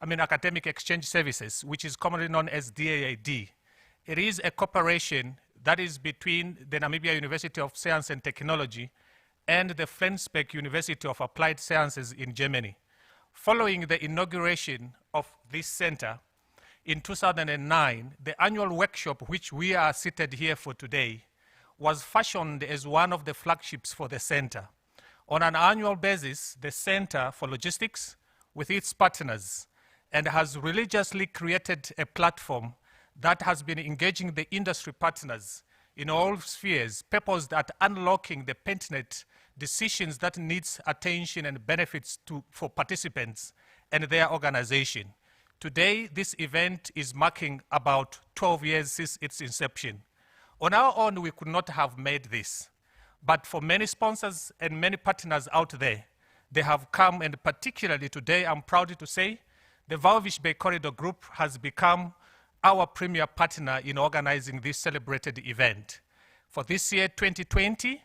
Academic Exchange Services, which is commonly known as DAAD. It is a cooperation that is between the Namibia University of Science and Technology and the Flensburg University of Applied Sciences in Germany. Following the inauguration of this center in 2009, the annual workshop, which we are seated here for today, was fashioned as one of the flagships for the center. On an annual basis, the Center for Logistics, with its partners, and has religiously created a platform that has been engaging the industry partners in all spheres, purposed at unlocking the pertinent decisions that needs attention and benefits for participants and their organization. Today, this event is marking about 12 years since its inception. On our own, we could not have made this. But for many sponsors and many partners out there, they have come, and particularly today, I'm proud to say, the Walvis Bay Corridor Group has become our premier partner in organizing this celebrated event. For this year, 2020,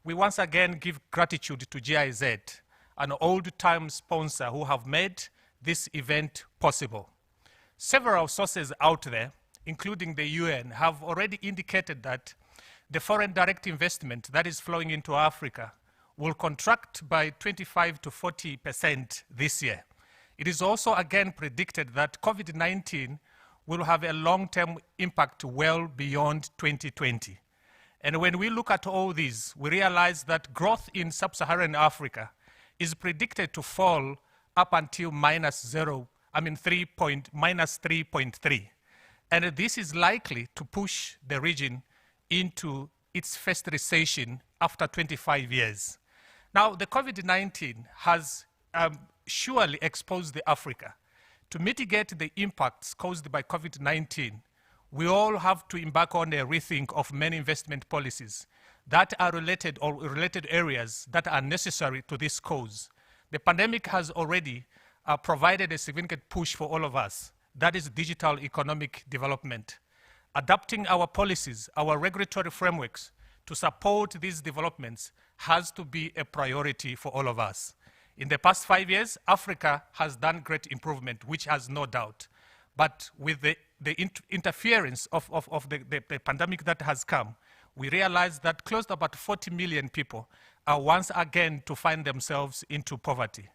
we once again give gratitude to GIZ, an old-time sponsor who have made this event possible. Several sources out there, including the UN, have already indicated that the foreign direct investment that is flowing into Africa will contract by 25 to 40% this year. It is also again predicted that COVID-19 will have a long-term impact well beyond 2020. And when we look at all these, we realize that growth in sub-Saharan Africa is predicted to fall up until -3.3. And this is likely to push the region into its first recession after 25 years. Now, the COVID-19 has surely exposed Africa. To mitigate the impacts caused by COVID-19, we all have to embark on a rethink of many investment policies that are related or related areas that are necessary to this cause. The pandemic has already provided a significant push for all of us. That is digital economic development. Adapting our policies, our regulatory frameworks to support these developments has to be a priority for all of us. In the past 5 years, Africa has done great improvement, which has no doubt. But with the interference of the pandemic that has come, we realize that close to about 40 million people are once again to find themselves into poverty.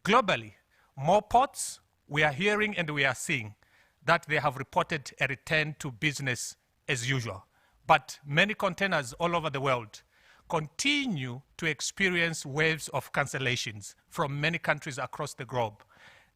Globally, more ports, we are hearing and we are seeing that they have reported a return to business as usual. But many containers all over the world continue to experience waves of cancellations from many countries across the globe.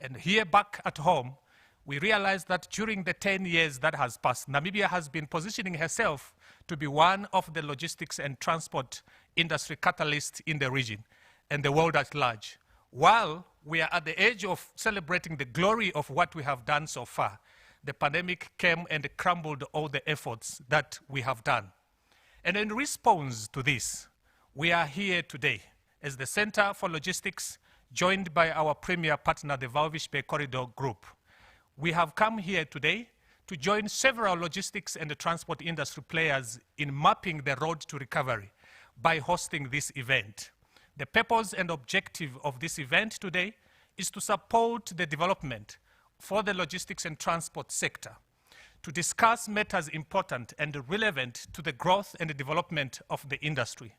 And here back at home, we realize that during the 10 years that has passed, Namibia has been positioning herself to be one of the logistics and transport industry catalysts in the region and the world at large. While we are at the edge of celebrating the glory of what we have done so far, the pandemic came and crumbled all the efforts that we have done. And in response to this, we are here today as the Center for Logistics, joined by our premier partner, the Walvis Bay Corridor Group. We have come here today to join several logistics and the transport industry players in mapping the road to recovery by hosting this event. The purpose and objective of this event today is to support the development for the logistics and transport sector, to discuss matters important and relevant to the growth and the development of the industry.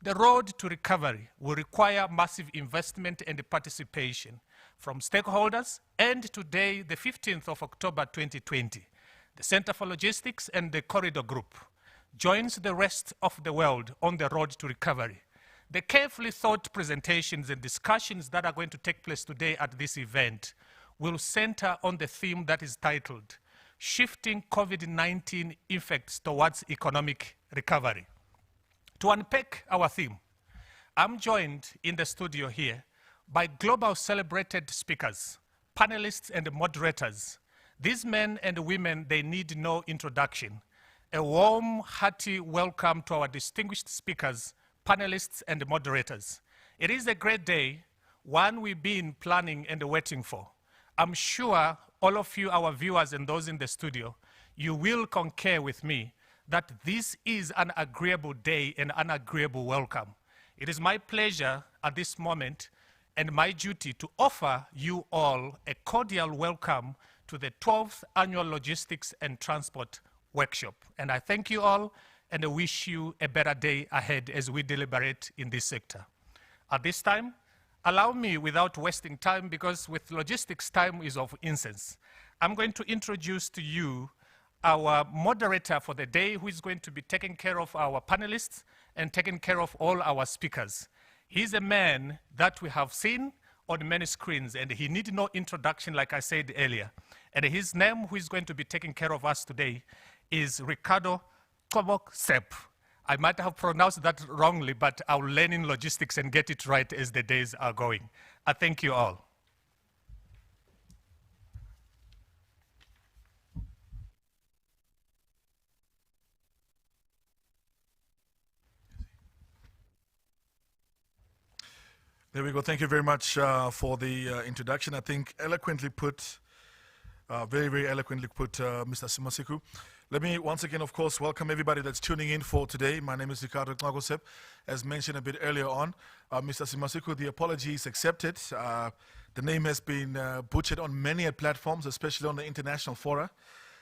The road to recovery will require massive investment and participation from stakeholders, and today, the 15th of October 2020, the Center for Logistics and the Corridor Group joins the rest of the world on the road to recovery. The carefully thought presentations and discussions that are going to take place today at this event will center on the theme that is titled, Shifting COVID-19 Effects Towards Economic Recovery. To unpack our theme, I'm joined in the studio here by global celebrated speakers, panelists and moderators. These men and women, they need no introduction. A warm, hearty welcome to our distinguished speakers, panelists and moderators. It is a great day, one we've been planning and waiting for. I'm sure all of you, our viewers and those in the studio, you will concur with me that this is an agreeable day and an agreeable welcome. It is my pleasure at this moment and my duty to offer you all a cordial welcome to the 12th Annual Logistics and Transport Workshop. And I thank you all, and I wish you a better day ahead as we deliberate in this sector. At this time, allow me, without wasting time, because with logistics, time is of essence, I'm going to introduce to you our moderator for the day, who is going to be taking care of our panelists and taking care of all our speakers. He's a man that we have seen on many screens, and he needs no introduction, like I said earlier. And his name, who is going to be taking care of us today, is Ricardo Sepp. I might have pronounced that wrongly, but I'll learn in logistics and get it right as the days are going. I thank you all. There we go. Thank you very much for the introduction. I think eloquently put, very, very eloquently put, Mr. Simasiku. Let me once again, of course, welcome everybody that's tuning in for today. My name is Ricardo Sepp. As mentioned a bit earlier on, Mr. Simasiku, the apology is accepted. The name has been butchered on many platforms, especially on the international fora.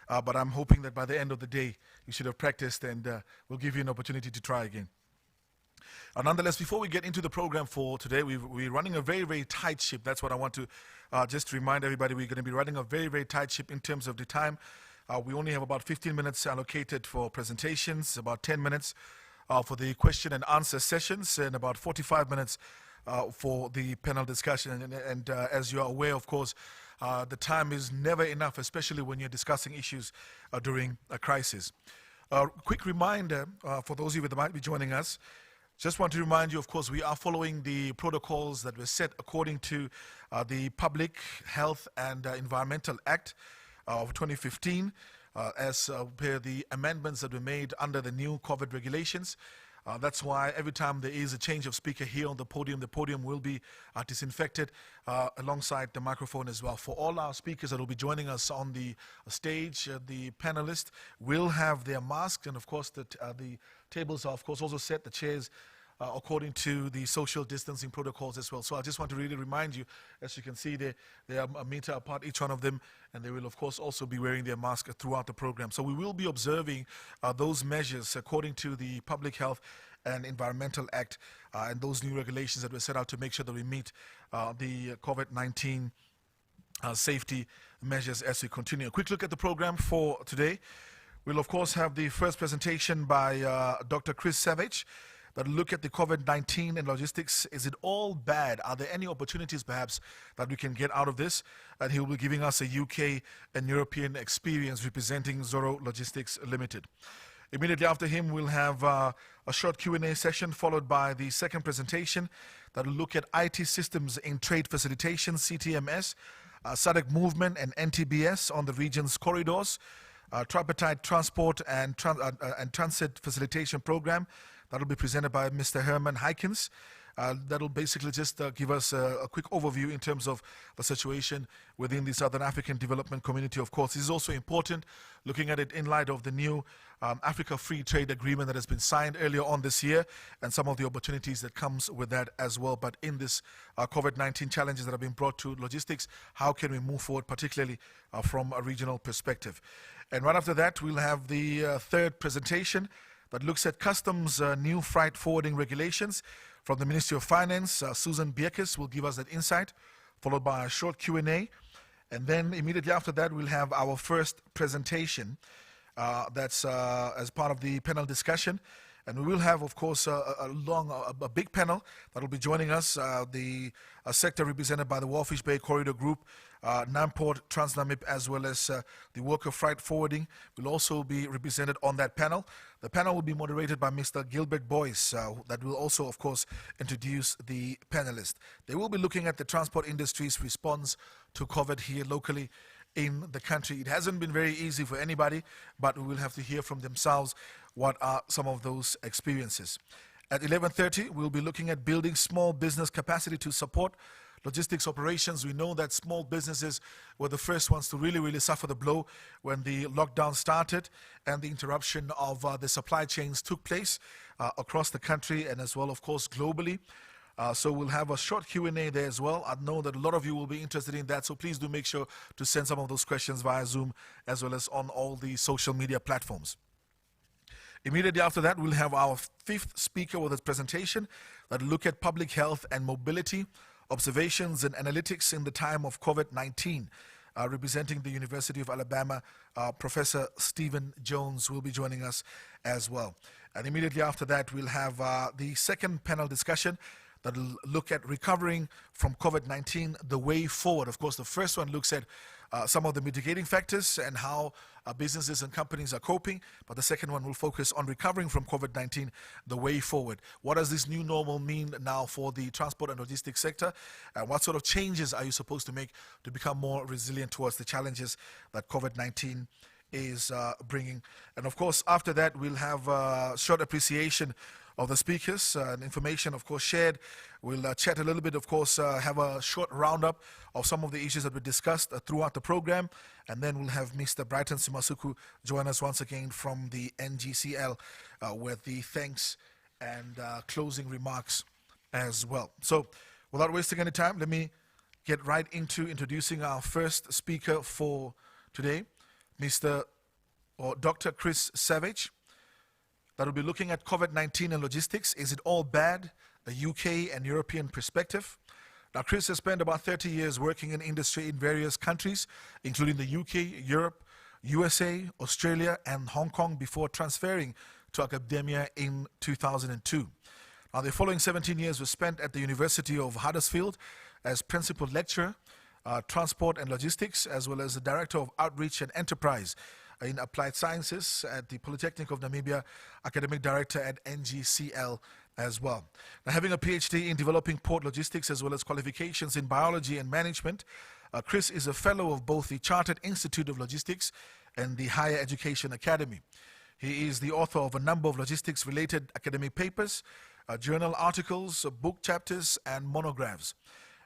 But I'm hoping that by the end of the day, you should have practiced, and we'll give you an opportunity to try again. Nonetheless, before we get into the program for today, we're running a very, very tight ship. That's what I want to just remind everybody. We're going to be running a very, very tight ship in terms of the time. We only have about 15 minutes allocated for presentations, about 10 minutes for the question and answer sessions, and about 45 minutes for the panel discussion. And as you are aware, of course, the time is never enough, especially when you're discussing issues during a crisis. Quick reminder for those of you that might be joining us. Just want to remind you, of course, we are following the protocols that were set according to the Public Health and Environmental Act of 2015, as per the amendments that were made under the new COVID regulations. That's why every time there is a change of speaker here on the podium will be disinfected alongside the microphone as well. For all our speakers that will be joining us on the stage, the panelists will have their masks, and of course the tables are of course also set, the chairs according to the social distancing protocols as well. So I just want to really remind you, as you can see, they are a meter apart, each one of them, and they will of course also be wearing their mask throughout the program. So we will be observing those measures according to the Public Health and Environmental Act and those new regulations that were set out to make sure that we meet the COVID-19 safety measures as we continue. A quick look at the program for today. We'll of course have the first presentation by Dr. Chris Savage, that look at the COVID-19 and logistics. Is it all bad? Are there any opportunities perhaps that we can get out of this? And he will be giving us a UK and European experience representing Zoro Logistics Limited. Immediately after him, we'll have a short Q&A session followed by the second presentation that will look at IT systems in trade facilitation, CTMS, SADC movement and NTBS on the region's corridors, tripartite transport and transit facilitation program. That will be presented by Mr. Herman Heikens. That will basically just give us a quick overview in terms of the situation within the Southern African Development Community. Of course, this is also important, looking at it in light of the new Africa Free Trade Agreement that has been signed earlier on this year, and some of the opportunities that comes with that as well. But in this COVID-19 challenges that have been brought to logistics, how can we move forward, particularly from a regional perspective? And right after that, we'll have the third presentation that looks at customs new freight forwarding regulations from the Ministry of Finance. Susan Bierkes will give us that insight, followed by a short Q&A. And then immediately after that, we'll have our first presentation that's as part of the panel discussion. And we will have, of course, a big panel that will be joining us, the sector represented by the Wharfish Bay Corridor Group, Namport, Transnamib, as well as the Worker Freight Forwarding will also be represented on that panel. The panel will be moderated by Mr. Gilbert Boyce, that will also, of course, introduce the panelists. They will be looking at the transport industry's response to COVID here locally in the country. It hasn't been very easy for anybody, but we will have to hear from themselves what are some of those experiences. At 11:30, we'll be looking at building small business capacity to support logistics operations. We know that small businesses were the first ones to really suffer the blow when the lockdown started and the interruption of the supply chains took place across the country and as well, of course, globally. So we'll have a short Q&A there as well. I know that a lot of you will be interested in that, so please do make sure to send some of those questions via Zoom as well as on all the social media platforms. Immediately after that, we'll have our fifth speaker with his presentation that will look at public health and mobility, observations and analytics in the time of COVID-19. Representing the University of Alabama, Professor Stephen Jones will be joining us as well. And immediately after that, we'll have the second panel discussion that will look at recovering from COVID-19, the way forward. Of course, the first one looks at some of the mitigating factors and how businesses and companies are coping. But the second one will focus on recovering from COVID-19, the way forward. What does this new normal mean now for the transport and logistics sector? And what sort of changes are you supposed to make to become more resilient towards the challenges that COVID-19 is bringing? And of course, after that, we'll have a short appreciation of the speakers and information, of course, shared. We'll chat a little bit, of course, have a short roundup of some of the issues that we discussed throughout the program. And then we'll have Mr. Brighton Simasuku join us once again from the NGCL with the thanks and closing remarks as well. So without wasting any time, let me get right into introducing our first speaker for today, Dr. Chris Savage, that will be looking at COVID-19 and logistics. Is it all bad? A UK and European perspective. Now, Chris has spent about 30 years working in industry in various countries, including the UK, Europe, USA, Australia, and Hong Kong before transferring to academia in 2002. Now, the following 17 years were spent at the University of Huddersfield as principal lecturer, transport and logistics, as well as the director of outreach and enterprise in applied sciences at the Polytechnic of Namibia, academic director at NGCL as well. Now, having a PhD in developing port logistics as well as qualifications in biology and management, Chris is a fellow of both the Chartered Institute of Logistics and the Higher Education Academy. He is the author of a number of logistics-related academic papers, journal articles, book chapters, and monographs.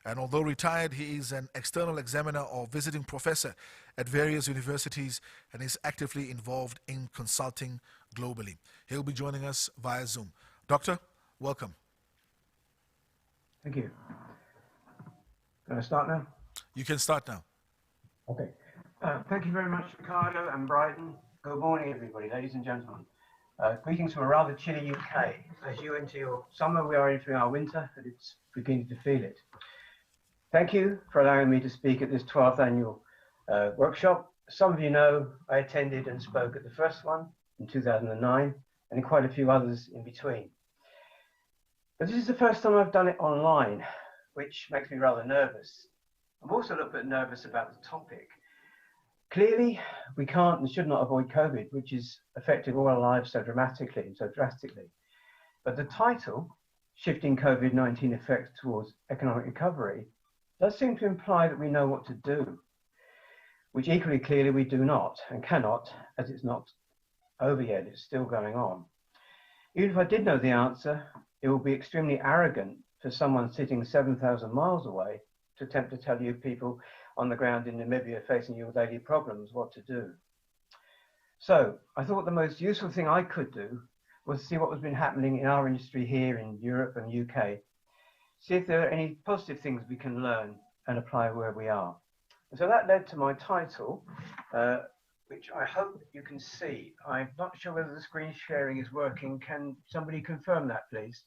And although retired, he is an external examiner or visiting professor at various universities and is actively involved in consulting globally. He'll be joining us via Zoom. Doctor, welcome. Thank you. Can I start now? You can start now. Okay. Thank you very much, Ricardo and Brighton. Good morning, everybody, ladies and gentlemen. Greetings from a rather chilly UK. As you enter your summer, we are entering our winter, and it's beginning to feel it. Thank you for allowing me to speak at this 12th annual workshop. Some of you know I attended and spoke at the first one in 2009 and in quite a few others in between. But this is the first time I've done it online, which makes me rather nervous. I'm also a little bit nervous about the topic. Clearly, we can't and should not avoid COVID, which is affecting all our lives so dramatically and so drastically. But the title, Shifting COVID-19 Effects Towards Economic Recovery, does seem to imply that we know what to do, which equally clearly we do not and cannot, as it's not over yet, it's still going on. Even if I did know the answer, it would be extremely arrogant for someone sitting 7,000 miles away to attempt to tell you people on the ground in Namibia facing your daily problems what to do. So I thought the most useful thing I could do was see what has been happening in our industry here in Europe and UK. See if there are any positive things we can learn and apply where we are. And so that led to my title, which I hope you can see. I'm not sure whether the screen sharing is working. Can somebody confirm that, please?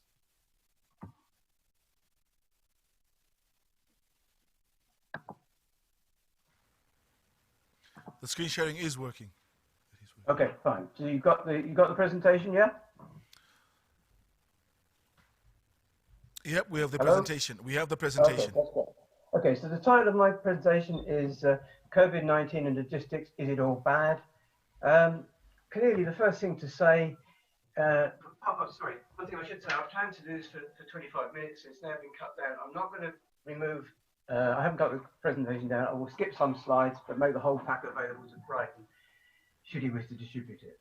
The screen sharing is working. Okay, fine. So you got the presentation, yeah? Yep, we have the Hello? presentation. We have the presentation. Okay, that's great. Okay, so the title of my presentation is COVID-19 and Logistics, Is It All Bad? Clearly, the first thing to say, sorry, one thing I should say, I planned to do this for 25 minutes. It's now been cut down. I'm not going to remove, I haven't got the presentation down. I will skip some slides, but make the whole pack available to Brighton, should he wish to distribute it.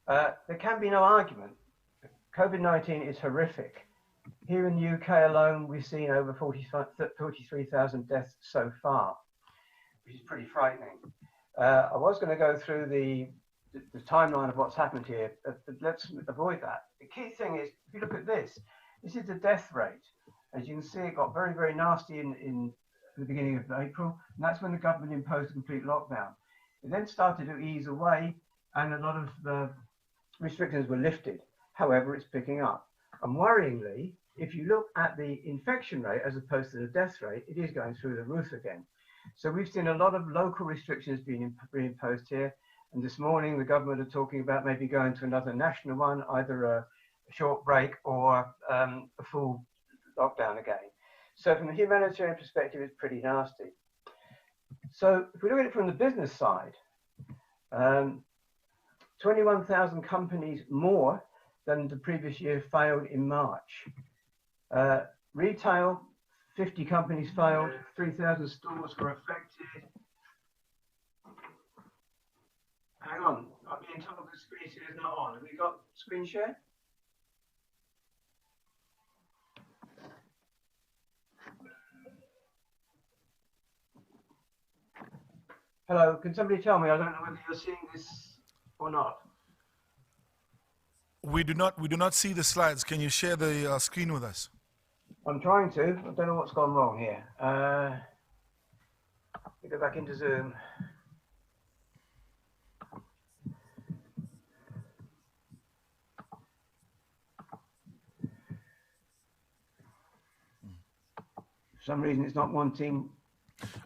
There can be no argument. COVID-19 is horrific. Here in the UK alone, we've seen over 43,000 deaths so far, which is pretty frightening. I was going to go through the timeline of what's happened here, but let's avoid that. The key thing is, if you look at this, this is the death rate. As you can see, it got very, very nasty in the beginning of April, and that's when the government imposed a complete lockdown. It then started to ease away, and a lot of the restrictions were lifted. However, it's picking up. And worryingly, if you look at the infection rate as opposed to the death rate, it is going through the roof again. So we've seen a lot of local restrictions being imposed here. And this morning, the government are talking about maybe going to another national one, either a short break or a full lockdown again. So from a humanitarian perspective, it's pretty nasty. So if we look at it from the business side, 21,000 companies more than the previous year failed in March. Retail, 50 companies failed, 3,000 stores were affected. Hang on, I'm being told the screen share is not on. Have we got screen share? Hello, can somebody tell me? I don't know whether you're seeing this or not. We do not see the slides. Can you share the screen with us? I'm trying to. I don't know what's gone wrong here. Let me go back into Zoom. For some reason, it's not wanting.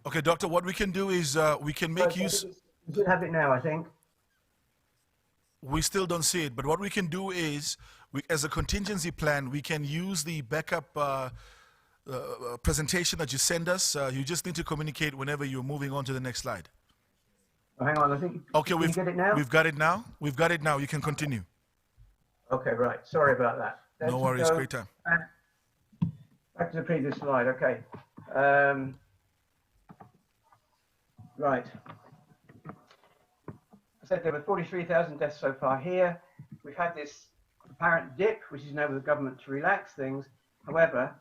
Okay, Doctor, what we can do is we can make use. You should have it now, I think. We still don't see it, but what we can do is, as a contingency plan, we can use the backup presentation that you send us. You just need to communicate whenever you're moving on to the next slide. Oh, hang on, I think. Okay, we've got it now. We've got it now. We've got it now. You can continue. Okay, right. Sorry about that. No worries. Great time. Back to the previous slide. Okay. Right. I said there were 43,000 deaths so far here. We've had this apparent dip, which is enabled the government to relax things. However,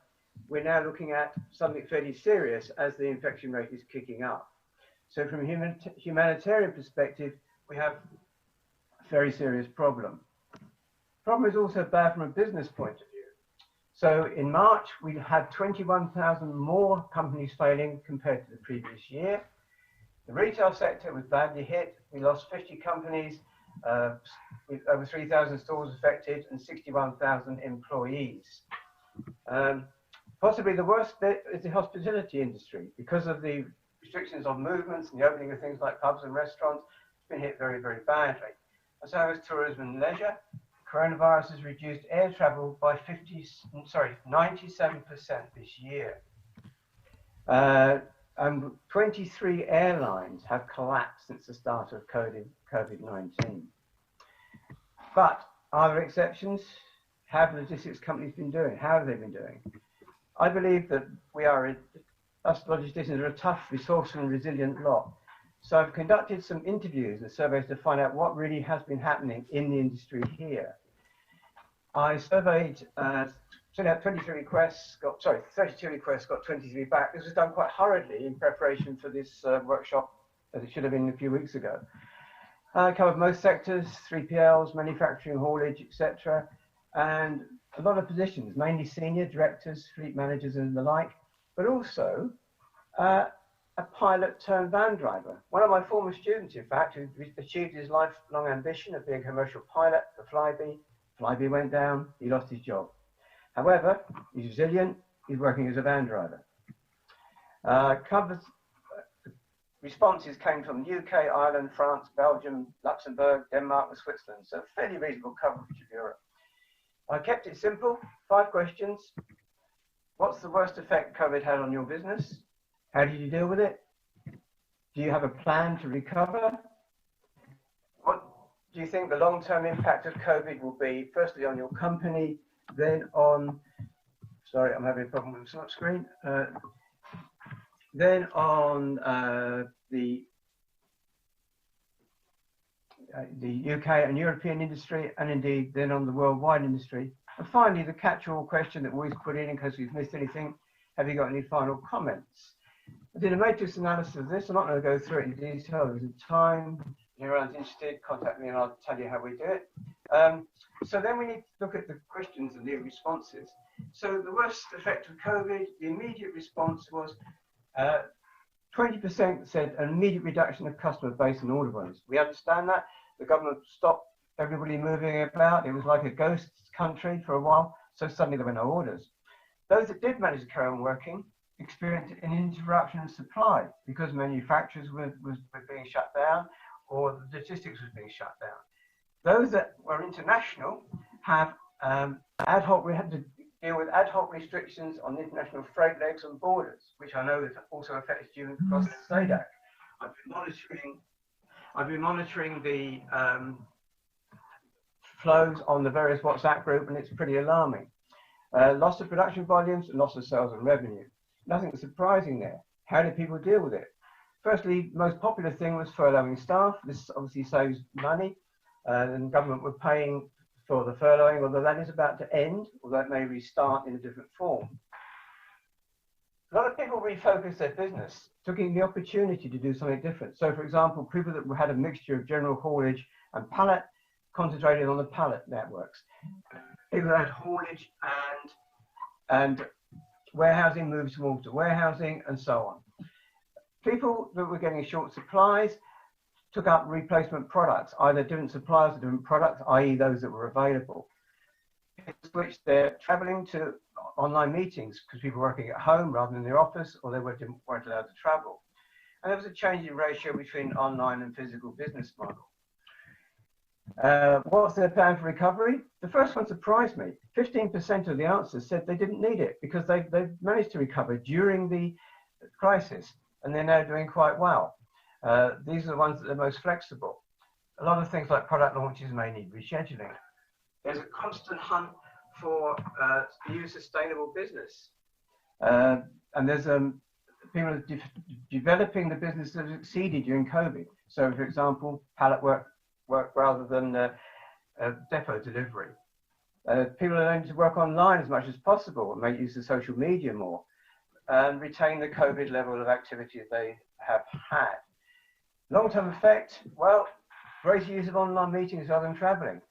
we're now looking at something fairly serious as the infection rate is kicking up. So from a humanitarian perspective, we have a very serious problem. The problem is also bad from a business point of view. So in March, we had 21,000 more companies failing compared to the previous year. The retail sector was badly hit. We lost 50 companies, with over 3,000 stores affected and 61,000 employees. Possibly the worst bit is the hospitality industry. Because of the restrictions on movements and the opening of things like pubs and restaurants, it's been hit very, very badly. And so has tourism and leisure. Coronavirus has reduced air travel by 97% this year. And 23 airlines have collapsed since the start of COVID-19. But are there exceptions? How have logistics companies been doing? How have they been doing? I believe that us logisticians are a tough, resourceful and resilient lot. So I've conducted some interviews and surveys to find out what really has been happening in the industry here. I surveyed, sent out 32 requests, got 23 back. This was done quite hurriedly in preparation for this workshop, as it should have been a few weeks ago. I covered most sectors, 3PLs, manufacturing, haulage, etc. And a lot of positions, mainly senior directors, fleet managers and the like, but also a pilot turned van driver. One of my former students, in fact, who achieved his lifelong ambition of being a commercial pilot for Flybe. Flybe went down, he lost his job. However, he's resilient, he's working as a van driver. Responses came from the UK, Ireland, France, Belgium, Luxembourg, Denmark and Switzerland, so fairly reasonable coverage of Europe. I kept it simple, 5 questions. What's the worst effect COVID had on your business? How did you deal with it? Do you have a plan to recover? What do you think the long-term impact of COVID will be, firstly on your company, then on, sorry, I'm having a problem with the slot screen, then on the UK and European industry, and indeed then on the worldwide industry. And finally, the catch-all question that we always put in case we've missed anything, have you got any final comments? I did a matrix analysis of this. I'm not going to go through it in detail. There's a time. If anyone's interested, contact me and I'll tell you how we do it. So then we need to look at the questions and the responses. So the worst effect of COVID, the immediate response was 20% said an immediate reduction of customer base and order volumes. We understand that. The government stopped everybody moving about. It was like a ghost country for a while. So suddenly there were no orders. Those that did manage to carry on working experienced an interruption in supply because manufacturers were being shut down or the logistics was being shut down. Those that were international have we had to deal with ad hoc restrictions on international freight legs and borders, which I know also affects students across the SADC. I've been monitoring the flows on the various WhatsApp group, and it's pretty alarming. Loss of production volumes, loss of sales and revenue. Nothing surprising there. How did people deal with it? Firstly, the most popular thing was furloughing staff. This obviously saves money, and the government were paying for the furloughing, although that is about to end, although it may restart in a different form. A lot of people refocused their business, taking the opportunity to do something different. So, for example, people that had a mixture of general haulage and pallet concentrated on the pallet networks. People that had haulage and warehousing moved more to warehousing and so on. People that were getting short supplies took up replacement products, either different suppliers of different products, i.e. those that were available. Switched their traveling to online meetings because people were working at home rather than in their office, or they weren't allowed to travel. And there was a change in ratio between online and physical business model. What's their plan for recovery? The first one surprised me. 15% of the answers said they didn't need it because they've managed to recover during the crisis and they're now doing quite well. These are the ones that are most flexible. A lot of things like product launches may need rescheduling. There's a constant hunt for new sustainable business. And there's people are developing the business that succeeded during COVID. So, for example, pallet work rather than depot delivery. People are learning to work online as much as possible and make use of social media more and retain the COVID level of activity that they have had. Long-term effect, well, greater use of online meetings rather than traveling.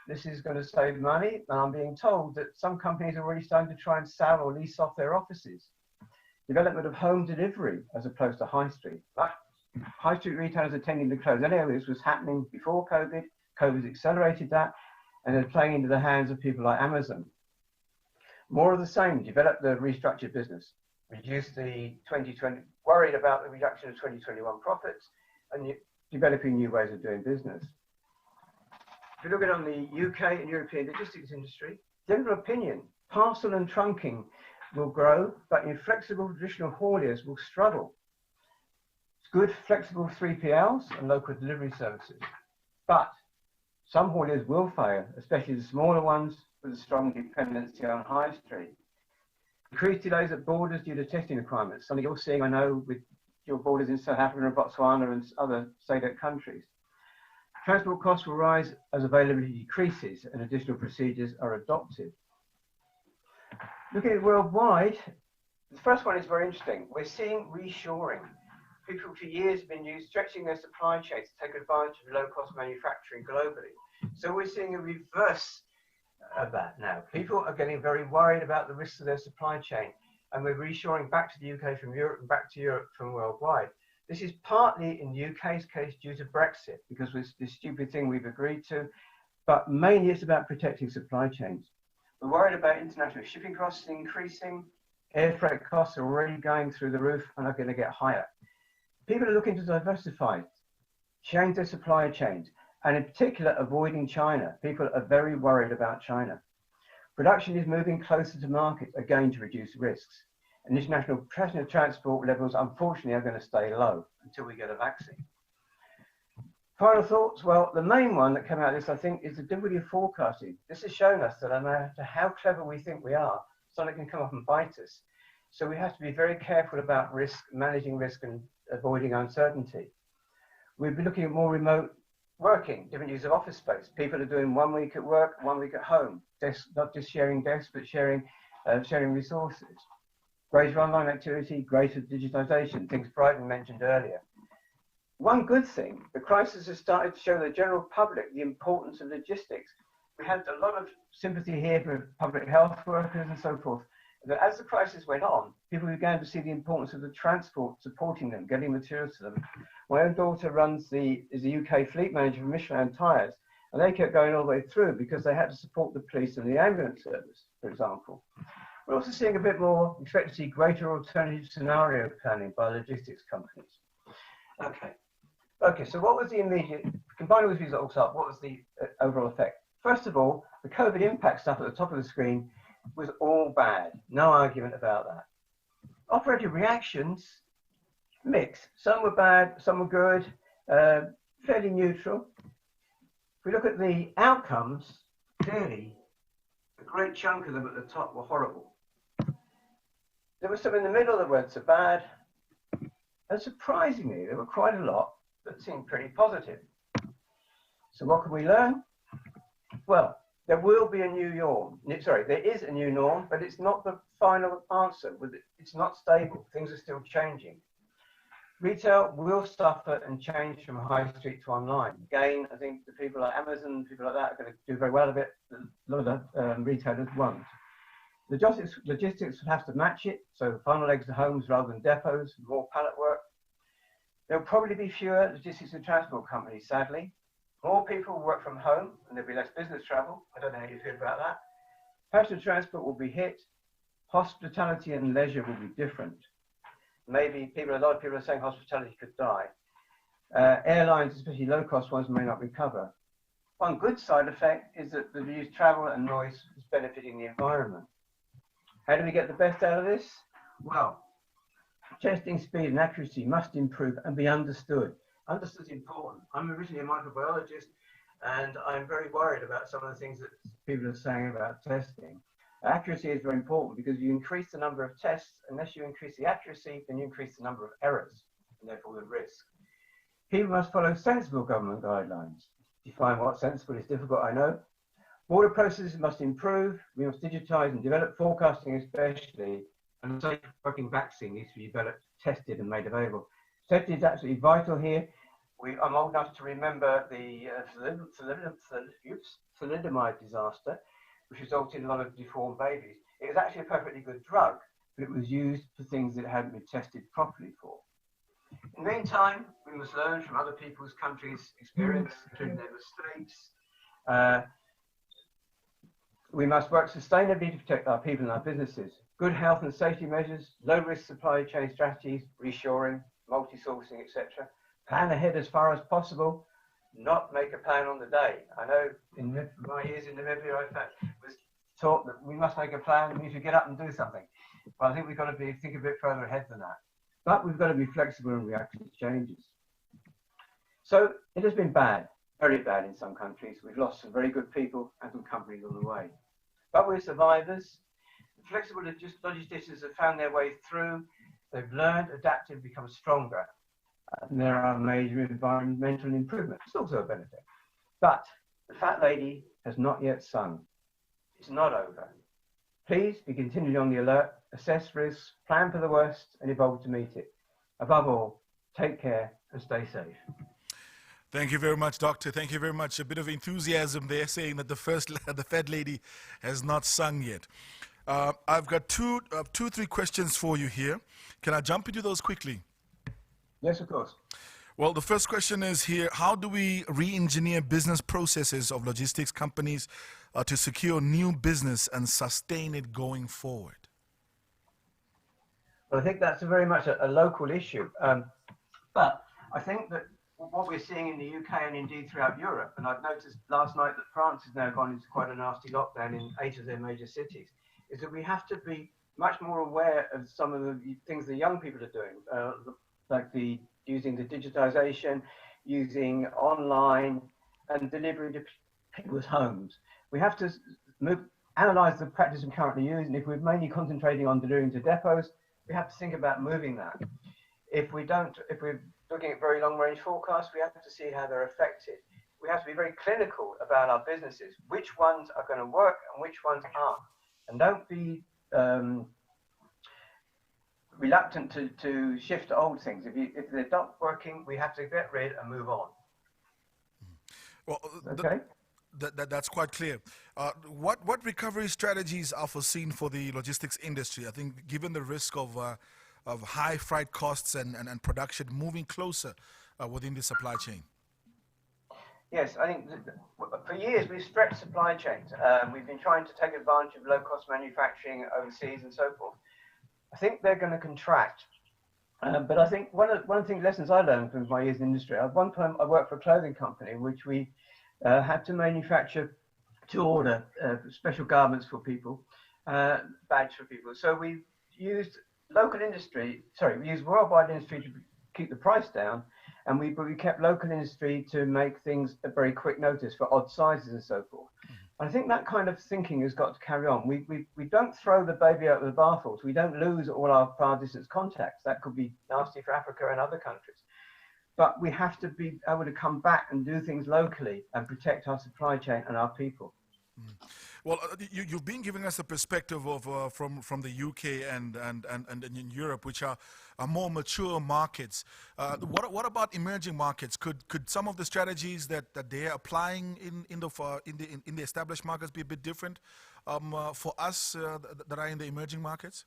This is going to save money, and I'm being told that some companies are already starting to try and sell or lease off their offices. Development of home delivery as opposed to high street. High street retailers are tending to close. Anyway, this was happening before COVID. COVID's accelerated that, and they're playing into the hands of people like Amazon. More of the same, develop the restructured business. Reduce the 2020, worried about the reduction of 2021 profits, and developing new ways of doing business. If you look at on the UK and European logistics industry, general opinion, parcel and trunking will grow, but inflexible traditional hauliers will struggle. It's good, flexible 3PLs and local delivery services, but some hauliers will fail, especially the smaller ones with a strong dependency on high street. Increased delays at borders due to testing requirements, something you're seeing, I know, with your borders in South Africa and Botswana and other SADC countries. Transport costs will rise as availability decreases and additional procedures are adopted. Looking at worldwide, the first one is very interesting. We're seeing reshoring. People for years have been stretching their supply chains to take advantage of low-cost manufacturing globally. So we're seeing a reverse of that now. People are getting very worried about the risks of their supply chain, and we're reshoring back to the UK from Europe and back to Europe from worldwide. This is partly in the UK's case due to Brexit, because it's this stupid thing we've agreed to, but mainly it's about protecting supply chains. We're worried about international shipping costs increasing. Air freight costs are already going through the roof and are going to get higher. People are looking to diversify, change their supply chains, and in particular, avoiding China. People are very worried about China. Production is moving closer to market, again to reduce risks. And international passenger transport levels, unfortunately, are going to stay low until we get a vaccine. Final thoughts? Well, the main one that came out of this, I think, is the difficulty of forecasting. This has shown us that no matter how clever we think we are, something can come up and bite us. So we have to be very careful about risk, managing risk and avoiding uncertainty. We've been looking at more remote working, different use of office space. People are doing 1 week at work, 1 week at home. Not just sharing desks, but sharing resources. Greater online activity, greater digitization, things Brighton mentioned earlier. One good thing, the crisis has started to show the general public the importance of logistics we had a lot of sympathy here for public health workers and so forth. But as the crisis went on, people began to see the importance of the transport, supporting them, getting materials to them. My own daughter is the UK fleet manager for Michelin Tires, and they kept going all the way through because they had to support the police and the ambulance service, for example. We're also seeing a bit more, expect to see greater alternative scenario planning by logistics companies. Okay, so what was the immediate, combining with these results up, what was the overall effect? First of all, the COVID impact stuff at the top of the screen was all bad. No argument about that. Operative reactions, mixed. Some were bad, some were good, fairly neutral. If we look at the outcomes, clearly, a great chunk of them at the top were horrible. There were some in the middle that weren't so bad. And surprisingly, there were quite a lot that seemed pretty positive. So what can we learn? Well, there will be a new norm. Sorry, there is a new norm, but it's not the final answer. It's not stable. Things are still changing. Retail will suffer and change from high street to online. Again, I think the people like Amazon, people like that are going to do very well of it. A lot of the retailers won't. Logistics will have to match it. So final legs to homes rather than depots, more pallet work. There'll probably be fewer logistics and transport companies, sadly. More people will work from home and there'll be less business travel. I don't know how you feel about that. Passenger transport will be hit. Hospitality and leisure will be different. Maybe a lot of people are saying hospitality could die. Airlines, especially low-cost ones, may not recover. One good side effect is that the reduced travel and noise is benefiting the environment. How do we get the best out of this? Well, testing speed and accuracy must improve and be understood. Understood is important. I'm originally a microbiologist, and I'm very worried about some of the things that people are saying about testing. Accuracy is very important because you increase the number of tests, unless you increase the accuracy, then you increase the number of errors, and therefore the risk. People must follow sensible government guidelines. Define what sensible is difficult, I know. Border processes must improve. We must digitize and develop forecasting especially, and safe working vaccine needs to be developed, tested and made available. Safety is absolutely vital here. I'm old enough to remember the thalidomide disaster, which resulted in a lot of deformed babies. It was actually a perfectly good drug, but it was used for things that hadn't been tested properly for. In the meantime, we must learn from other people's countries' experience, including their mistakes. We must work sustainably to protect our people and our businesses. Good health and safety measures, low-risk supply chain strategies, reshoring, multi-sourcing, etc. Plan ahead as far as possible, not make a plan on the day. I know in my years in Namibia, I was taught that we must make a plan, we need to get up and do something. But I think we've got to think a bit further ahead than that. But we've got to be flexible and react to changes. So it has been bad, very bad in some countries. We've lost some very good people and some companies on the way. But we're survivors. Flexible logisticians have found their way through. They've learned, adapted, become stronger. And there are major environmental improvements. It's also a benefit. But the fat lady has not yet sung. It's not over. Please be continually on the alert, assess risks, plan for the worst, and evolve to meet it. Above all, take care and stay safe. Thank you very much, Doctor. Thank you very much. A bit of enthusiasm there, saying that the fat lady has not sung yet. I've got three questions for you here. Can I jump into those quickly? Yes, of course. Well, the first question is here: how do we re-engineer business processes of logistics companies to secure new business and sustain it going forward? Well, I think that's very much a local issue. But I think that what we're seeing in the UK and indeed throughout Europe, and I've noticed last night that France has now gone into quite a nasty lockdown in 8 of their major cities, is that we have to be much more aware of some of the things the young people are doing, like using the digitization, using online and delivering to people's homes. We have to analyze the practice we currently use, and if we're mainly concentrating on delivering to depots, we have to think about moving that. If we're looking at very long-range forecasts, we have to see how they're affected. We have to be very clinical about our businesses, which ones are going to work and which ones aren't. And don't be reluctant to shift to old things. If they're not working, we have to get rid and move on. Well, okay. That's quite clear. What recovery strategies are foreseen for the logistics industry? I think given the risk of high freight costs and production moving closer within the supply chain. Yes, I think for years we've stretched supply chains. We've been trying to take advantage of low-cost manufacturing overseas and so forth. I think they're going to contract. But I think one of the lessons I learned from my years in industry, at one time I worked for a clothing company in which we had to manufacture to order special garments for people, bags for people. So we used we used worldwide industry to keep the price down, and we kept local industry to make things at very quick notice for odd sizes and so forth. I think that kind of thinking has got to carry on. We don't throw the baby out with the bathwater. We don't lose all our far distance contacts. That could be nasty for Africa and other countries. But we have to be able to come back and do things locally and protect our supply chain and our people. Well, you've been giving us a perspective of from the UK and in Europe, which are more mature markets. What about emerging markets? Could some of the strategies that they are applying in the established markets be a bit different for us that are in the emerging markets?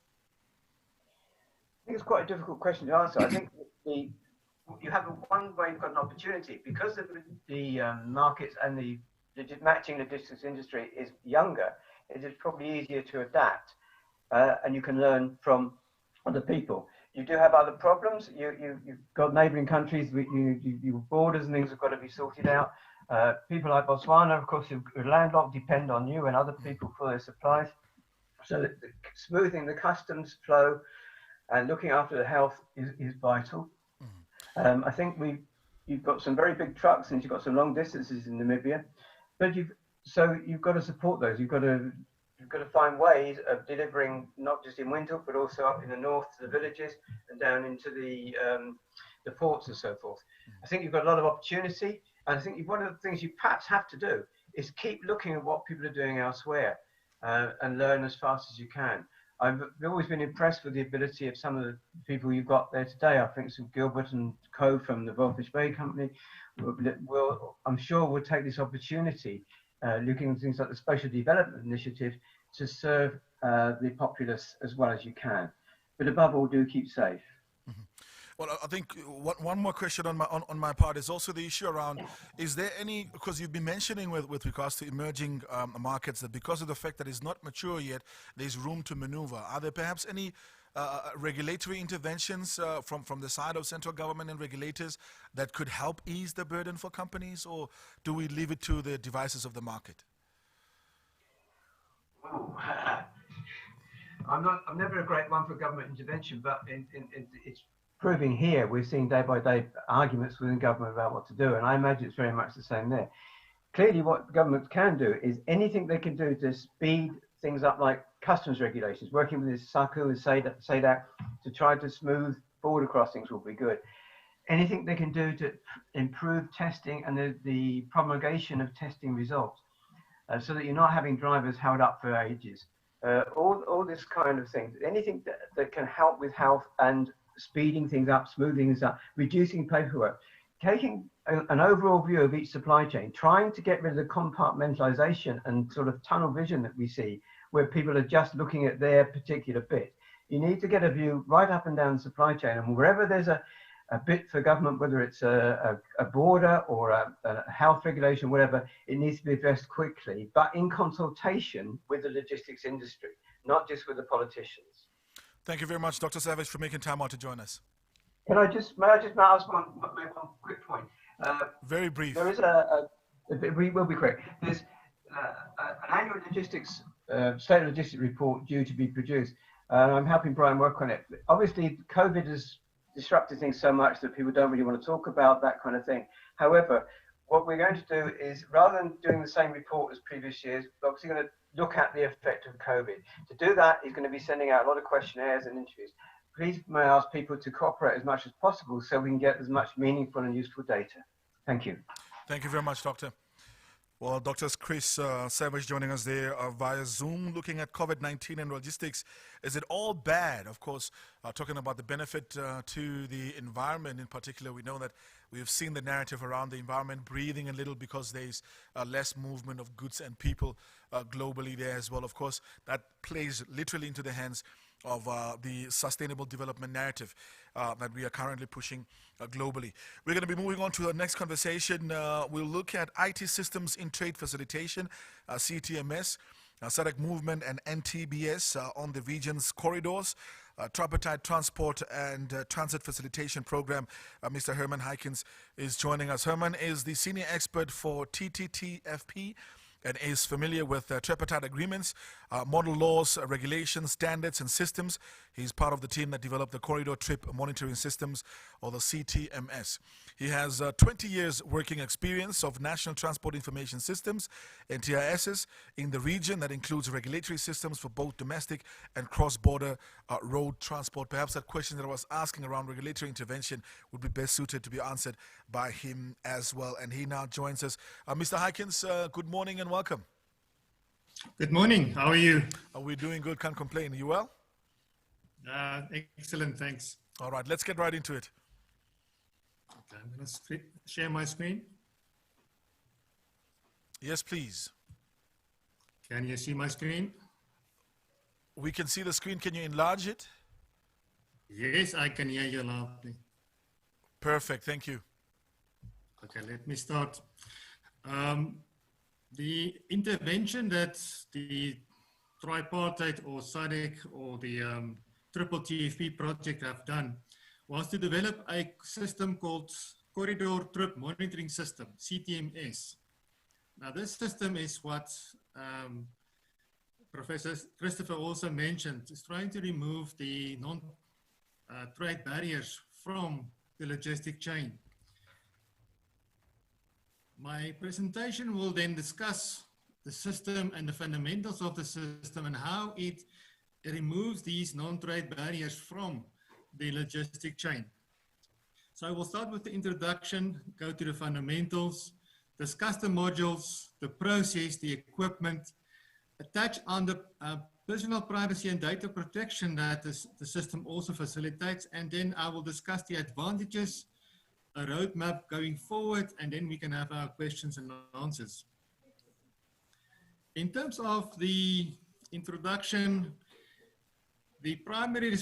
I think it's quite a difficult question to answer. I think you have one way you've got an opportunity because of the markets and the matching logistics industry is younger. It is probably easier to adapt, and you can learn from other people. You do have other problems. You've got neighbouring countries. Your borders and things have got to be sorted out. People like Botswana, of course, who are landlocked, depend on you and other people for their supplies. So smoothing the customs flow and looking after the health is vital. I think you've got some very big trucks and you've got some long distances in Namibia, but you've got to support those. You've got to find ways of delivering not just in Windhoek but also up in the north to the villages and down into the ports and so forth. I think you've got a lot of opportunity, and I think one of the things you perhaps have to do is keep looking at what people are doing elsewhere and learn as fast as you can. I've always been impressed with the ability of some of the people you've got there today. I think some Gilbert and Co from the Volfish Bay Company I'm sure will take this opportunity, looking at things like the Spatial Development Initiative, to serve the populace as well as you can. But above all, do keep safe. Well, I think one more question on my part is also the issue around, is there any, because you've been mentioning with regards to emerging markets that because of the fact that it's not mature yet, there's room to maneuver. Are there perhaps any regulatory interventions from the side of central government and regulators that could help ease the burden for companies, or do we leave it to the devices of the market? I'm never a great one for government intervention, but it's proving here, we're seeing day by day arguments within government about what to do, and I imagine it's very much the same there. Clearly, what governments can do is anything they can do to speed things up, like customs regulations, working with SACU and SADC to try to smooth border crossings will be good. Anything they can do to improve testing and the promulgation of testing results, so that you're not having drivers held up for ages. All this kind of thing. Anything that can help with health and speeding things up, smoothing things up, reducing paperwork, taking an overall view of each supply chain, trying to get rid of the compartmentalization and sort of tunnel vision that we see, where people are just looking at their particular bit. You need to get a view right up and down the supply chain, and wherever there's a bit for government, whether it's a border or a health regulation, whatever, it needs to be addressed quickly, but in consultation with the logistics industry, not just with the politicians. Thank you very much, Dr. Savage, for making time out to join us. May I just ask one quick point? Very brief. There is we will be quick. There's an annual logistics, state logistics report due to be produced. I'm helping Brian work on it. Obviously, COVID has disrupted things so much that people don't really want to talk about that kind of thing. However, what we're going to do is, rather than doing the same report as previous years, we're obviously going to look at the effect of COVID. To do that, he's going to be sending out a lot of questionnaires and interviews. Please may I ask people to cooperate as much as possible so we can get as much meaningful and useful data. Thank you. Thank you very much, Doctor. Well, Dr. Chris Savage joining us there via Zoom, looking at COVID-19 and logistics. Is it all bad? Of course, talking about the benefit to the environment in particular. We know that we've seen the narrative around the environment breathing a little because there's less movement of goods and people globally there as well. Of course, that plays literally into the hands of the sustainable development narrative that we are currently pushing globally. We're going to be moving on to the next conversation. We'll look at IT systems in trade facilitation, CTMS, SADC movement and NTBS on the region's corridors, tripartite transport and transit facilitation program. Mr. Herman Heikens is joining us. Herman is the senior expert for TTTFP and is familiar with tripartite agreements, model laws, regulations, standards, and systems. He's part of the team that developed the Corridor Trip Monitoring Systems, or the CTMS. He has 20 years working experience of National Transport Information Systems, NTISs, in the region. That includes regulatory systems for both domestic and cross-border road transport. Perhaps that question that I was asking around regulatory intervention would be best suited to be answered by him as well. And he now joins us. Mr. Heikens, good morning and welcome. Good morning. How are you? We're doing good. Can't complain. You well? Excellent. Thanks. All right. Let's get right into it. Okay, I'm going to share my screen. Yes, please. Can you see my screen? We can see the screen. Can you enlarge it? Yes, I can hear you loudly. Perfect. Thank you. Okay, let me start. The intervention that the tripartite or SADC or the triple TFP project have done was to develop a system called Corridor Trip Monitoring System, CTMS. Now this system is what Professor Christopher also mentioned, is trying to remove the non-trade barriers from the logistic chain. My presentation will then discuss the system and the fundamentals of the system and how it removes these non-trade barriers from the logistic chain. So I will start with the introduction, go to the fundamentals, discuss the modules, the process, the equipment, touch on the personal privacy and data protection that the system also facilitates, and then I will discuss the advantages, a roadmap going forward, and then we can have our questions and answers. In terms of the introduction, the primary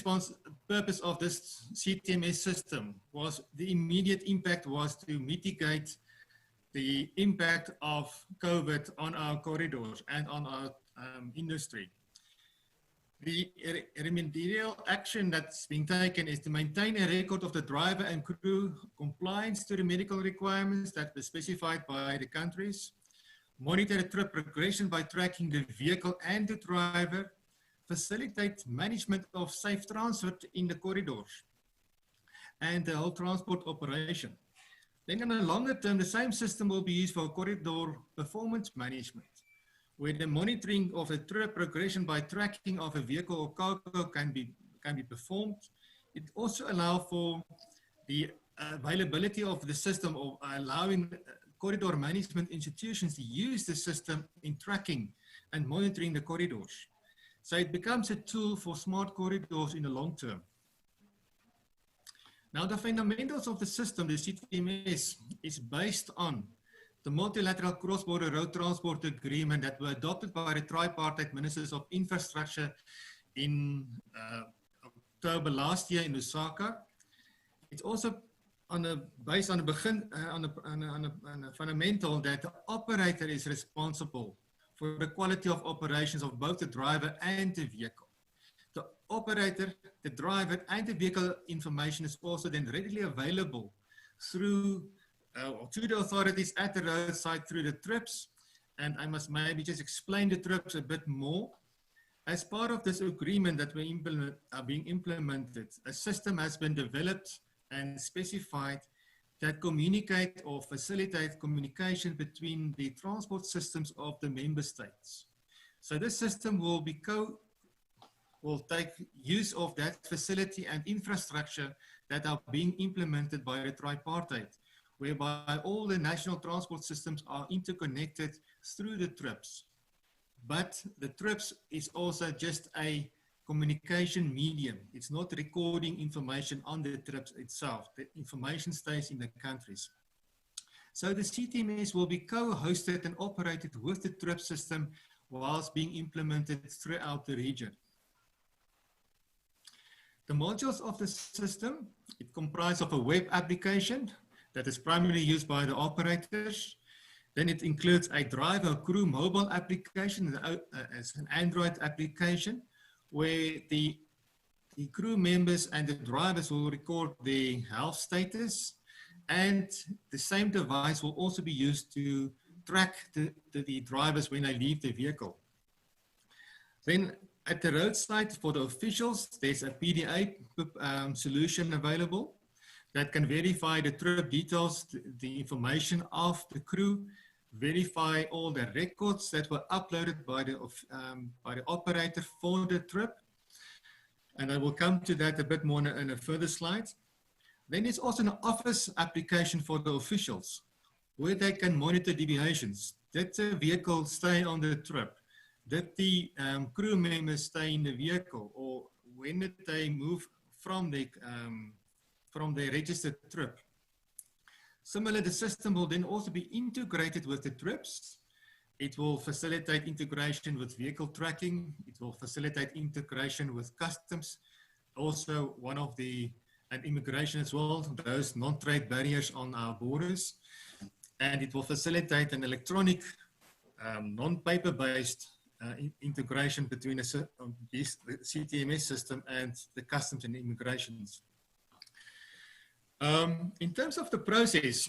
purpose of this CTMS system was the immediate impact was to mitigate the impact of COVID on our corridors and on our industry. The remedial action that's being taken is to maintain a record of the driver and crew compliance to the medical requirements that were specified by the countries, monitor trip progression by tracking the vehicle and the driver, facilitate management of safe transit in the corridors, and the whole transport operation. Then in the longer term, the same system will be used for corridor performance management, where the monitoring of the trip progression by tracking of a vehicle or cargo can be performed. It also allows for the availability of the system of allowing corridor management institutions to use the system in tracking and monitoring the corridors. So it becomes a tool for smart corridors in the long term. Now the fundamentals of the system, the CTMS, is based on the multilateral cross-border road transport agreement that were adopted by the tripartite ministers of infrastructure in October last year in Lusaka. It's also based on a fundamental that the operator is responsible for the quality of operations of both the driver and the vehicle. The operator, the driver, and the vehicle information is also then readily available through to the authorities at the roadside through the trips. And I must maybe just explain the trips a bit more. As part of this agreement that are being implemented, a system has been developed and specified that communicate or facilitate communication between the transport systems of the member states. So this system will take use of that facility and infrastructure that are being implemented by the tripartite, whereby all the national transport systems are interconnected through the trips. But the trips is also just a communication medium. It's not recording information on the trips itself. The information stays in the countries. So the CTMS will be co-hosted and operated with the trip system whilst being implemented throughout the region. The modules of the system, it comprises of a web application that is primarily used by the operators. Then it includes a driver crew mobile application as an Android application where the crew members and the drivers will record their health status, and the same device will also be used to track the drivers when they leave the vehicle. Then at the roadside for the officials, there's a PDA solution available that can verify the trip details, the information of the crew, verify all the records that were uploaded by the operator for the trip. And I will come to that a bit more in a further slide. Then there's also an office application for the officials where they can monitor deviations. Did the vehicle stay on the trip? Did the crew members stay in the vehicle, or when did they move from the registered trip? Similarly, the system will then also be integrated with the trips. It will facilitate integration with vehicle tracking. It will facilitate integration with customs. Also, and immigration as well, those non-trade barriers on our borders. And it will facilitate an electronic, non-paper-based integration between the CTMS system and the customs and immigrations. In terms of the process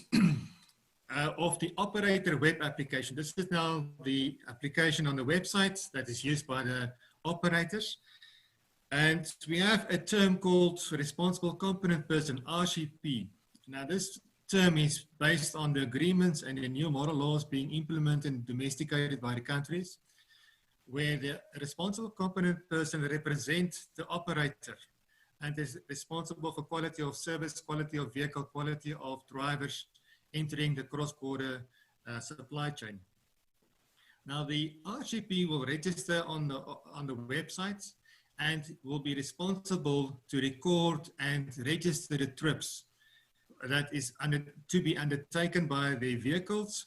of the operator web application, this is now the application on the website that is used by the operators. And we have a term called Responsible Component Person, RCP. Now this term is based on the agreements and the new model laws being implemented and domesticated by the countries, where the responsible component person represents the operator and is responsible for quality of service, quality of vehicle, quality of drivers entering the cross-border supply chain. Now the RCP will register on the websites and will be responsible to record and register the trips that is to be undertaken by the vehicles.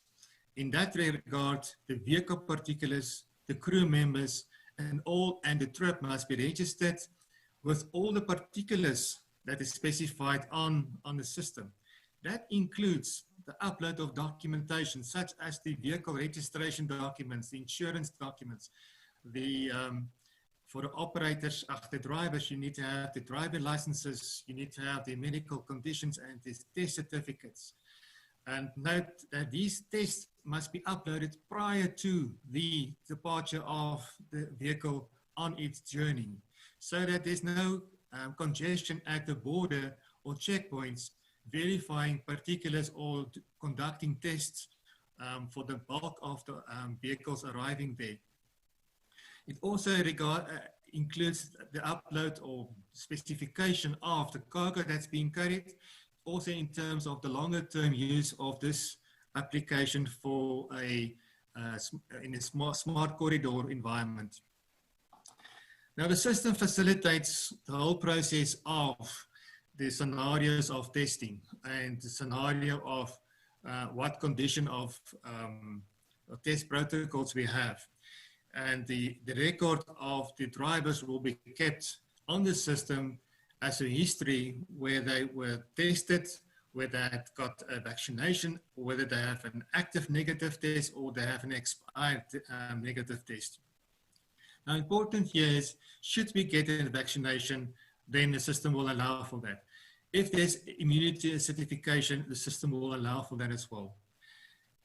In that regard, the vehicle particulars, the crew members, and the trip must be registered with all the particulars that is specified on the system. That includes the upload of documentation such as the vehicle registration documents, the insurance documents, for the operators, the drivers, you need to have the driver licenses, you need to have the medical conditions and the test certificates. And note that these tests must be uploaded prior to the departure of the vehicle on its journey, so that there's no congestion at the border or checkpoints verifying particulars or conducting tests for the bulk of the vehicles arriving there. It also includes the upload or specification of the cargo that's being carried, also in terms of the longer term use of this application for in a smart corridor environment. Now the system facilitates the whole process of the scenarios of testing and the scenario of what condition of test protocols we have. And the record of the drivers will be kept on the system as a history where they were tested, whether they had got a vaccination, or whether they have an active negative test or they have an expired negative test. Now, important here is, should we get a vaccination, then the system will allow for that. If there's immunity certification, the system will allow for that as well.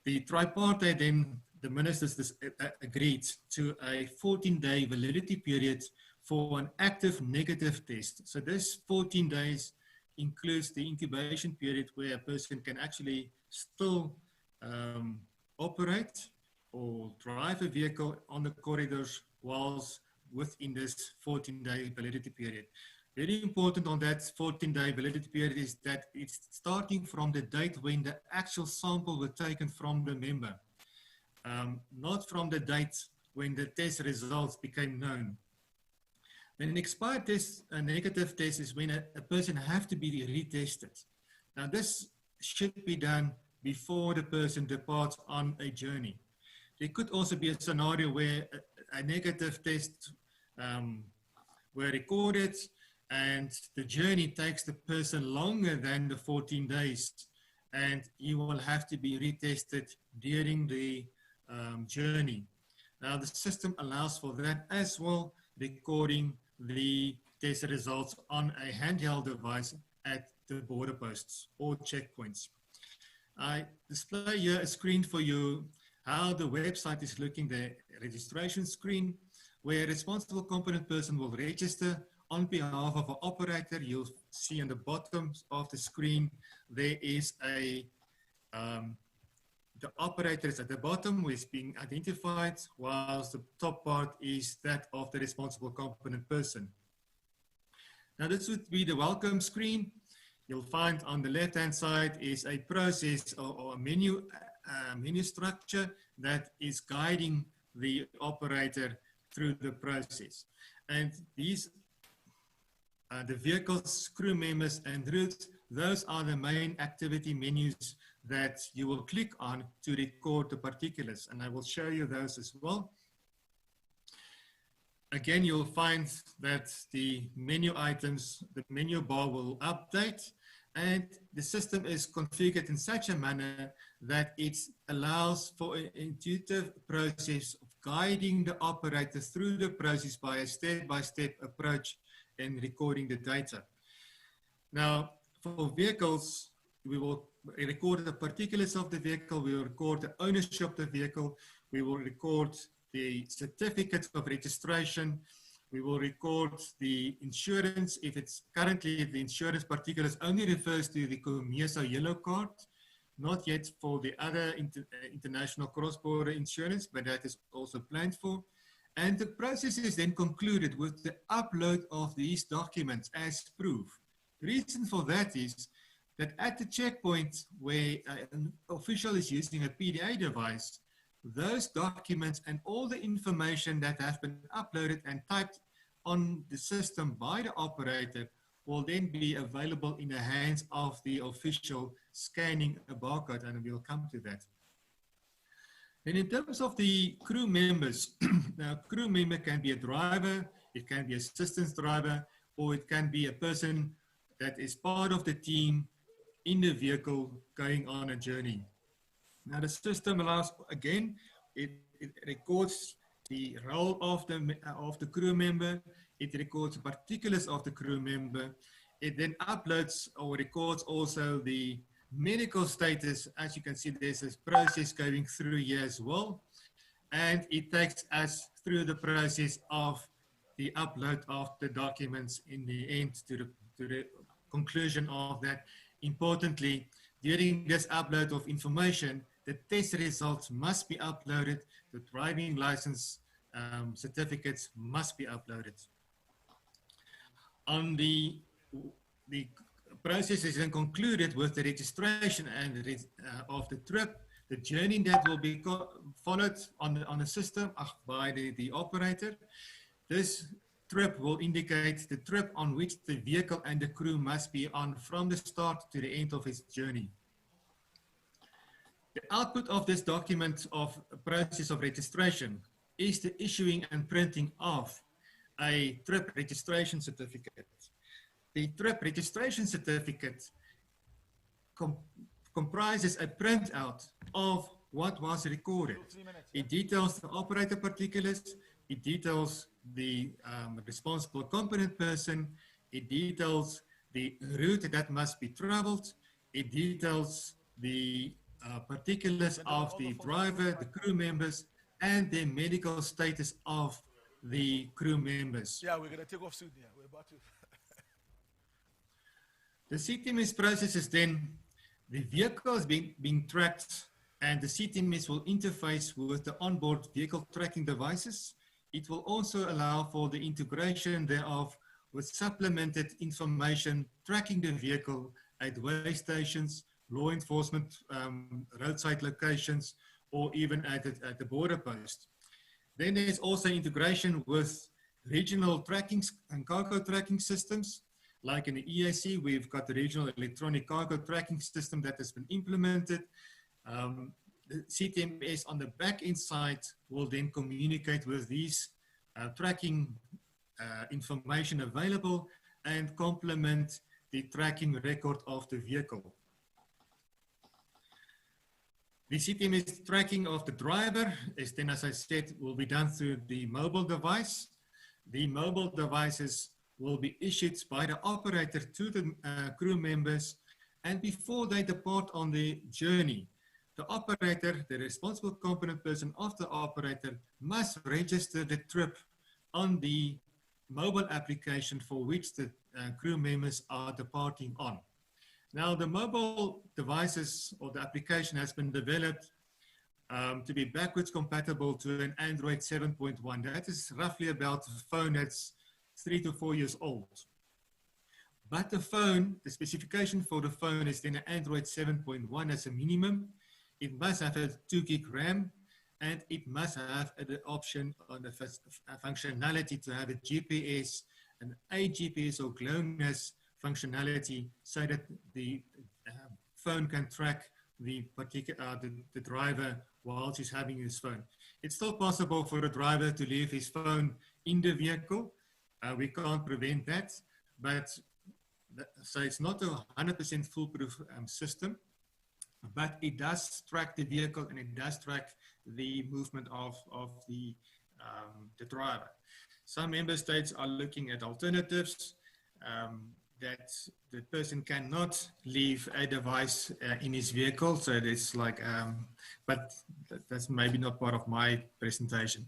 The tripartite then, the ministers agreed to a 14-day validity period for an active negative test. So this 14 days includes the incubation period where a person can actually still operate or drive a vehicle on the corridors whilst within this 14-day validity period. Very important on that 14-day validity period is that it's starting from the date when the actual sample was taken from the member, not from the date when the test results became known. Then an expired test, a negative test, is when a person has to be retested. Now this should be done before the person departs on a journey. There could also be a scenario where a negative test were recorded and the journey takes the person longer than the 14 days, and you will have to be retested during the journey. Now the system allows for that as well, recording the test results on a handheld device at the border posts or checkpoints. I display here a screen for you how the website is looking, the registration screen, where a responsible competent person will register on behalf of an operator. You'll see on the bottom of the screen, there is a, the operator is at the bottom, who is being identified, whilst the top part is that of the responsible competent person. Now this would be the welcome screen. You'll find on the left-hand side is a process or a menu structure that is guiding the operator through the process. And these the vehicles, crew members, and routes, those are the main activity menus that you will click on to record the particulars. And I will show you those as well. Again, you'll find that the menu items, the menu bar will update, and the system is configured in such a manner that it allows for an intuitive process of guiding the operator through the process by a step-by-step approach and recording the data. Now, for vehicles, we will record the particulars of the vehicle, we will record the ownership of the vehicle, we will record the certificate of registration, we will record the insurance. If it's currently, the insurance particulars only refers to the COMESA yellow card, not yet for the other international cross-border insurance, but that is also planned for. And the process is then concluded with the upload of these documents as proof. The reason for that is that at the checkpoint where an official is using a PDA device, those documents and all the information that have been uploaded and typed on the system by the operator will then be available in the hands of the official scanning a barcode, and we'll come to that. And in terms of the crew members, now crew member can be a driver, it can be an assistance driver, or it can be a person that is part of the team in the vehicle going on a journey. Now the system allows, again, it records the role of the crew member, it records the particulars of the crew member, it then uploads or records also the medical status. As you can see, there's this process going through here as well. And it takes us through the process of the upload of the documents in the end to the conclusion of that. Importantly, during this upload of information, the test results must be uploaded, the driving license certificates must be uploaded. On the process is then concluded with the registration and of the trip, the journey that will be followed on the system by the operator. This trip will indicate the trip on which the vehicle and the crew must be on from the start to the end of its journey. The output of this document of process of registration is the issuing and printing of a trip registration certificate. The trip registration certificate comprises a printout of what was recorded. It details the operator particulars, it details the responsible competent person, it details the route that must be traveled, it details the particulars of the driver, the crew members, and the medical status of the crew members. Yeah, we're going to take off soon. Yeah, we're about to. The CTMS process is then, the vehicle is being tracked, and the CTMS will interface with the onboard vehicle tracking devices. It will also allow for the integration thereof with supplemented information tracking the vehicle at way stations, law enforcement, roadside locations, or even at the border post. Then there's also integration with regional tracking and cargo tracking systems. Like in the EAC, we've got the regional electronic cargo tracking system that has been implemented. The CTMS on the back end side will then communicate with these tracking information available and complement the tracking record of the vehicle. The CTMS tracking of the driver is then, as I said, will be done through the mobile device. The mobile devices will be issued by the operator to the crew members, and before they depart on the journey, the operator, the responsible competent person of the operator, must register the trip on the mobile application for which the crew members are departing on. Now, the mobile devices or the application has been developed to be backwards compatible to an Android 7.1. That is roughly about a phone that's 3 to 4 years old. But the phone, the specification for the phone is then an Android 7.1 as a minimum. It must have a 2 gig RAM, and it must have the option on the functionality to have a GPS, an AGPS or GLONASS functionality, so that the phone can track the particular the driver while he's having his phone. It's still possible for the driver to leave his phone in the vehicle. We can't prevent that, but so it's not a 100% foolproof system, but it does track the vehicle and it does track the movement of the driver. Some member states are looking at alternatives that the person cannot leave a device in his vehicle. So it's like, but that's maybe not part of my presentation.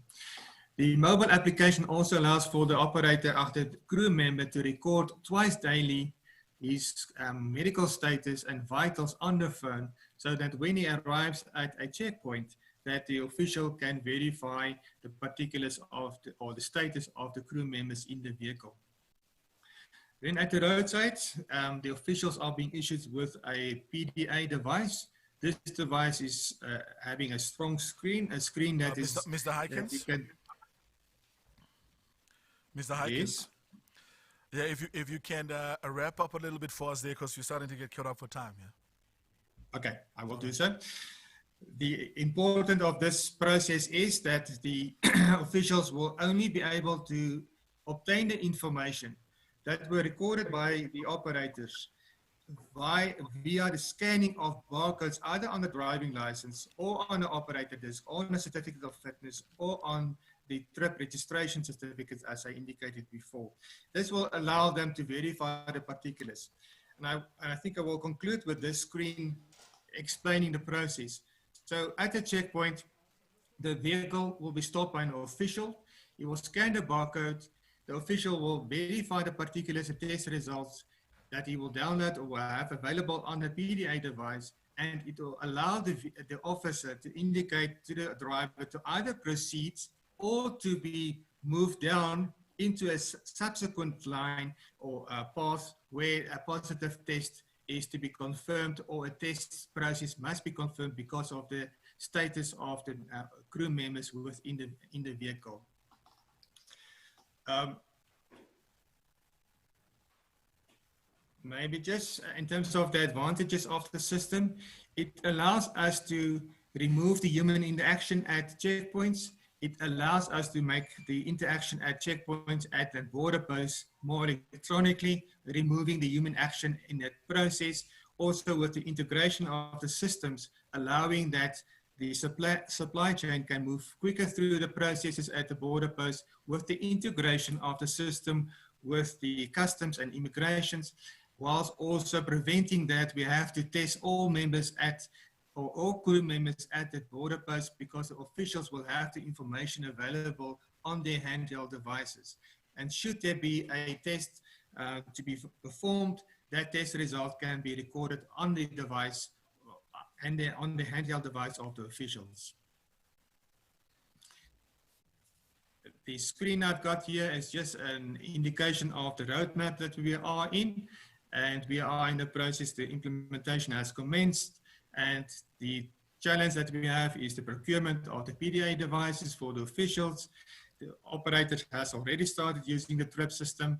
The mobile application also allows for the operator of the crew member to record twice daily his medical status and vitals on the phone, so that when he arrives at a checkpoint, that the official can verify the particulars of or the status of the crew members in the vehicle. Then at the roadside, the officials are being issued with a PDA device. This device is having a strong screen, a screen that is... Mr. Hykins? Mr. Hykins? Yes. Yeah, if you can wrap up a little bit for us there, because we're starting to get caught up for time. Yeah. Okay, I will do so. The importance of this process is that the officials will only be able to obtain the information that were recorded by the operators via the scanning of barcodes either on the driving license or on the operator disc, or on a certificate of fitness, or on the trip registration certificates, as I indicated before. This will allow them to verify the particulars. And I think I will conclude with this screen explaining the process. So at the checkpoint, the vehicle will be stopped by an official. He will scan the barcode. The official will verify the particulars and test results that he will download or will have available on the PDA device, and it will allow the officer to indicate to the driver to either proceed or to be moved down into a subsequent line or a path where a positive test is to be confirmed, or a test process must be confirmed because of the status of the crew members within the vehicle. Maybe just in terms of the advantages of the system, it allows us to remove the human interaction at checkpoints. It allows us to make the interaction at checkpoints at the border posts more electronically, removing the human action in that process. Also with the integration of the systems, allowing that the supply chain can move quicker through the processes at the border posts, with the integration of the system with the customs and immigrations, whilst also preventing that we have to test all members or all crew members at the border post, because the officials will have the information available on their handheld devices. And should there be a test to be performed, that test result can be recorded on the device and on the handheld device of the officials. the screen I've got here is just an indication of the roadmap that we are in, and we are in the process. The implementation has commenced, and the challenge that we have is the procurement of the PDA devices for the officials. The operator has already started using the TRIP system,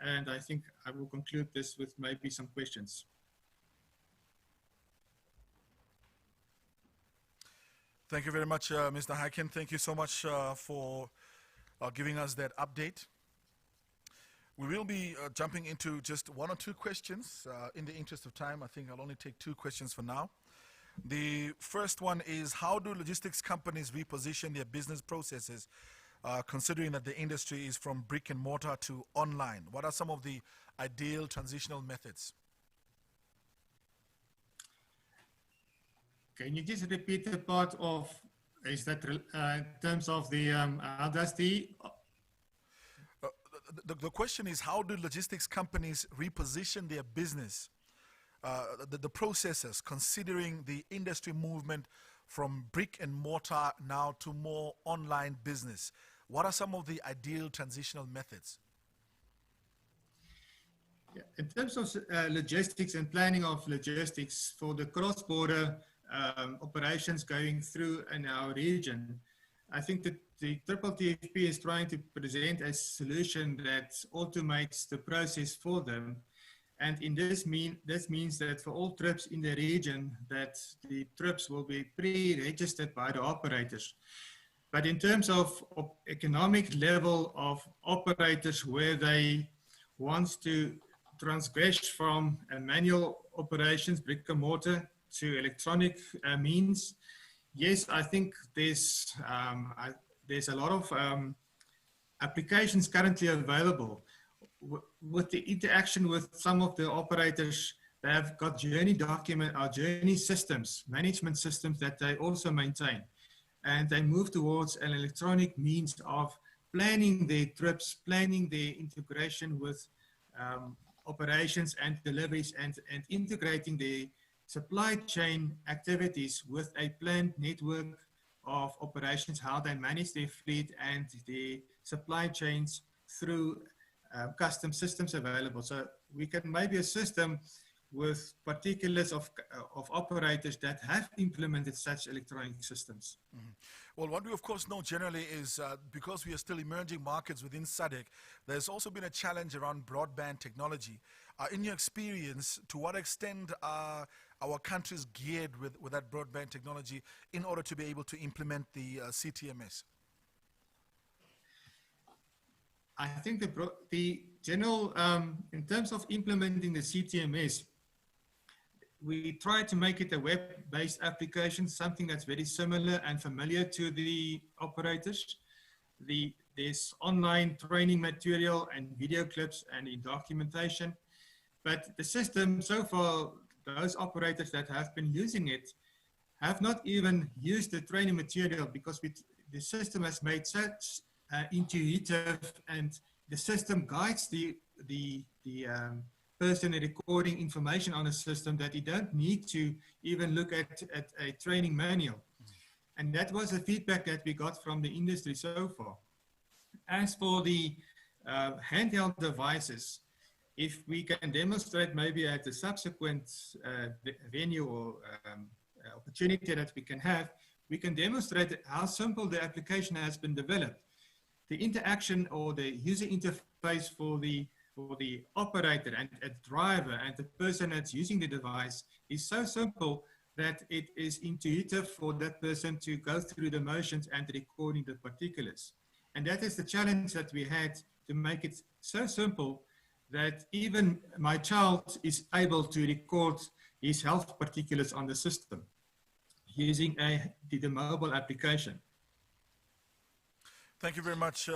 and I think I will conclude this with maybe some questions. Thank you very much, Mr. Haken. Thank you so much for giving us that update. We will be jumping into just one or two questions. In the interest of time, I think I'll only take two questions for now. The first one is, how do logistics companies reposition their business processes, considering that the industry is from brick and mortar to online? What are some of the ideal transitional methods? Can you just repeat the part of, is that in terms of the, how does the question is, how do logistics companies reposition their business, the processes, considering the industry movement from brick and mortar now to more online business? What are some of the ideal transitional methods? Yeah, in terms of logistics and planning of logistics for the cross-border operations going through in our region, I think that the TTTFP is trying to present a solution that automates the process for them. And in this means that for all trips in the region, that the trips will be pre-registered by the operators. But in terms of economic level of operators where they want to transgress from manual operations, brick and mortar, to electronic means, yes, I think there's a lot of applications currently available. With the interaction with some of the operators, they have got journey systems, management systems that they also maintain. And they move towards an electronic means of planning their trips, planning their integration with operations and deliveries, and integrating the supply chain activities with a planned network of operations, how they manage their fleet and the supply chains through custom systems available. So we can maybe assist them with particulars of operators that have implemented such electronic systems. Mm-hmm. Well, what we of course know generally is because we are still emerging markets within SADC, there's also been a challenge around broadband technology. In your experience, to what extent are our countries geared with that broadband technology in order to be able to implement the CTMS? I think the general, in terms of implementing the CTMS, we try to make it a web-based application, something that's very similar and familiar to the operators. There's online training material and video clips and in documentation. But the system, so far, those operators that have been using it have not even used the training material, because the system has made such intuitive, and the system guides the person recording information on a system that you don't need to even look at a training manual. And that was the feedback that we got from the industry so far. As for the handheld devices, if we can demonstrate maybe at a subsequent venue or opportunity that we can demonstrate how simple the application has been developed. The interaction or the user interface for the operator and a driver and the person that's using the device is so simple that it is intuitive for that person to go through the motions and recording the particulars. And that is the challenge that we had, to make it so simple that even my child is able to record his health particulars on the system using the mobile application. Thank you very much.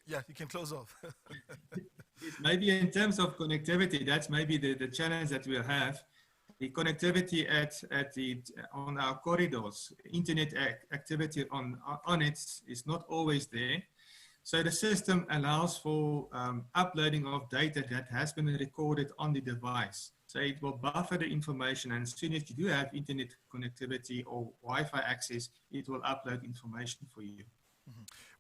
Yeah, you can close off. Maybe in terms of connectivity, that's maybe the challenge that we'll have. The connectivity on our corridors, internet activity on it is not always there. So the system allows for uploading of data that has been recorded on the device. So it will buffer the information, and as soon as you do have internet connectivity or Wi-Fi access, it will upload information for you.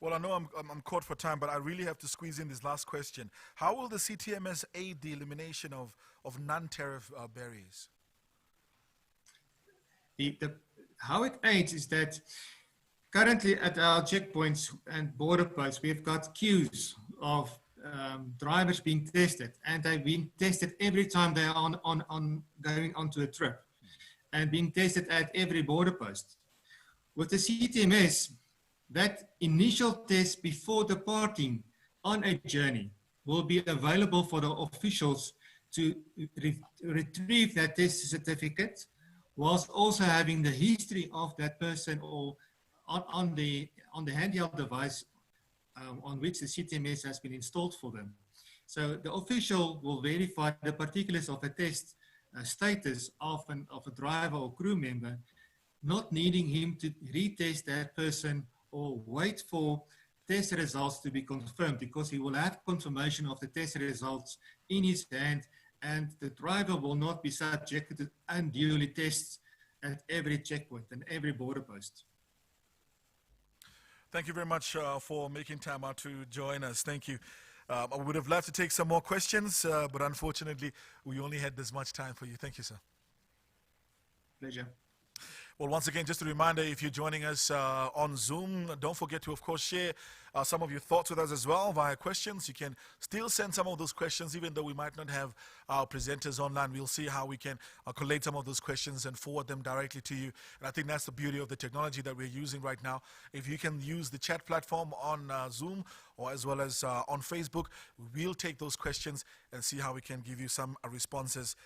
Well, I know I'm caught for time, but I really have to squeeze in this last question. How will the CTMS aid the elimination of non-tariff barriers? How it aids is that currently at our checkpoints and border posts, we've got queues of drivers being tested, and they've been tested every time they are going onto a trip, and being tested at every border post. With the CTMS, that initial test before departing on a journey will be available for the officials to retrieve that test certificate, whilst also having the history of that person or on the handheld device on which the CTMS has been installed for them. So the official will verify the particulars of a test status of a driver or crew member, not needing him to retest that person or wait for test results to be confirmed, because he will have confirmation of the test results in his hand, and the driver will not be subjected to unduly tests at every checkpoint and every border post. Thank you very much for making time out to join us. Thank you. I would have loved to take some more questions, but unfortunately, we only had this much time for you. Thank you, sir. Pleasure. Well, once again, just a reminder, if you're joining us on Zoom, don't forget to, of course, share some of your thoughts with us as well via questions. You can still send some of those questions, even though we might not have our presenters online. We'll see how we can collate some of those questions and forward them directly to you. And I think that's the beauty of the technology that we're using right now. If you can use the chat platform on Zoom or as well as on Facebook, we'll take those questions and see how we can give you some responses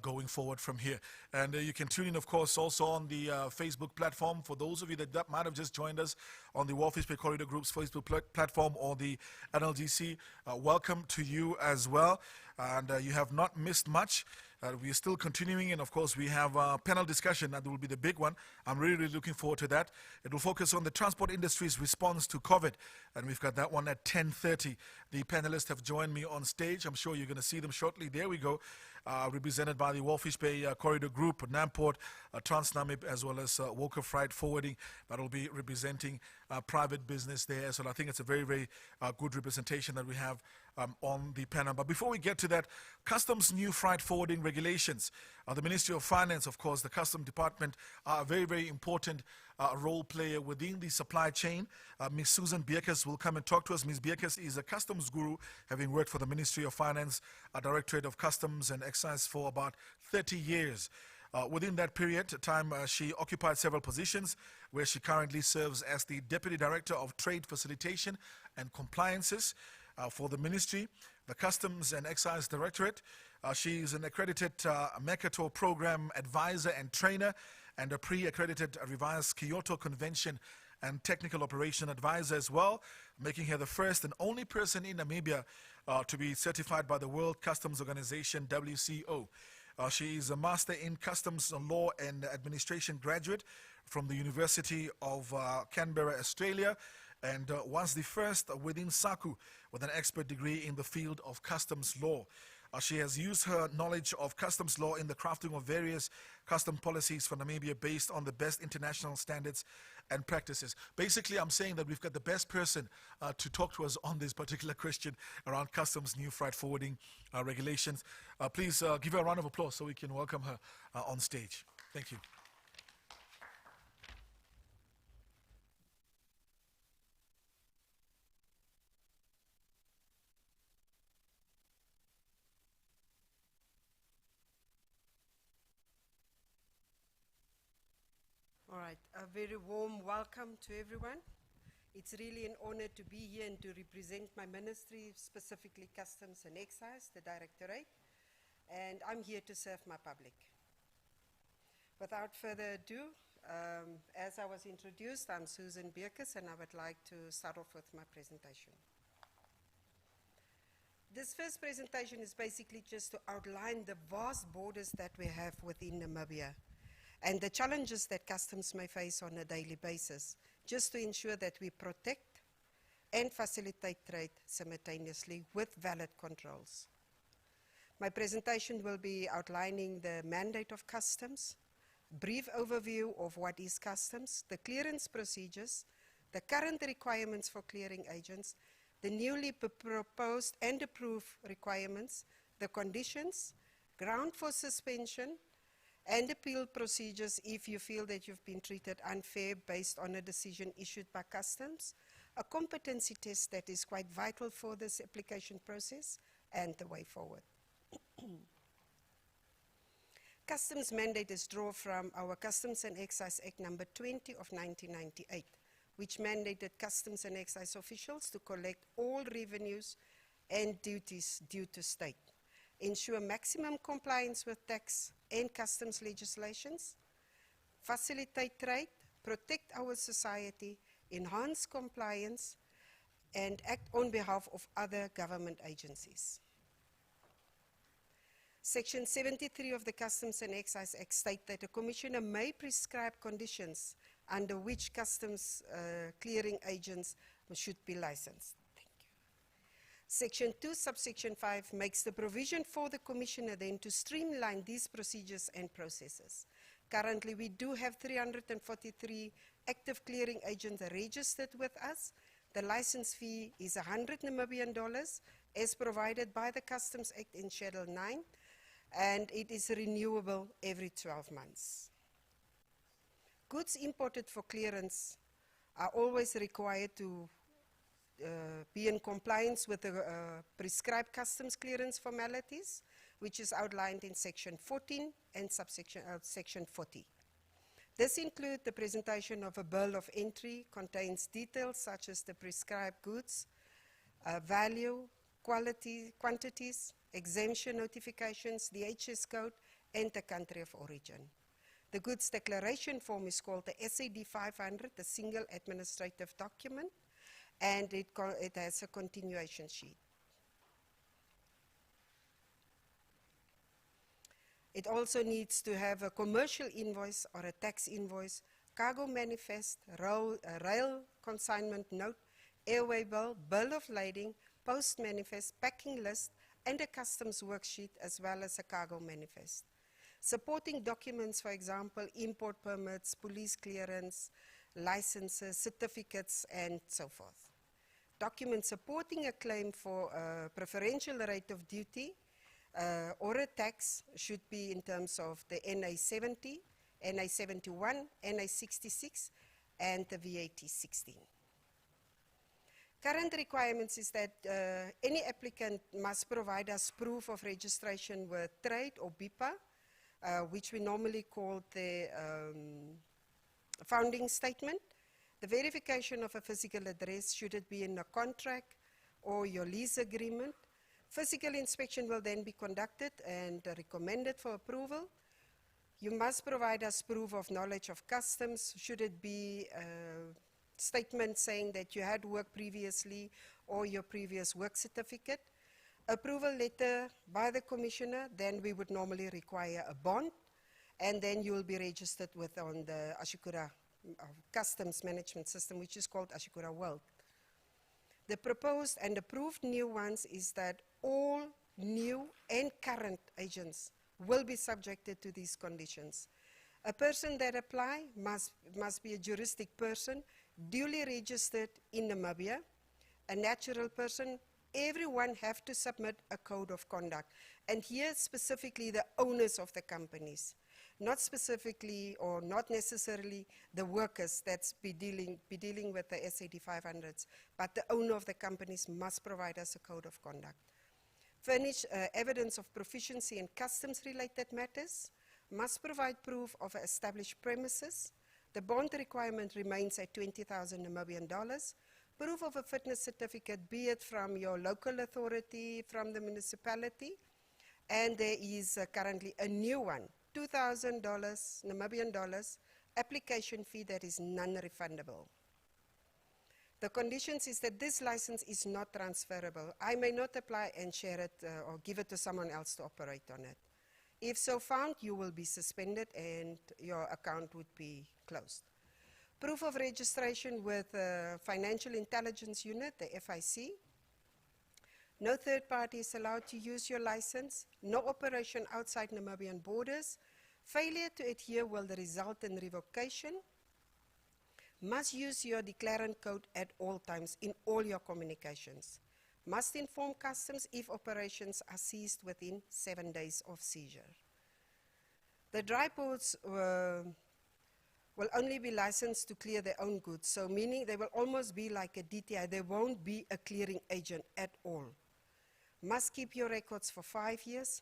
going forward from here. And you can tune in, of course, also on the Facebook platform. For those of you that might have just joined us on the Walvis Bay Corridor Group's Facebook platform or the NLGC, welcome to you as well. And you have not missed much. We are still continuing, and of course we have a panel discussion that will be the big one. I'm really looking forward to that. It will focus on the transport industry's response to COVID, and we've got that one at 10:30. The panelists have joined me on stage. I'm sure you're going to see them shortly. There we go. Represented by the Walvis Bay Corridor Group, Namport, Transnamib, as well as Walker Freight Forwarding, that will be representing private business there. So I think it's a very, very good representation that we have on the panel. But before we get to that, Customs new freight forwarding regulations. The Ministry of Finance, of course, the Customs Department, are a very, very important role player within the supply chain. Ms. Susan Bierkes will come and talk to us. Ms. Bierkes is a customs guru, having worked for the Ministry of Finance, Directorate of Customs and Excise for about 30 years. Within that period of time, she occupied several positions, where she currently serves as the Deputy Director of Trade Facilitation and Compliances for the Ministry, the Customs and Excise Directorate. She is an accredited Mercator Program Advisor and Trainer, and a pre-accredited revised Kyoto Convention and Technical Operation Advisor as well, making her the first and only person in Namibia to be certified by the World Customs Organization, WCO. She is a Master in Customs Law and Administration graduate from the University of Canberra, Australia, and was the first within SACU with an expert degree in the field of customs law. She has used her knowledge of customs law in the crafting of various custom policies for Namibia based on the best international standards and practices. Basically, I'm saying that we've got the best person to talk to us on this particular question around customs new freight forwarding regulations. Please give her a round of applause so we can welcome her on stage. Thank you. All right, a very warm welcome to everyone. It's really an honor to be here and to represent my ministry, specifically Customs and Excise, the Directorate, and I'm here to serve my public. Without further ado, as I was introduced, I'm Susan Bierkes, and I would like to start off with my presentation. This first presentation is basically just to outline the vast borders that we have within Namibia, and the challenges that customs may face on a daily basis, just to ensure that we protect and facilitate trade simultaneously with valid controls. My presentation will be outlining the mandate of customs, brief overview of what is customs, the clearance procedures, the current requirements for clearing agents, the newly proposed and approved requirements, the conditions, ground for suspension, and appeal procedures if you feel that you've been treated unfair based on a decision issued by customs, a competency test that is quite vital for this application process, and the way forward. Customs mandate is drawn from our Customs and Excise Act number 20 of 1998, which mandated customs and excise officials to collect all revenues and duties due to state, ensure maximum compliance with tax and customs legislations, facilitate trade, protect our society, enhance compliance, and act on behalf of other government agencies. Section 73 of the Customs and Excise Act states that a commissioner may prescribe conditions under which customs clearing agents should be licensed. Thank you. Section 2, subsection 5 makes the provision for the commissioner then to streamline these procedures and processes. Currently, we do have 343 active clearing agents registered with us. The license fee is $100 Namibian as provided by the Customs Act in Schedule 9, and it is renewable every 12 months. Goods imported for clearance are always required to be in compliance with the prescribed customs clearance formalities, which is outlined in Section 14 and Section 40. This includes the presentation of a bill of entry, contains details such as the prescribed goods, value, quality, quantities, exemption notifications, the HS code, and the country of origin. The goods declaration form is called the SAD 500, the single administrative document, and it has a continuation sheet. It also needs to have a commercial invoice or a tax invoice, cargo manifest, rail consignment note, airway bill, bill of lading, post manifest, packing list, and a customs worksheet, as well as a cargo manifest. Supporting documents, for example, import permits, police clearance, licenses, certificates, and so forth. Documents supporting a claim for a preferential rate of duty or a tax should be in terms of the NA 70, NA 71, NA 66, and the VAT 16. Current requirements is that any applicant must provide us proof of registration with trade or BIPA, which we normally call the founding statement. The verification of a physical address, should it be in a contract or your lease agreement. Physical inspection will then be conducted and recommended for approval. You must provide us proof of knowledge of customs, should it be statement saying that you had worked previously or your previous work certificate. Approval letter by the commissioner, then we would normally require a bond, and then you will be registered with on the Ashikura customs management system, which is called Ashikura World. The proposed and approved new ones is that all new and current agents will be subjected to these conditions. A person that apply must be a juristic person, duly registered in Namibia, a natural person. Everyone have to submit a code of conduct. And here specifically the owners of the companies, not specifically or not necessarily the workers that's be dealing with the SAD 500s, but the owner of the companies must provide us a code of conduct. Furnish evidence of proficiency in customs related matters, must provide proof of established premises. The bond requirement remains at 20,000 Namibian dollars. Proof of a fitness certificate, be it from your local authority, from the municipality, and there is currently a new one, $2,000 Namibian dollars, application fee that is non-refundable. The conditions is that this license is not transferable. I may not apply and share it or give it to someone else to operate on it. If so found, you will be suspended and your account would be closed. Proof of registration with Financial Intelligence Unit, the FIC. No third party is allowed to use your license. No operation outside Namibian borders. Failure to adhere will result in revocation. Must use your declarant code at all times in all your communications. Must inform customs if operations are ceased within 7 days of seizure. The dry ports will only be licensed to clear their own goods, so meaning they will almost be like a DTI. They won't be a clearing agent at all. Must keep your records for 5 years.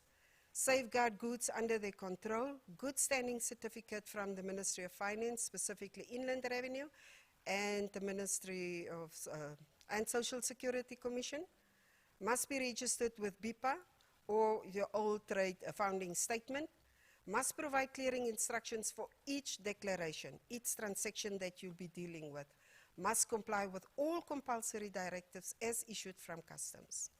Safeguard goods under their control. Good standing certificate from the Ministry of Finance, specifically Inland Revenue, and the Ministry of and Social Security Commission. Must be registered with BIPA or your old trade founding statement. Must provide clearing instructions for each declaration, each transaction that you'll be dealing with. Must comply with all compulsory directives as issued from customs.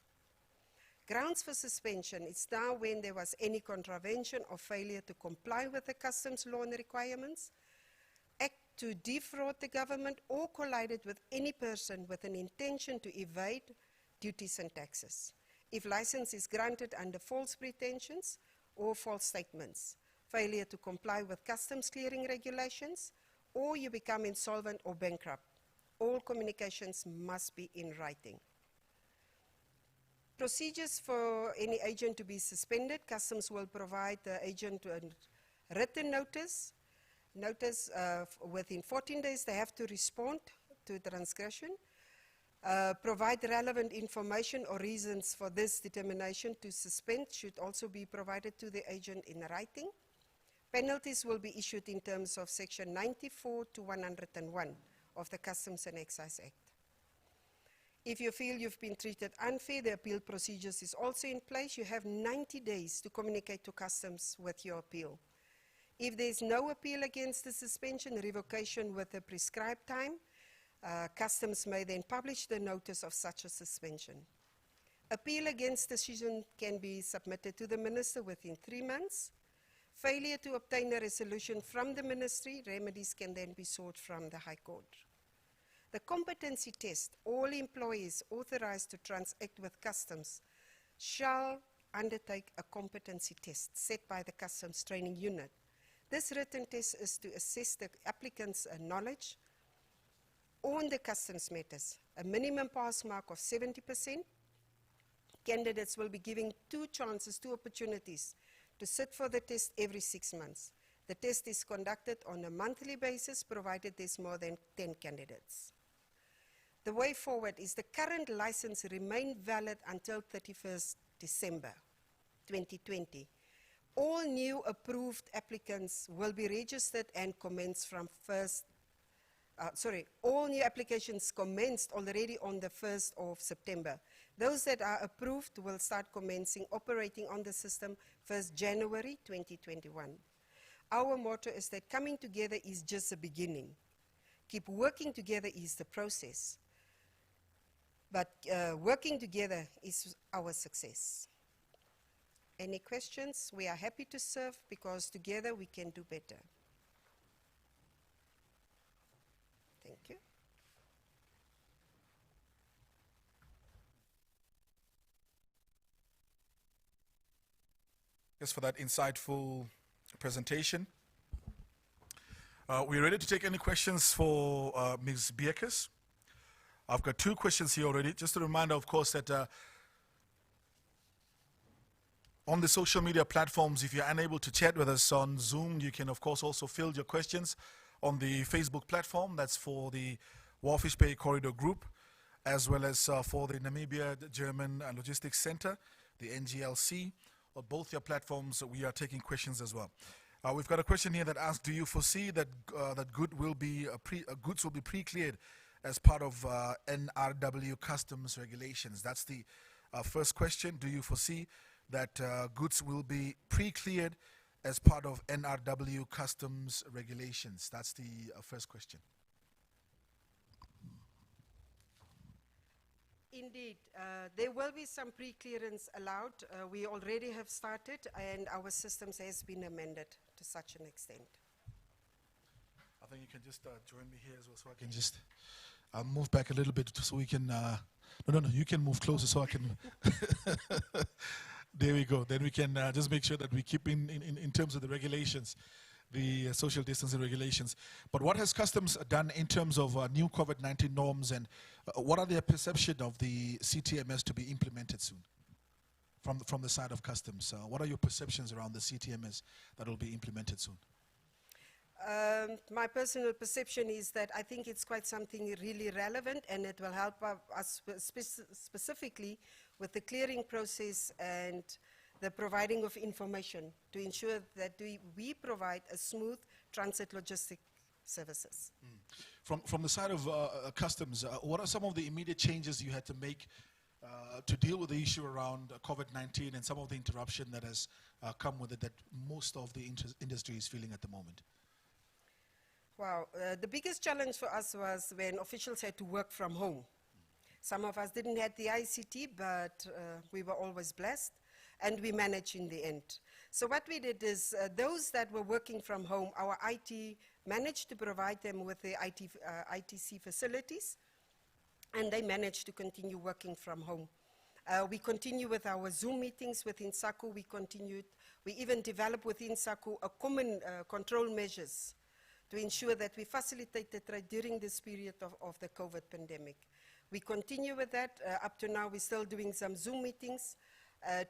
Grounds for suspension is now when there was any contravention or failure to comply with the customs law and requirements, act to defraud the government, or collided with any person with an intention to evade duties and taxes. If license is granted under false pretensions or false statements, failure to comply with customs clearing regulations, or you become insolvent or bankrupt, all communications must be in writing. Procedures for any agent to be suspended. Customs will provide the agent a written notice. Within 14 days they have to respond to transgression. Provide relevant information or reasons for this determination to suspend should also be provided to the agent in writing. Penalties will be issued in terms of Section 94 to 101 of the Customs and Excise Act. If you feel you've been treated unfair, the appeal procedures is also in place. You have 90 days to communicate to Customs with your appeal. If there's no appeal against the suspension, revocation with a prescribed time, Customs may then publish the notice of such a suspension. Appeal against decision can be submitted to the Minister within 3 months. Failure to obtain a resolution from the Ministry, remedies can then be sought from the High Court. The competency test, all employees authorized to transact with Customs shall undertake a competency test set by the Customs Training Unit. This written test is to assess the applicant's knowledge on the customs matters. A minimum pass mark of 70%. Candidates will be given 2 chances, 2 opportunities to sit for the test every 6 months. The test is conducted on a monthly basis, provided there's more than 10 candidates. The way forward is the current license remain valid until 31st December 2020. All new approved applicants will be registered and commence from all new applications commenced already on the 1st of September. Those that are approved will start commencing operating on the system 1st January 2021. Our motto is that coming together is just the beginning. Keep working together is the process. But working together is our success. Any questions? We are happy to serve because together we can do better. Thank you. Yes, for that insightful presentation. We're ready to take any questions for Ms. Bierkes. I've got 2 questions here already. Just a reminder, of course, that on the social media platforms, if you're unable to chat with us on Zoom, you can, of course, also field your questions on the Facebook platform. That's for the Warfish Bay Corridor Group, as well as for the Namibia German Logistics Center, the NGLC. On both your platforms, we are taking questions as well. We've got a question here that asks, do you foresee that goods will be pre-cleared as part of NRW customs regulations? That's the first question. Do you foresee that goods will be pre-cleared as part of NRW customs regulations? That's the first question. Indeed, there will be some pre-clearance allowed. We already have started, and our systems has been amended to such an extent. I think you can just join me here as well, so I can just I'll move back a little bit so we can. No, you can move closer so I can. There we go. Then we can just make sure that we keep in terms of the regulations the social distancing regulations. But what has customs done in terms of new COVID-19 norms, and what are their perception of the CTMS to be implemented soon from the side of customs? What are your perceptions around the CTMS that will be implemented soon? My personal perception is that I think it's quite something really relevant, and it will help us specifically with the clearing process and the providing of information to ensure that we provide a smooth transit logistic services. From the side of customs, what are some of the immediate changes you had to make to deal with the issue around COVID-19 and some of the interruption that has come with it that most of the industry is feeling at the moment? Wow, the biggest challenge for us was when officials had to work from home. Some of us didn't have the ICT, but we were always blessed, and we managed in the end. So what we did is those that were working from home, our IT managed to provide them with the ITC facilities, and they managed to continue working from home. We continue with our Zoom meetings within SACU. We even developed within SACU a common control measures to ensure that we facilitate the trade during this period of the COVID pandemic. We continue with that. Up to now, we're still doing some Zoom meetings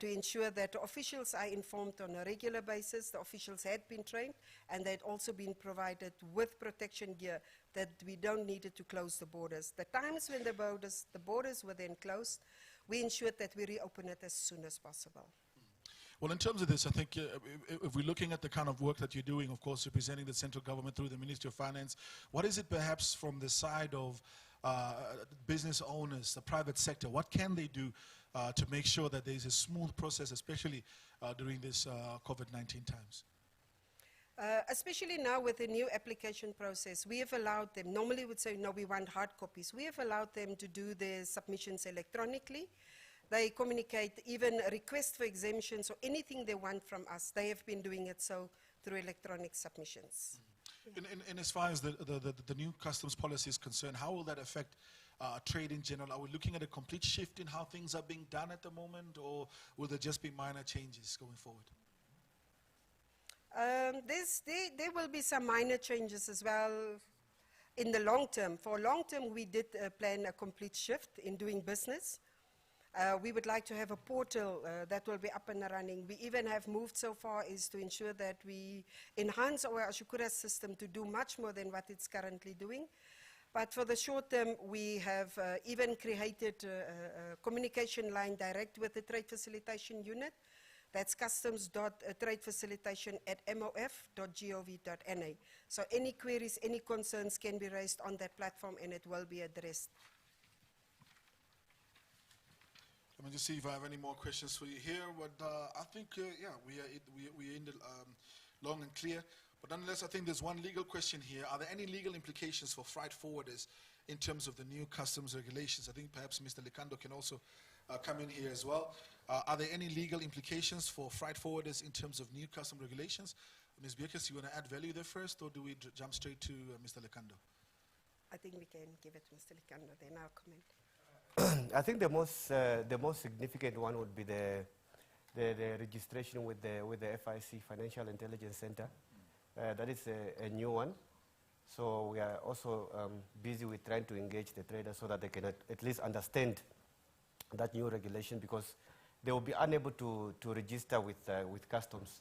to ensure that the officials are informed on a regular basis. The officials had been trained, and they'd also been provided with protection gear that we don't need to close the borders. The times when the borders were then closed, we ensured that we reopen it as soon as possible. Well, in terms of this, I think if we're looking at the kind of work that you're doing, of course, representing the central government through the Ministry of Finance, what is it perhaps from the side of business owners, the private sector? What can they do to make sure that there's a smooth process, especially during this COVID-19 times? Especially now with the new application process, we have allowed them, normally we would say, no, we want hard copies. We have allowed them to do their submissions electronically. They communicate even a request for exemptions or anything they want from us. They have been doing it so through electronic submissions. And as far as the new customs policy is concerned, how will that affect trade in general? Are we looking at a complete shift in how things are being done at the moment, or will there just be minor changes going forward? There will be some minor changes as well in the long term. For long term, we did plan a complete shift in doing business. We would like to have a portal that will be up and running. We even have moved so far is to ensure that we enhance our Ashukura system to do much more than what it's currently doing. But for the short term, we have even created a communication line direct with the Trade Facilitation Unit. That's customs.tradefacilitation@mof.gov.na. So any queries, any concerns can be raised on that platform, and it will be addressed. Let me just see if I have any more questions for you here. But I think, yeah, we ended long and clear. But nonetheless, I think there's one legal question here. Are there any legal implications for freight forwarders in terms of the new customs regulations? I think perhaps Mr. Likando can also come in here as well. Are there any legal implications for freight forwarders in terms of new custom regulations? Ms. Bierkes, you want to add value there first, or do we jump straight to Mr. Likando? I think we can give it to Mr. Likando, then I'll comment. I think the most significant one would be the registration with the FIC, Financial Intelligence Center. That is a new one. So we are also busy with trying to engage the traders so that they can at least understand that new regulation, because they will be unable to register with customs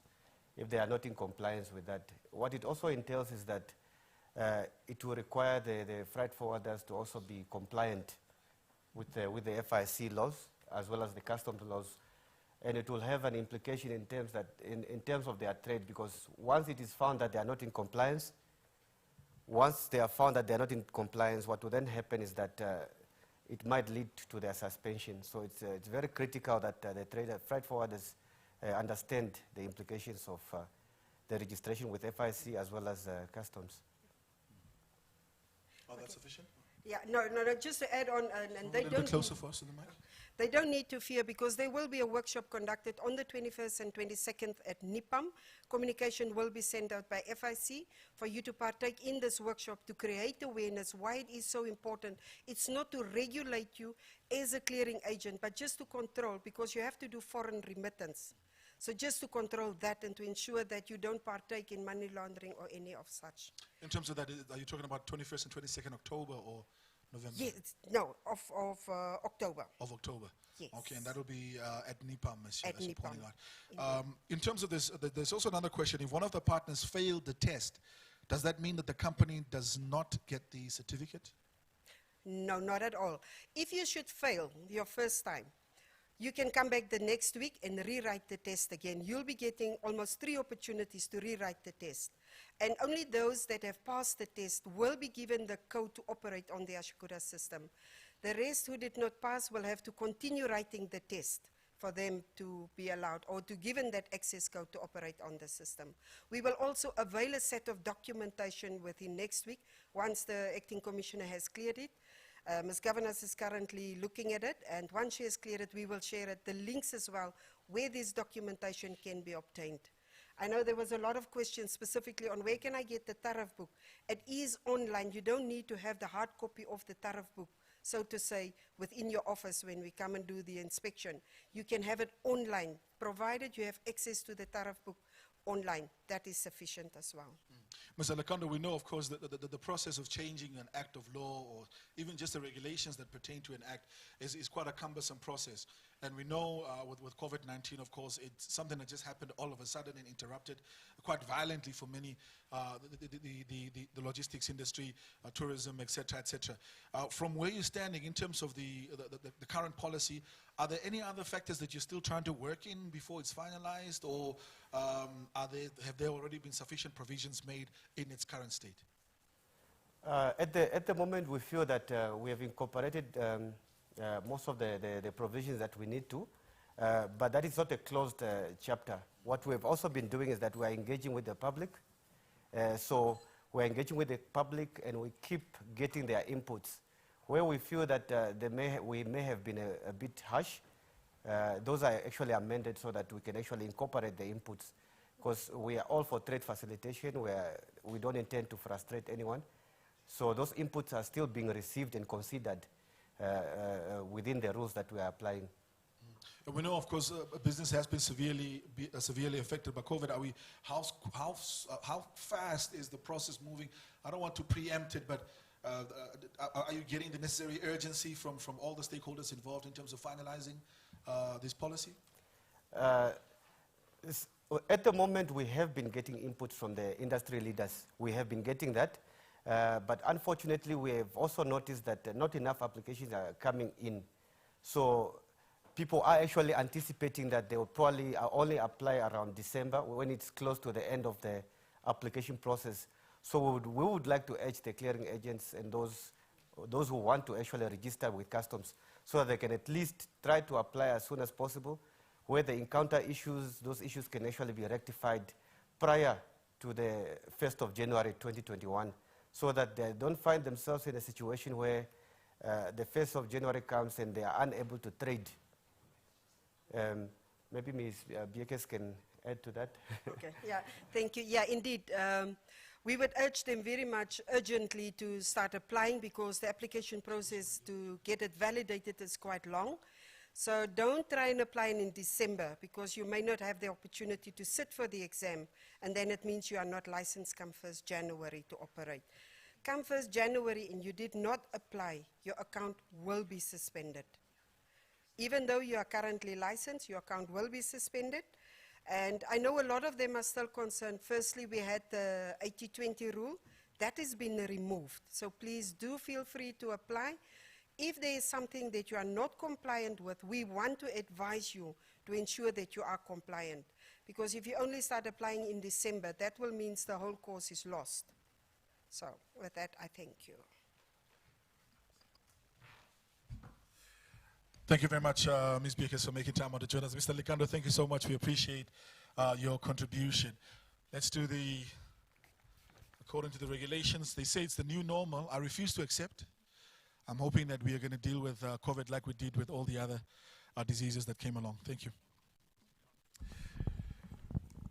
if they are not in compliance with that. What it also entails is that it will require the freight forwarders to also be compliant with the FIC laws as well as the customs laws, and it will have an implication in terms of their trade, because once it is found that they are not in compliance, what will then happen is that it might lead to their suspension. So it's very critical that the freight forwarders understand the implications of the registration with FIC as well as customs. Oh, that's sufficient? Yeah, no, just to add on, and they don't. Closer for us to the mic. They don't need to fear, because there will be a workshop conducted on the 21st and 22nd at NIPAM. Communication will be sent out by FIC for you to partake in this workshop to create awareness why it is so important. It's not to regulate you as a clearing agent, but just to control, because you have to do foreign remittance. So just to control that and to ensure that you don't partake in money laundering or any of such. In terms of that, are you talking about 21st and 22nd October or November? Yes, no, of October. Of October. Yes. Okay, and that will be at NIPAM, as At you're pointing NIPAM. out. In terms of this, there's also another question. If one of the partners failed the test, does that mean that the company does not get the certificate? No, not at all. If you should fail your first time, you can come back the next week and rewrite the test again. You'll be getting almost 3 opportunities to rewrite the test. And only those that have passed the test will be given the code to operate on the Ashikura system. The rest who did not pass will have to continue writing the test for them to be allowed or to given that access code to operate on the system. We will also avail a set of documentation within next week once the acting commissioner has cleared it. Ms. Governors is currently looking at it, and once she has cleared it, we will share it, the links as well, where this documentation can be obtained. I know there was a lot of questions specifically on where can I get the tariff book. It is online. You don't need to have the hard copy of the tariff book, so to say, within your office when we come and do the inspection. You can have it online, provided you have access to the tariff book online. That is sufficient as well. Mr. Lekando, we know, of course, that the process of changing an act of law or even just the regulations that pertain to an act is quite a cumbersome process. And we know with COVID-19, of course, it's something that just happened all of a sudden and interrupted quite violently for many, the logistics industry, tourism, et cetera, et cetera. From where you're standing in terms of the current policy, are there any other factors that you're still trying to work in before it's finalized, or have there already been sufficient provisions made in its current state? At the moment, we feel that we have incorporated most of the provisions that we need to, but that is not a closed chapter. What we've also been doing is that we're engaging with the public. So we're engaging with the public and we keep getting their inputs. Where we feel that we may have been a bit harsh, those are actually amended so that we can actually incorporate the inputs, because we are all for trade facilitation, we don't intend to frustrate anyone. So those inputs are still being received and considered within the rules that we are applying. And we know, of course, business has been severely affected by COVID. How fast is the process moving? I don't want to preempt it, but are you getting the necessary urgency from all the stakeholders involved in terms of finalizing this policy? At the moment, we have been getting input from the industry leaders. We have been getting that. But unfortunately, we have also noticed that not enough applications are coming in. So people are actually anticipating that they will probably only apply around December when it's close to the end of the application process. So we would like to urge the clearing agents and those who want to actually register with customs so that they can at least try to apply as soon as possible. Where they encounter issues, those issues can actually be rectified prior to the 1st of January 2021, so that they don't find themselves in a situation where the 1st of January comes and they are unable to trade. Maybe Ms. Biekes can add to that. Okay, yeah, thank you. Yeah, indeed. We would urge them very much urgently to start applying, because the application process to get it validated is quite long. So don't try and apply in December, because you may not have the opportunity to sit for the exam, and then it means you are not licensed come 1st January to operate. Come 1st January and you did not apply, your account will be suspended. Even though you are currently licensed, your account will be suspended. And I know a lot of them are still concerned. Firstly, we had the 80-20 rule. That has been removed. So please do feel free to apply. If there is something that you are not compliant with, we want to advise you to ensure that you are compliant. Because if you only start applying in December, that will mean the whole course is lost. So with that, I thank you. Thank you very much, Ms. Biekes, for making time out to join us. Mr. Lekando, thank you so much. We appreciate your contribution. Let's do according to the regulations, they say it's the new normal. I refuse to accept. I'm hoping that we are going to deal with COVID like we did with all the other diseases that came along. Thank you.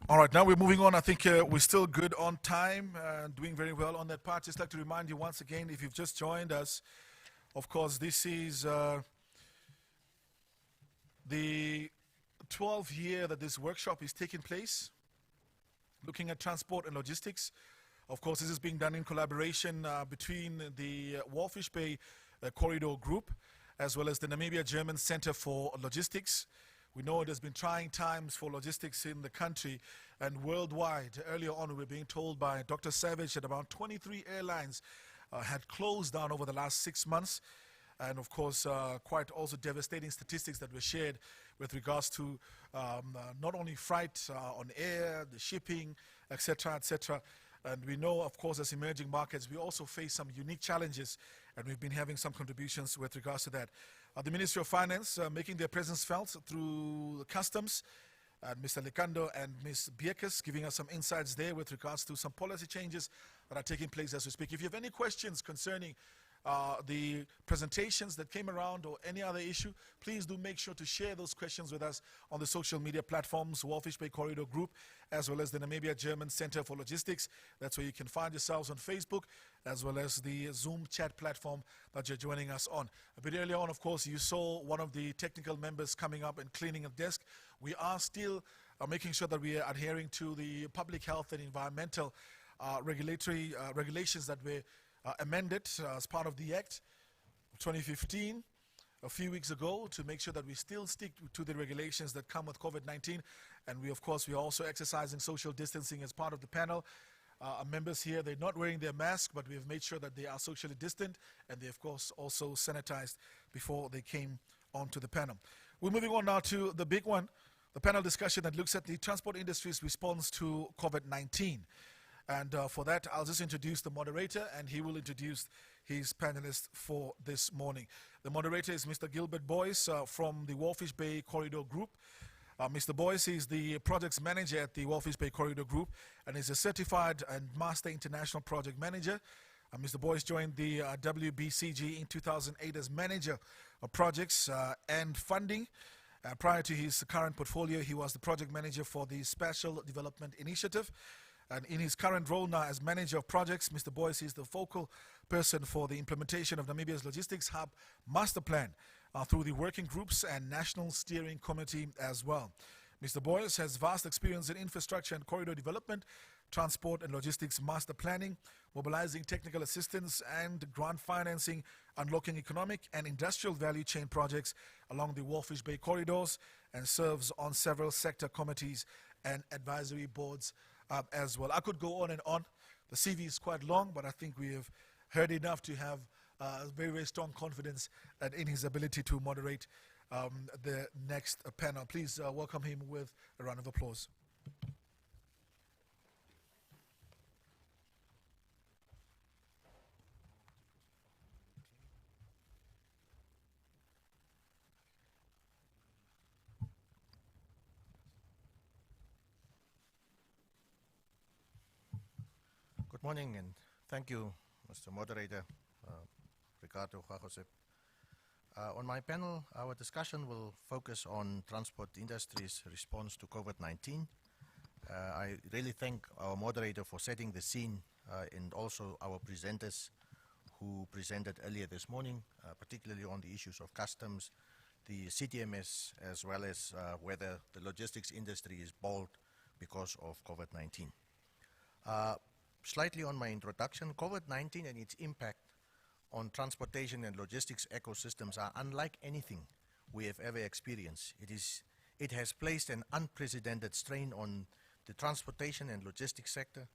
All right, now we're moving on. I think we're still good on time, doing very well on that part. Just like to remind you once again, if you've just joined us, of course, this is the 12th year that this workshop is taking place, looking at transport and logistics. Of course, this is being done in collaboration between the Walfish Bay Corridor Group as well as the Namibia German Center for Logistics. We know it has been trying times for logistics in the country and worldwide. Earlier on, we were being told by Dr. Savage that about 23 airlines had closed down over the last 6 months. And of course, quite also devastating statistics that were shared with regards to not only freight on air, the shipping, etc., etc. And we know, of course, as emerging markets, we also face some unique challenges, and we've been having some contributions with regards to that. The Ministry of Finance making their presence felt through the customs, and Mr. Lekando and Ms. Bierkes giving us some insights there with regards to some policy changes that are taking place as we speak. If you have any questions concerning the presentations that came around or any other issue, please do make sure to share those questions with us on the social media platforms, Walfish Bay Corridor Group, as well as the Namibia German Center for Logistics. That's where you can find yourselves on Facebook, as well as the Zoom chat platform that you're joining us on. A bit earlier on, of course, you saw one of the technical members coming up and cleaning a desk. We are still making sure that we are adhering to the public health and environmental regulatory regulations that were amended as part of the Act of 2015 a few weeks ago, to make sure that we still stick to the regulations that come with COVID-19. And we, of course, we are also exercising social distancing as part of the panel. Our members here, they're not wearing their mask, but we have made sure that they are socially distant, and they, of course, also sanitized before they came onto the panel. We're moving on now to the big one, the panel discussion that looks at the transport industry's response to COVID-19. And for that, I'll just introduce the moderator, and he will introduce his panelists for this morning. The moderator is Mr. Gilbert Boyce from the Walfish Bay Corridor Group. Mr. Boyce is the projects manager at the Walfish Bay Corridor Group and is a certified and master international project manager. Mr. Boyce joined the WBCG in 2008 as manager of projects and funding. Prior to his current portfolio, he was the project manager for the Spatial Development Initiative. And in his current role now as manager of projects, Mr. Boyce is the focal person for the implementation of Namibia's Logistics Hub Master Plan through the working groups and National Steering Committee as well. Mr. Boyce has vast experience in infrastructure and corridor development, transport and logistics master planning, mobilizing technical assistance and grant financing, unlocking economic and industrial value chain projects along the Walfish Bay corridors, and serves on several sector committees and advisory boards as well. I could go on and on. The CV is quite long, but I think we have heard enough to have very, very strong confidence in his ability to moderate the next panel. Please welcome him with a round of applause. Good morning, and thank you, Mr. Moderator, Ricardo Josep. On my panel, our discussion will focus on transport industry's response to COVID-19. I really thank our moderator for setting the scene and also our presenters who presented earlier this morning, particularly on the issues of customs, the CTMS, as well as whether the logistics industry is bold because of COVID-19. Slightly on my introduction, COVID-19 and its impact on transportation and logistics ecosystems are unlike anything we have ever experienced. It has placed an unprecedented strain on the transportation and logistics sector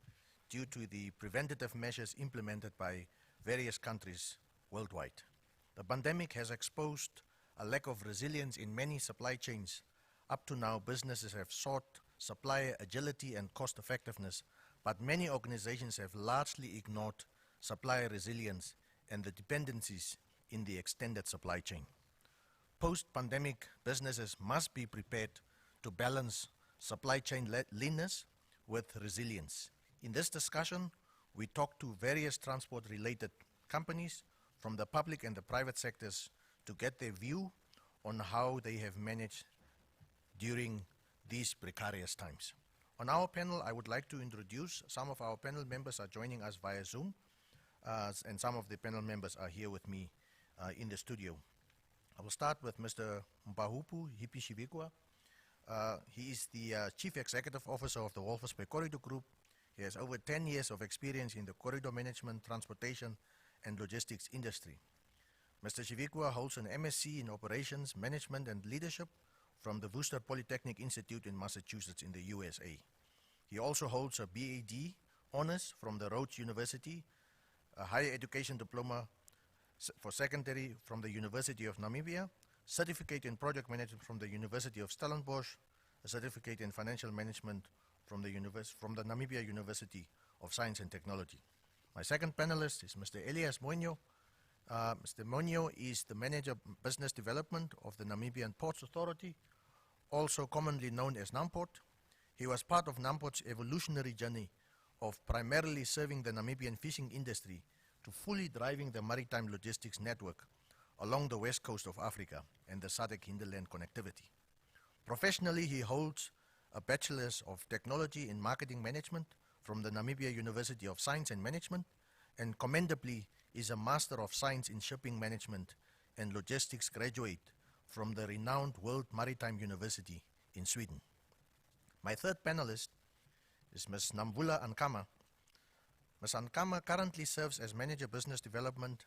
due to the preventative measures implemented by various countries worldwide. The pandemic has exposed a lack of resilience in many supply chains. Up to now, businesses have sought supplier agility and cost effectiveness, but many organizations have largely ignored supplier resilience and the dependencies in the extended supply chain. Post-pandemic, businesses must be prepared to balance supply chain leanness with resilience. In this discussion, we talk to various transport-related companies from the public and the private sectors to get their view on how they have managed during these precarious times. On our panel, I would like to introduce some of our panel members are joining us via Zoom, and some of the panel members are here with me in the studio. I will start with Mr. Mpahupu Hipishivikwa, He is the Chief Executive Officer of the Walvis Bay Corridor Group. He has over 10 years of experience in the corridor management, transportation, and logistics industry. Mr. Chivikwa holds an MSc in Operations, Management, and Leadership from the Worcester Polytechnic Institute in Massachusetts in the USA. He also holds a BAd honors from the Rhodes University, a higher education diploma for secondary from the University of Namibia, certificate in project management from the University of Stellenbosch, a certificate in financial management from the Namibia University of Science and Technology. My second panelist is Mr. Elias Moinho. Mr. Moinho is the Manager of Business Development of the Namibian Ports Authority, also commonly known as NAMPORT. He was part of NAMPORT's evolutionary journey of primarily serving the Namibian fishing industry to fully driving the maritime logistics network along the west coast of Africa and the SADC hinterland connectivity. Professionally, he holds a Bachelor's of Technology in Marketing Management from the Namibia University of Science and Management, and commendably is a Master of Science in Shipping Management and Logistics graduate from the renowned World Maritime University in Sweden. My third panelist is Ms. Namvula Ankama. Ms. Ankama currently serves as Manager Business Development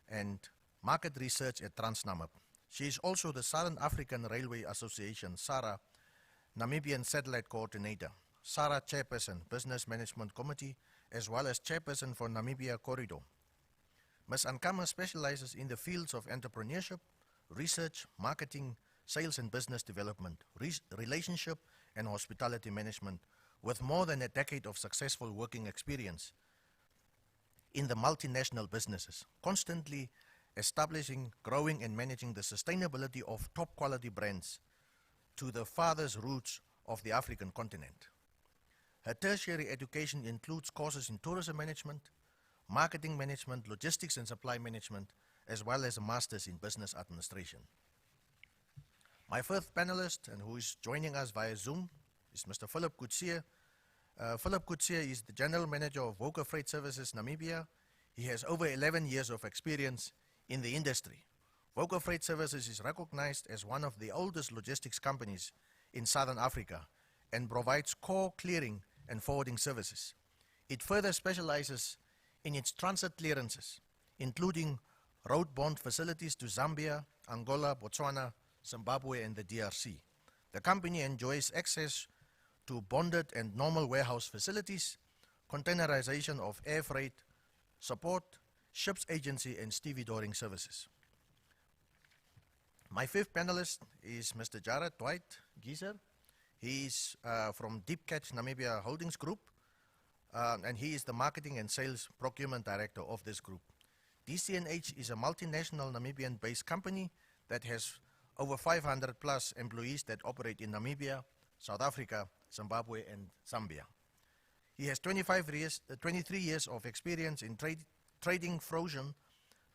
and Market Research at Transnamib. She is also the Southern African Railway Association, SARA, Namibian Satellite Coordinator, SARA Chairperson, Business Management Committee, as well as Chairperson for Namibia Corridor. Ms. Ankama specializes in the fields of entrepreneurship, research, marketing, sales and business development, relationship and hospitality management, with more than a decade of successful working experience in the multinational businesses, constantly establishing, growing and managing the sustainability of top quality brands to the farthest roots of the African continent. Her tertiary education includes courses in tourism management, marketing management, logistics and supply management, as well as a master's in business administration. My fourth panelist, and who is joining us via Zoom, is Mr. Philip Coetzee. Philip Coetzee is the General Manager of Voca Freight Services Namibia. He has over 11 years of experience in the industry. Voca Freight Services is recognized as one of the oldest logistics companies in Southern Africa and provides core clearing and forwarding services. It further specializes in its transit clearances, including road-bound facilities to Zambia, Angola, Botswana, Zimbabwe, and the DRC. The company enjoys access to bonded and normal warehouse facilities, containerization of air freight, support, ships agency, and stevedoring services. My fifth panelist is Mr. Jared Dwight Gieser. He is from Deep Catch Namibia Holdings Group, and he is the Marketing and Sales Procurement Director of this group. DCNH is a multinational Namibian-based company that has over 500 plus employees that operate in Namibia, South Africa, Zimbabwe, and Zambia. He has 23 years of experience in trading frozen,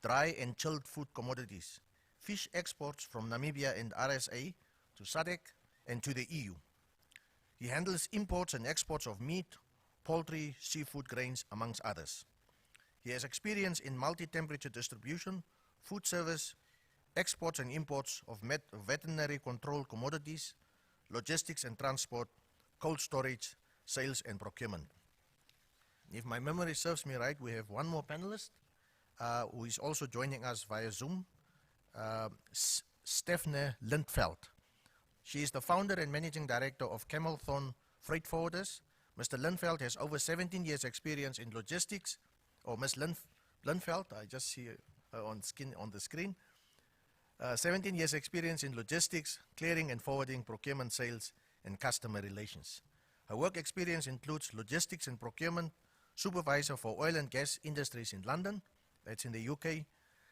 dry, and chilled food commodities, fish exports from Namibia and RSA to SADC and to the EU. He handles imports and exports of meat, poultry, seafood, grains, amongst others. He has experience in multi-temperature distribution, food service, exports and imports of veterinary control commodities, logistics and transport, cold storage, sales and procurement. If my memory serves me right, we have one more panelist who is also joining us via Zoom, Stephanie Lindveld. She is the founder and managing director of Camelthorne Freight Forwarders. Mr. Lindveld has over 17 years experience in logistics, or Ms. Lindveld, I just see her on the screen. 17 years experience in logistics, clearing and forwarding, procurement, sales, and customer relations. Her work experience includes logistics and procurement, supervisor for oil and gas industries in London, that's in the UK,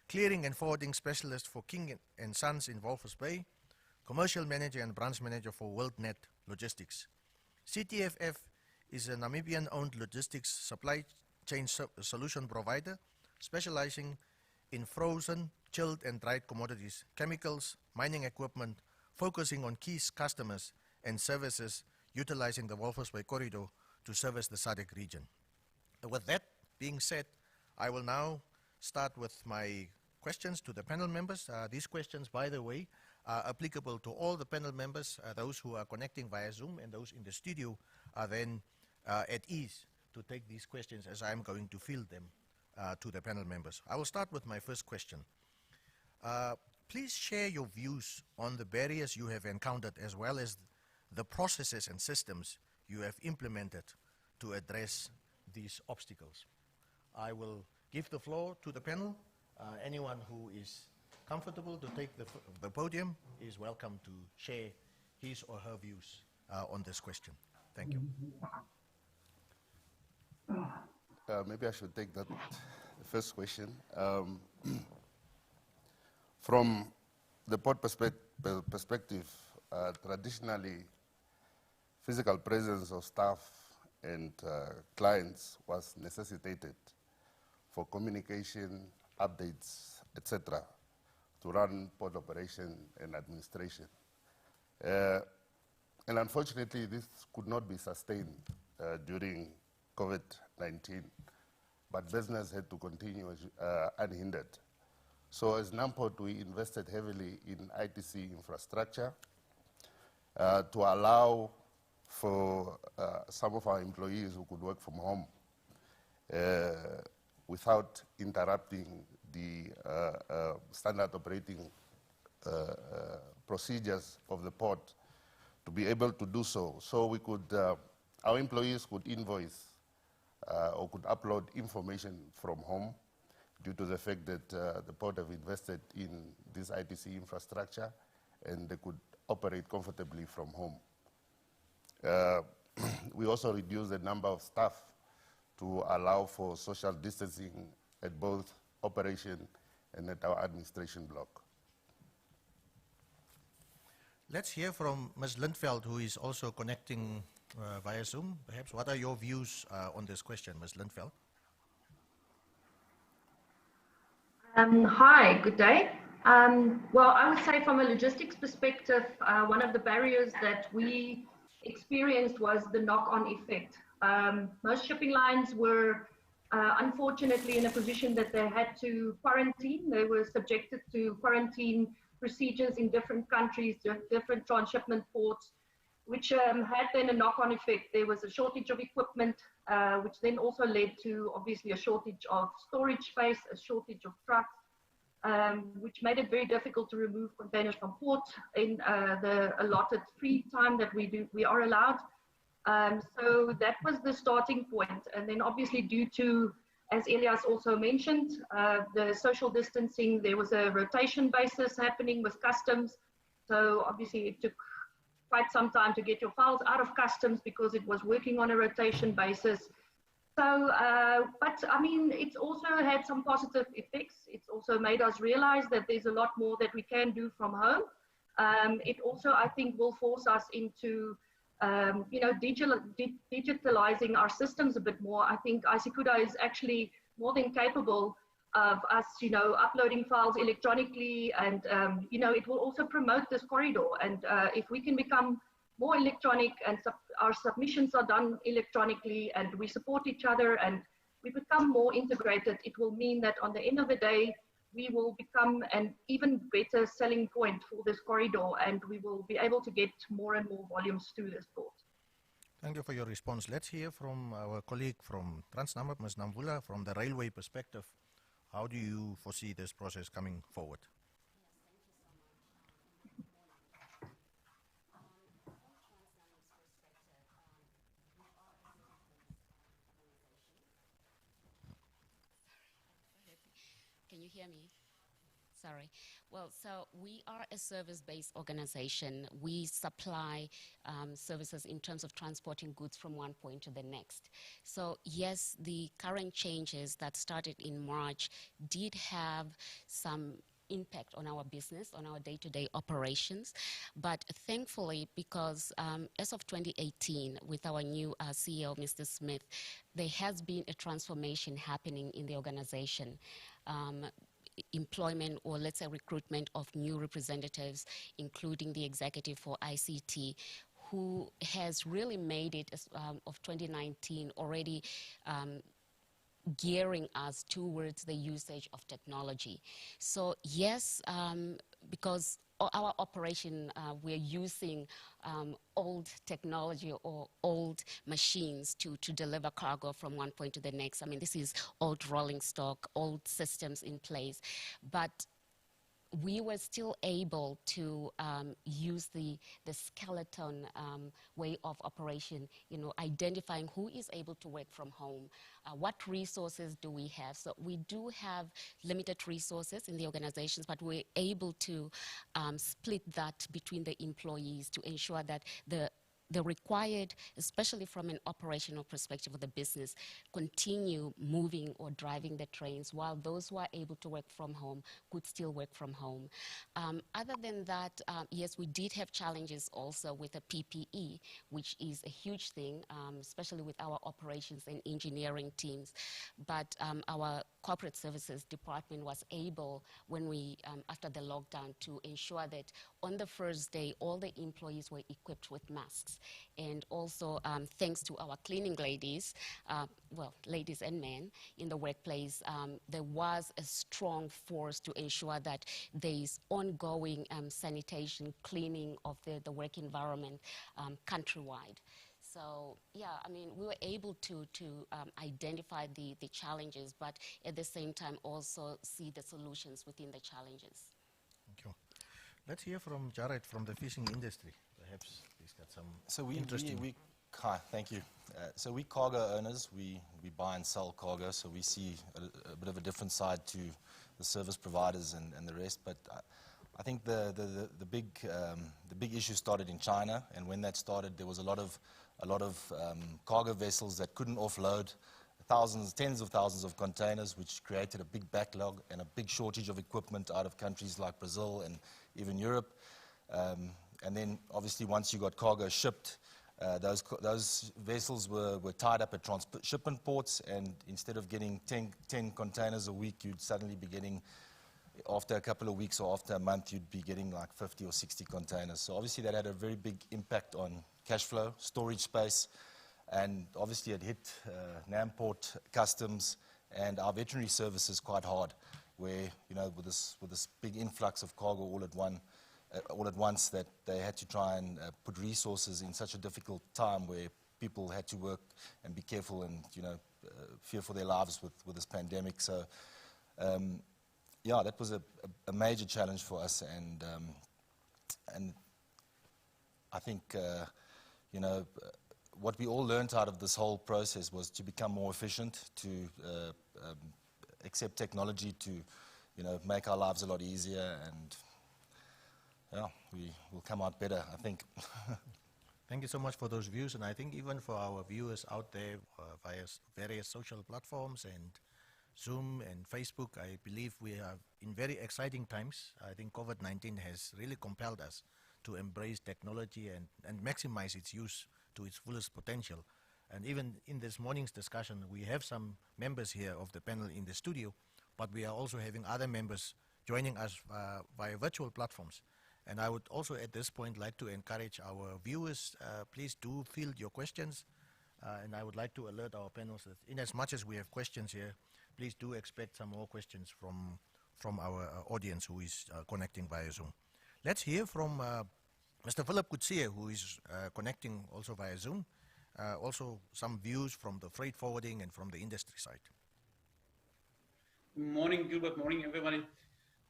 clearing and forwarding specialist for King & Sons in Walvis Bay, commercial manager and branch manager for WorldNet Logistics. CTFF is a Namibian-owned logistics supply chain solution provider specializing in frozen, chilled and dried commodities, chemicals, mining equipment, focusing on key customers and services utilizing the Walvis Bay corridor to service the SADC region. With that being said, I will now start with my questions to the panel members. These questions, by the way, are applicable to all the panel members. Those who are connecting via Zoom and those in the studio are then at ease to take these questions as I'm going to field them to the panel members. I will start with my first question. Please share your views on the barriers you have encountered as well as the processes and systems you have implemented to address these obstacles. I will give the floor to the panel. Anyone who is comfortable to take the podium is welcome to share his or her views on this question. Thank you. Maybe I should take that first question. From the port perspective, traditionally, physical presence of staff and clients was necessitated for communication, updates, etc., to run port operation and administration. And unfortunately, this could not be sustained during COVID-19, but business had to continue unhindered. So as NAMPORT, we invested heavily in ITC infrastructure to allow for some of our employees who could work from home without interrupting the standard operating procedures of the port to be able to do so. So we could, our employees could invoice or could upload information from home due to the fact that the port have invested in this ITC infrastructure and they could operate comfortably from home. We also reduced the number of staff to allow for social distancing at both operation and at our administration block. Let's hear from Ms. Lindveld, who is also connecting via Zoom. Perhaps, what are your views on this question, Ms. Lindveld? Hi, good day. Well, I would say from a logistics perspective, one of the barriers that we experienced was the knock-on effect. Most shipping lines were unfortunately in a position that they had to quarantine. They were subjected to quarantine procedures in different countries, different transshipment ports, which had then a knock-on effect. There was a shortage of equipment, which then also led to obviously a shortage of storage space, a shortage of trucks, which made it very difficult to remove containers from port in the allotted free time that we are allowed. So that was the starting point. And then obviously due to, as Elias also mentioned, the social distancing, there was a rotation basis happening with customs. So obviously it took quite some time to get your files out of customs because it was working on a rotation basis. So, but I mean, it's also had some positive effects. It's also made us realize that there's a lot more that we can do from home. It also, I think, will force us into, you know, digitalizing our systems a bit more. I think ICICUDA is actually more than capable of us, you know, uploading files electronically, and you know, it will also promote this corridor. And if we can become more electronic and our submissions are done electronically and we support each other and we become more integrated, it will mean that on the end of the day, we will become an even better selling point for this corridor and we will be able to get more and more volumes through this port. Thank you for your response. Let's hear from our colleague from Transnamib, Ms. Namvula, from the railway perspective. How do you foresee this process coming forward? Can you hear me? Sorry. Well, so we are a service-based organization. We supply services in terms of transporting goods from one point to the next. So yes, the current changes that started in March did have some impact on our business, on our day-to-day operations. But thankfully, because as of 2018, with our new CEO, Mr. Smith, there has been a transformation happening in the organization. Employment, or let's say recruitment of new representatives, including the executive for ICT, who has really made it, of 2019, already gearing us towards the usage of technology. So yes, because our operation, we're using old technology or old machines to deliver cargo from one point to the next. I mean, this is old rolling stock, old systems in place. But we were still able to use the skeleton way of operation, identifying who is able to work from home, what resources do we have. So we do have limited resources in the organizations, but we're able to split that between the employees to ensure that the required, especially from an operational perspective of the business, continue moving or driving the trains, while those who are able to work from home could still work from home. Other than that, yes, we did have challenges also with the PPE, which is a huge thing, especially with our operations and engineering teams. But our corporate services department was able, when we, after the lockdown, to ensure that on the first day, all the employees were equipped with masks. And also, thanks to our cleaning ladies, well, ladies and men in the workplace, there was a strong force to ensure that there is ongoing sanitation, cleaning of the work environment countrywide. So, yeah, I mean, we were able to identify the challenges, but at the same time also see the solutions within the challenges. Thank you. Let's hear from Jared from the fishing industry. Perhaps he's got some Hi, thank you. So we cargo owners, we buy and sell cargo, so we see a bit of a different side to the service providers and the rest. But I think the big issue started in China, and when that started, there was a lot of cargo vessels that couldn't offload tens of thousands of containers, which created a big backlog and a big shortage of equipment out of countries like Brazil and even Europe. And then, obviously, once you got cargo shipped, those vessels were tied up at transshipment ports, and instead of getting 10 containers a week, you'd suddenly be getting, after a couple of weeks or after a month, you'd be getting like 50 or 60 containers. So obviously that had a very big impact on cash flow, storage space, and obviously it hit Namport Customs and our veterinary services quite hard, where, with this big influx of cargo all at once, that they had to try and put resources in such a difficult time where people had to work and be careful and, fear for their lives with this pandemic. So, yeah, that was a major challenge for us, and I think, what we all learned out of this whole process was to become more efficient, to accept technology to, make our lives a lot easier, and yeah, we will come out better, I think. Thank you so much for those views, and I think even for our viewers out there via various social platforms and Zoom and Facebook, I believe we are in very exciting times. I think COVID-19 has really compelled us to embrace technology and maximize its use to its fullest potential. And even in this morning's discussion, we have some members here of the panel in the studio, but we are also having other members joining us via virtual platforms. And I would also at this point like to encourage our viewers, please do field your questions. And I would like to alert our panelists that in as much as we have questions here, please do expect some more questions from our audience who is connecting via Zoom. Let's hear from Mr. Philip Kutsie, who is connecting also via Zoom. Also some views from the freight forwarding and from the industry side. Morning, Gilbert. Morning, everybody.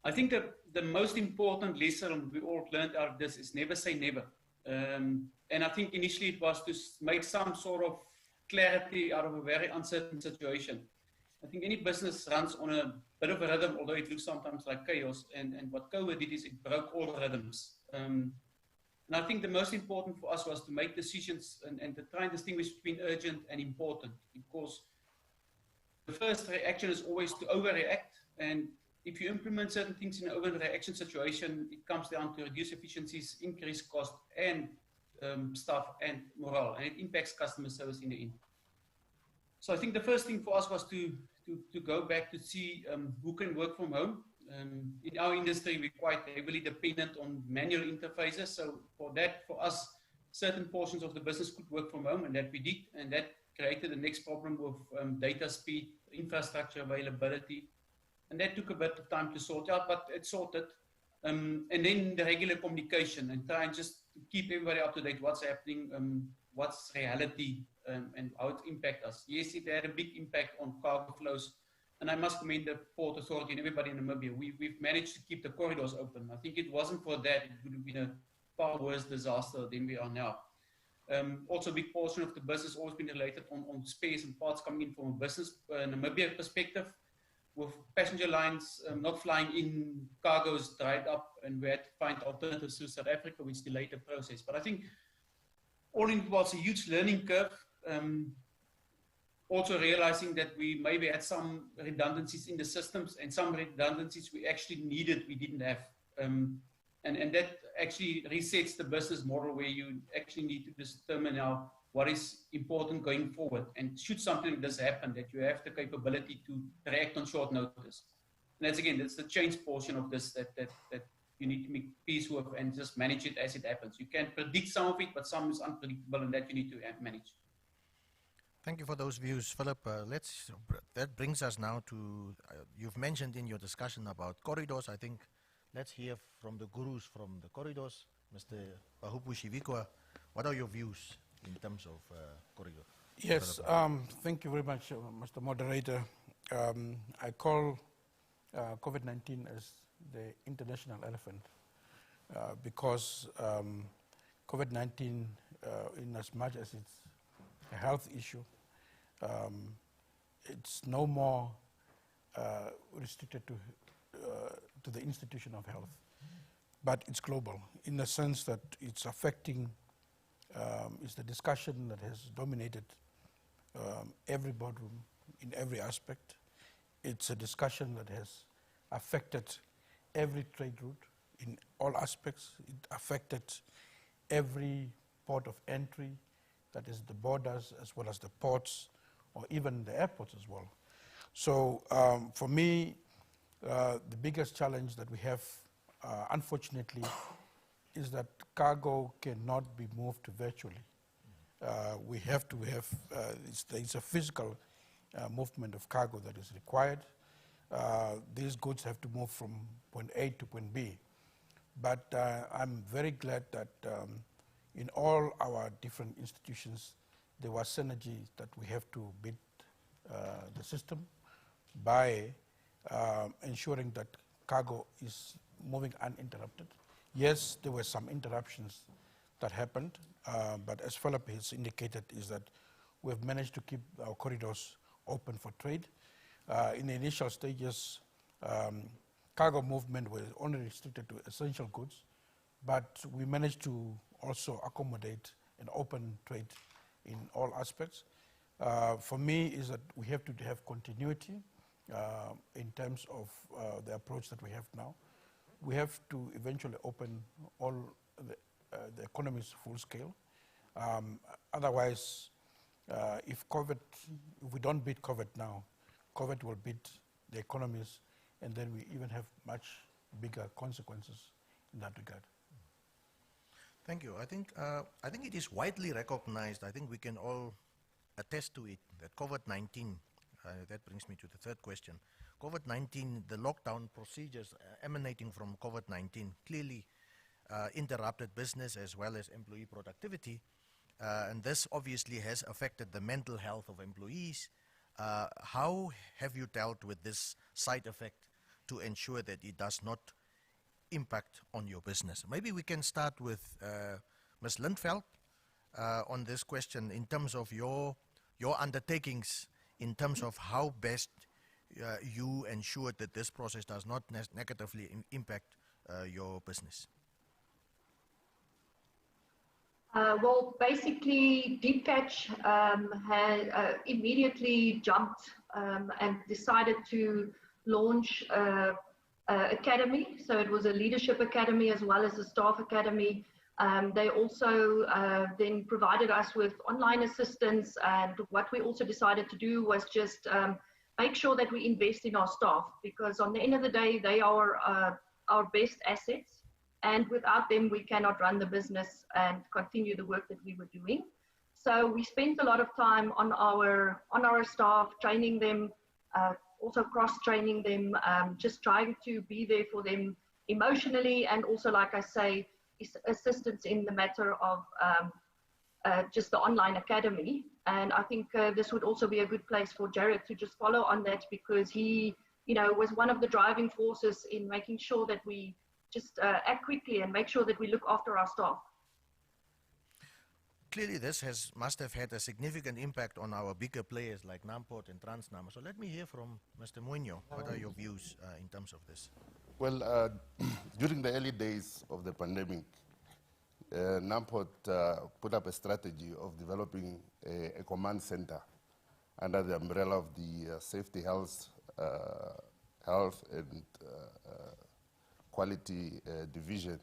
I think that the most important lesson we all learned out of this is never say never. And I think initially it was to make some sort of clarity out of a very uncertain situation. I think any business runs on a bit of a rhythm, although it looks sometimes like chaos. And what COVID did is it broke all rhythms. And I think the most important for us was to make decisions and to try and distinguish between urgent and important, because the first reaction is always to overreact. And if you implement certain things in an overreaction situation, it comes down to reduce efficiencies, increase cost, and staff and morale, and it impacts customer service in the end. So I think the first thing for us was to go back to see who can work from home. In our industry, we're quite heavily dependent on manual interfaces. So for us, certain portions of the business could work from home, and that we did, and that created the next problem with data speed infrastructure availability. And that took a bit of time to sort out, but it's sorted. And then the regular communication and try and just keep everybody up to date, what's happening, what's reality, and how it impacts us. Yes, it had a big impact on cargo flows. And I must commend the Port Authority and everybody in Namibia. We've managed to keep the corridors open. I think it wasn't for that, it would have been a far worse disaster than we are now. Also, a big portion of the business always been related on space and parts coming in from a business Namibia perspective, with passenger lines not flying in, cargoes dried up, and we had to find alternatives to South Africa, which delayed the process. But I think all in all, it was a huge learning curve. Also realizing that we maybe had some redundancies in the systems, and some redundancies we actually needed, we didn't have. And that actually resets the business model, where you actually need to determine now what is important going forward. And should something like this happen, that you have the capability to react on short notice. And that's the change portion of this that you need to make peace with and just manage it as it happens. You can predict some of it, but some is unpredictable, and that you need to manage. Thank you for those views, Philip. That brings us now to, you've mentioned in your discussion about corridors. I think let's hear from the gurus from the corridors. Mr. Bahupu Shivikwa, what are your views in terms of corridor? Yes, thank you very much, Mr. Moderator. I call COVID-19 as the international elephant because COVID-19, in as much as it's a health issue, it's no more restricted to the institution of health, but it's global in the sense that it's affecting, it's the discussion that has dominated every boardroom in every aspect. It's a discussion that has affected every trade route in all aspects. It affected every port of entry, that is the borders as well as the ports, or even the airports as well. So for me, the biggest challenge that we have, unfortunately, is that cargo cannot be moved virtually. We have to have, it's a physical movement of cargo that is required. These goods have to move from point A to point B. But I'm very glad that in all our different institutions, there was synergy that we have to build the system by ensuring that cargo is moving uninterrupted. Yes, there were some interruptions that happened, but as Philip has indicated, is that we've managed to keep our corridors open for trade. In the initial stages, cargo movement was only restricted to essential goods, but we managed to also accommodate and open trade in all aspects. For me, is that we have to have continuity in terms of the approach that we have now. We have to eventually open all the economies full scale. Otherwise, if we don't beat COVID now, COVID will beat the economies, and then we even have much bigger consequences in that regard. Thank you. I think it is widely recognized, I think we can all attest to it, that COVID-19, that brings me to the third question. COVID-19, the lockdown procedures emanating from COVID-19 clearly interrupted business as well as employee productivity, and this obviously has affected the mental health of employees. How have you dealt with this side effect to ensure that it does not impact on your business? Maybe we can start with Ms. Lindveld on this question in terms of your undertakings, in terms of how best you ensure that this process does not negatively impact your business. Well, basically, Deep Catch had immediately jumped and decided to launch academy. So it was a leadership academy as well as a staff academy. They also then provided us with online assistance, and what we also decided to do was just make sure that we invest in our staff, because on the end of the day, they are our best assets, and without them, we cannot run the business and continue the work that we were doing. So we spent a lot of time on our staff, training them, also cross-training them, just trying to be there for them emotionally, and also, like I say, assistance in the matter of just the online academy. And I think this would also be a good place for Jared to just follow on that, because he, was one of the driving forces in making sure that we just act quickly and make sure that we look after our staff. Clearly, this must have had a significant impact on our bigger players like Namport and Transnam. So let me hear from Mr. Muñoz. What are your views in terms of this? Well, during the early days of the pandemic, Namport put up a strategy of developing a command center under the umbrella of the Safety, Health and Quality Division.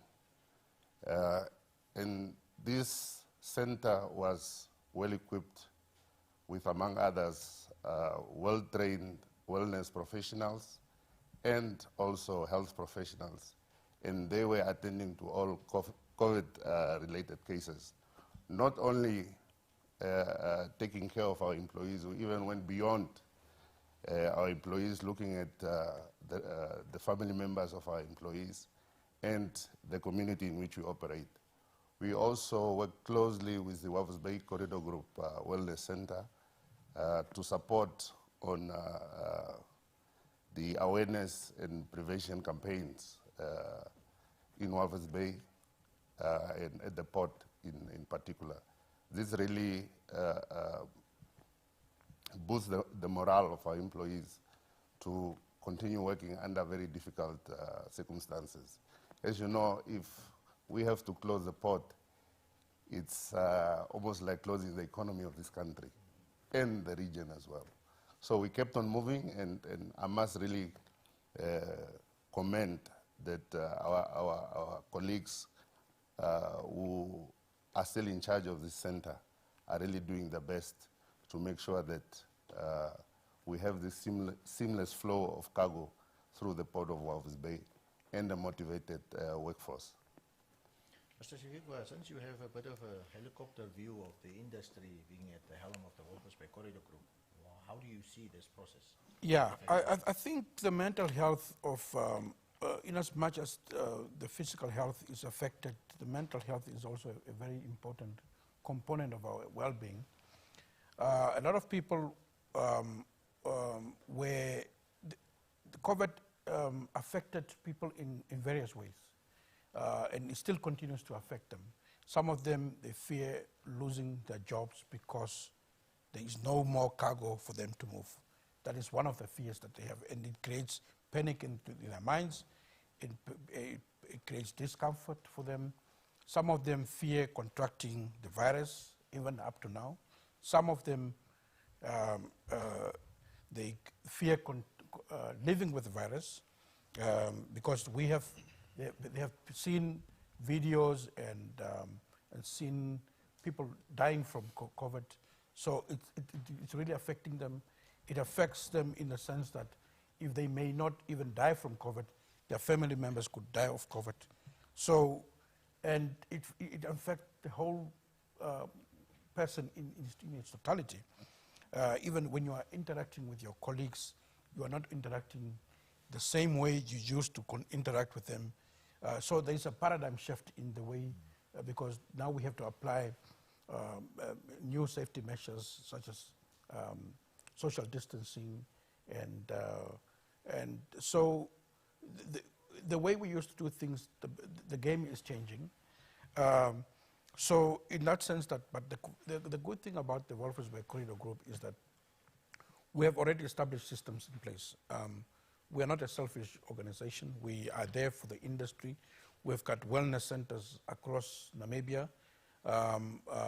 And this center was well equipped with, among others, well-trained wellness professionals and also health professionals. And they were attending to all COVID-related cases. Not only taking care of our employees, we even went beyond our employees, looking at the family members of our employees and the community in which we operate. We also work closely with the Walvis Bay Corridor Group Wellness Center to support on the awareness and prevention campaigns in Walvis Bay and at the port in particular. This really boosts the morale of our employees to continue working under very difficult circumstances. As you know, if we have to close the port, it's almost like closing the economy of this country and the region as well. So we kept on moving, and I must really commend that our colleagues who are still in charge of this center are really doing their best to make sure that we have this seamless flow of cargo through the port of Walvis Bay and a motivated workforce. Mr. Shigigwa, since you have a bit of a helicopter view of the industry being at the helm of the Walvis Bay Corridor Group, how do you see this process? Yeah, I think the mental health of, in as much as the physical health is affected, the mental health is also a very important component of our well-being. A lot of people where the COVID affected people in various ways, and it still continues to affect them. Some of them, they fear losing their jobs because there is no more cargo for them to move. That is one of the fears that they have, and it creates panic in their minds. It creates discomfort for them. Some of them fear contracting the virus, even up to now. Some of them, they fear living with the virus because they have seen videos and seen people dying from COVID. So it's really affecting them. It affects them in the sense that if they may not even die from COVID, their family members could die of COVID. So, and it affects the whole person in its totality. Even when you are interacting with your colleagues, you are not interacting the same way you used to interact with them. So there is a paradigm shift in the way, because now we have to apply new safety measures such as social distancing, and so the way we used to do things, the game is changing. So in that sense, but the good thing about the Walvis Bay Corridor Group is that we have already established systems in place. We are not a selfish organization. We are there for the industry. We've got wellness centers across Namibia,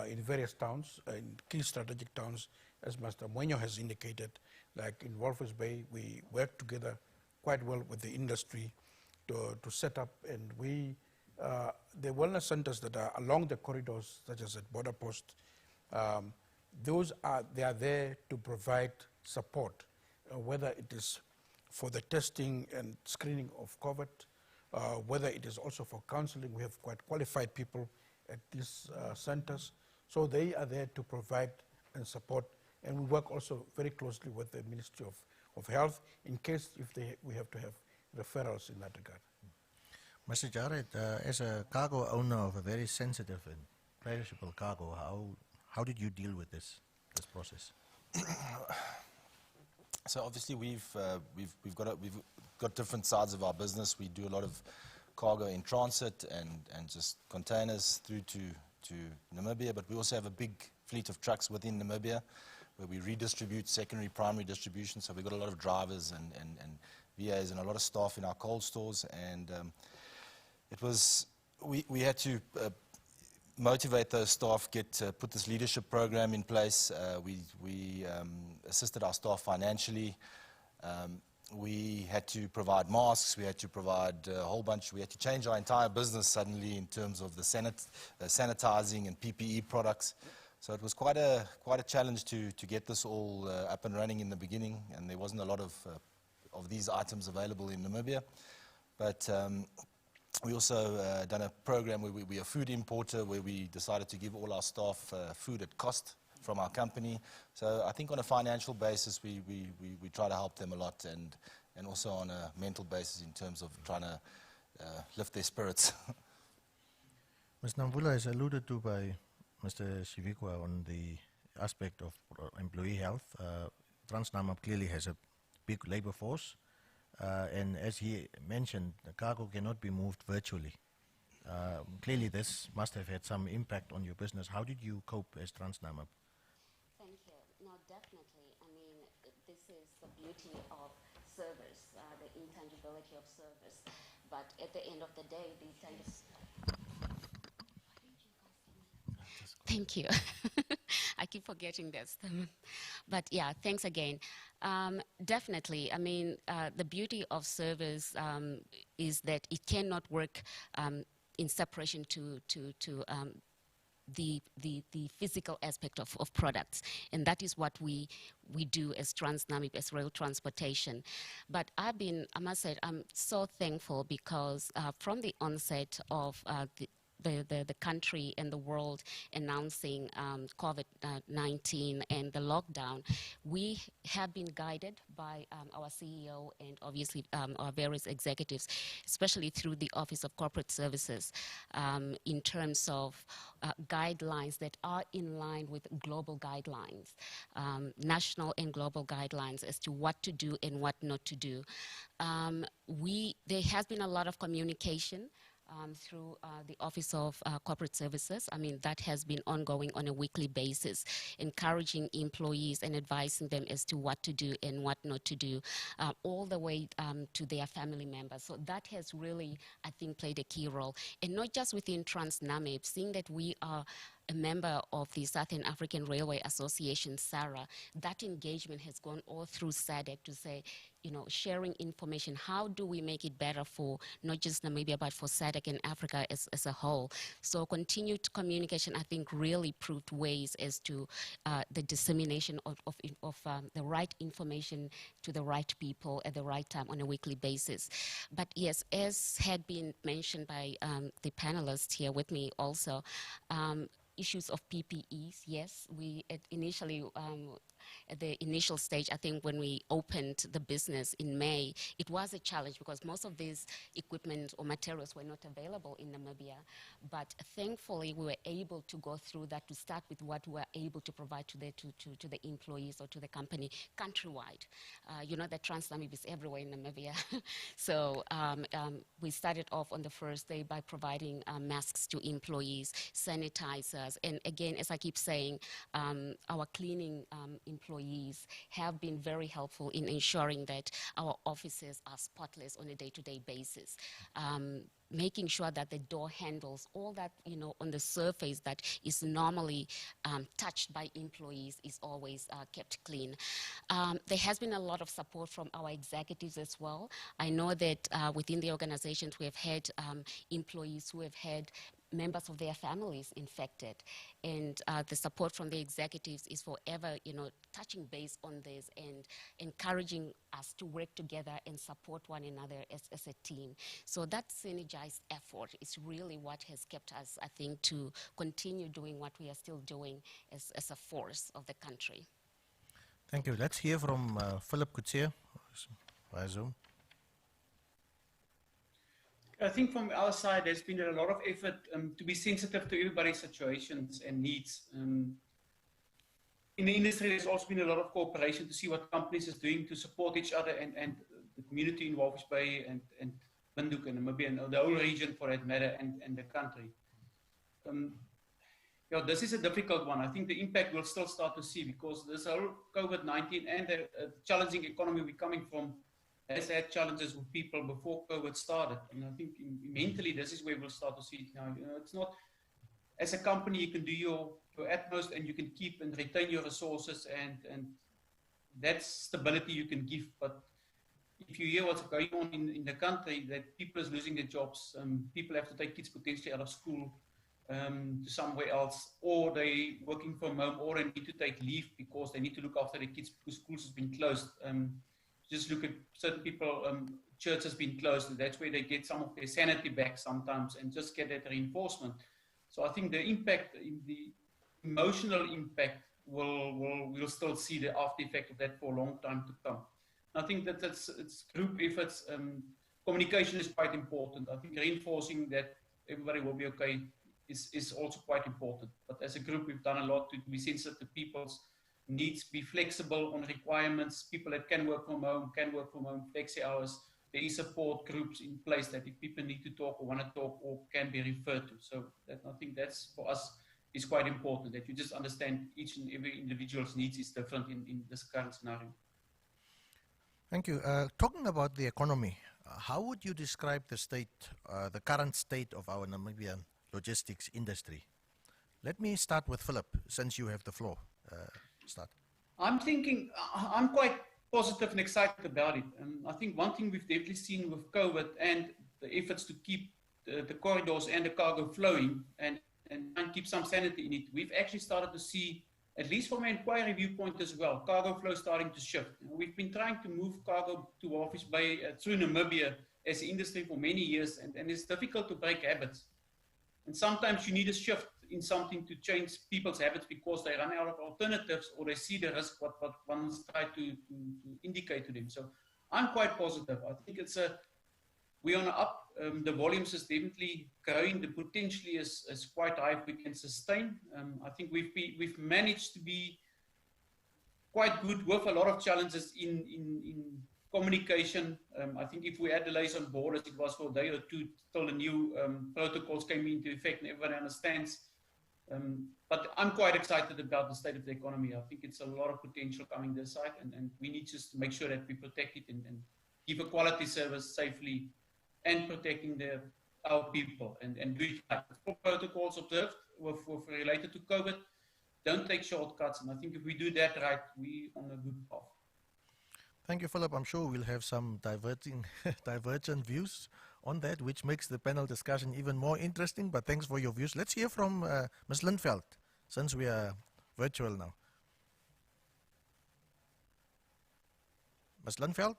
in various towns, in key strategic towns, as Mr. Muñoz has indicated. Like in Walvis Bay, we work together quite well with the industry to set up, and the wellness centers that are along the corridors, such as at Border Post, they are there to provide support, whether it is for the testing and screening of COVID, whether it is also for counseling. We have quite qualified people at these centers. So they are there to provide and support. And we work also very closely with the Ministry of of Health in case if we have to have referrals in that regard. Mr. Jared, as a cargo owner of a very sensitive and perishable cargo, how did you deal with this process? So obviously we've got different sides of our business. We do a lot of cargo in transit and just containers through to Namibia, but we also have a big fleet of trucks within Namibia where we redistribute secondary, primary distribution. So we've got a lot of drivers and VAs and a lot of staff in our cold stores, and we had to motivate those staff, put this leadership program in place. We assisted our staff financially. We had to provide masks, we had to provide a whole bunch, we had to change our entire business suddenly in terms of the sanitizing and PPE products. So it was quite a challenge to get this all up and running in the beginning, and there wasn't a lot of these items available in Namibia. But we also done a program where we are a food importer, where we decided to give all our staff food at cost from our company. So I think on a financial basis, we try to help them a lot, and also on a mental basis in terms of trying to lift their spirits. Ms. Namvula is alluded to by Mr. Shivikwa on the aspect of employee health. Transnamib clearly has a big labor force, and as he mentioned, the cargo cannot be moved virtually. Clearly this must have had some impact on your business. How did you cope as Transnamib? Thank you. No, definitely. I mean, this is the beauty of service, the intangibility of service. But at the end of the day, these kind of... Thank you. I keep forgetting this. But yeah, thanks again. Definitely. I mean, the beauty of service is that it cannot work in separation to the physical aspect of products, and that is what we do as Transnamib, as rail transportation. But I must say, I'm so thankful because from the onset of the country and the world announcing COVID-19 and the lockdown, we have been guided by our CEO and obviously our various executives, especially through the Office of Corporate Services, in terms of guidelines that are in line with global guidelines, national and global guidelines as to what to do and what not to do. There has been a lot of communication through the Office of Corporate Services. I mean, that has been ongoing on a weekly basis, encouraging employees and advising them as to what to do and what not to do, all the way to their family members. So that has really, I think, played a key role. And not just within Transnamib, seeing that we are a member of the Southern African Railway Association, SARA, that engagement has gone all through SADC to say, you know, sharing information. How do we make it better for not just Namibia, but for SADC and Africa as a whole? So continued communication, I think, really proved ways as to the dissemination of the right information to the right people at the right time on a weekly basis. But yes, as had been mentioned by the panelists here with me also, issues of PPEs, yes, we initially, at the initial stage, I think when we opened the business in May, it was a challenge because most of these equipment or materials were not available in Namibia. But thankfully, we were able to go through that to start with what we were able to provide to the employees or to the company countrywide. You know that Transnamib is everywhere in Namibia. So we started off on the first day by providing masks to employees, sanitizers, and again, as I keep saying, our cleaning employees have been very helpful in ensuring that our offices are spotless on a day-to-day basis. Making sure that the door handles, all that, you know, on the surface that is normally touched by employees is always kept clean. There has been a lot of support from our executives as well. I know that within the organizations we have had employees who have had members of their families infected, and the support from the executives is forever, you know, touching base on this and encouraging us to work together and support one another as a team. So that synergized effort is really what has kept us, I think, to continue doing what we are still doing as a force of the country. Thank you. Let's hear from Philip Kutsia, via Zoom. I think from our side, there's been a lot of effort to be sensitive to everybody's situations and needs. In the industry, there's also been a lot of cooperation to see what companies is doing to support each other and the community in Walvis Bay and Windhoek and Namibia and the whole region for that matter and the country. Yeah, this is a difficult one. I think the impact we'll still start to see because this whole COVID-19 and the challenging economy we're coming from has had challenges with people before COVID started. And I think mentally, this is where we'll start to see it now. You know, it's not, as a company, you can do your utmost and you can keep and retain your resources and that's stability you can give. But if you hear what's going on in the country, that people is losing their jobs, people have to take kids potentially out of school to somewhere else, or they working from home, or they need to take leave because they need to look after their kids because schools has been closed. Just look at certain people, church has been closed, and that's where they get some of their sanity back sometimes and just get that reinforcement. So I think the impact, the emotional impact, we'll still see the after effect of that for a long time to come. I think that it's group efforts. Communication is quite important. I think reinforcing that everybody will be okay is also quite important. But as a group, we've done a lot to be sensitive to people's needs, be flexible on requirements. People that can work from home, flexi hours. There is support groups in place that if people need to talk or want to talk or can be referred to. So that, I think that's for us is quite important, that you just understand each and every individual's needs is different in this current scenario. Thank you. Talking about the economy, how would you describe the state, the current state of our Namibian logistics industry? Let me start with Philip, since you have the floor. Start. I'm quite positive and excited about it. I think one thing we've definitely seen with COVID and the efforts to keep the corridors and the cargo flowing and keep some sanity in it, we've actually started to see, at least from an inquiry viewpoint as well, cargo flow starting to shift. You know, we've been trying to move cargo to Walvis Bay through Namibia as an industry for many years, and it's difficult to break habits. And sometimes you need a shift in something to change people's habits because they run out of alternatives or they see the risk what one's tried to indicate to them. So I'm quite positive. I think we're on the up. The volumes is definitely growing. The potential is quite high if we can sustain. I think we've managed to be quite good with a lot of challenges in communication. I think if we had delays on borders, it was for a day or two till the new protocols came into effect and everyone understands. But I'm quite excited about the state of the economy. I think it's a lot of potential coming this side, and we need just to make sure that we protect it and give a quality service safely and protecting our people and do it right. For protocols observed with related to COVID, don't take shortcuts. And I think if we do that right, we're on a good path. Thank you, Philip. I'm sure we'll have some divergent views on that, which makes the panel discussion even more interesting, but thanks for your views. Let's hear from Ms. Lindveld, since we are virtual now. Ms. Lindveld?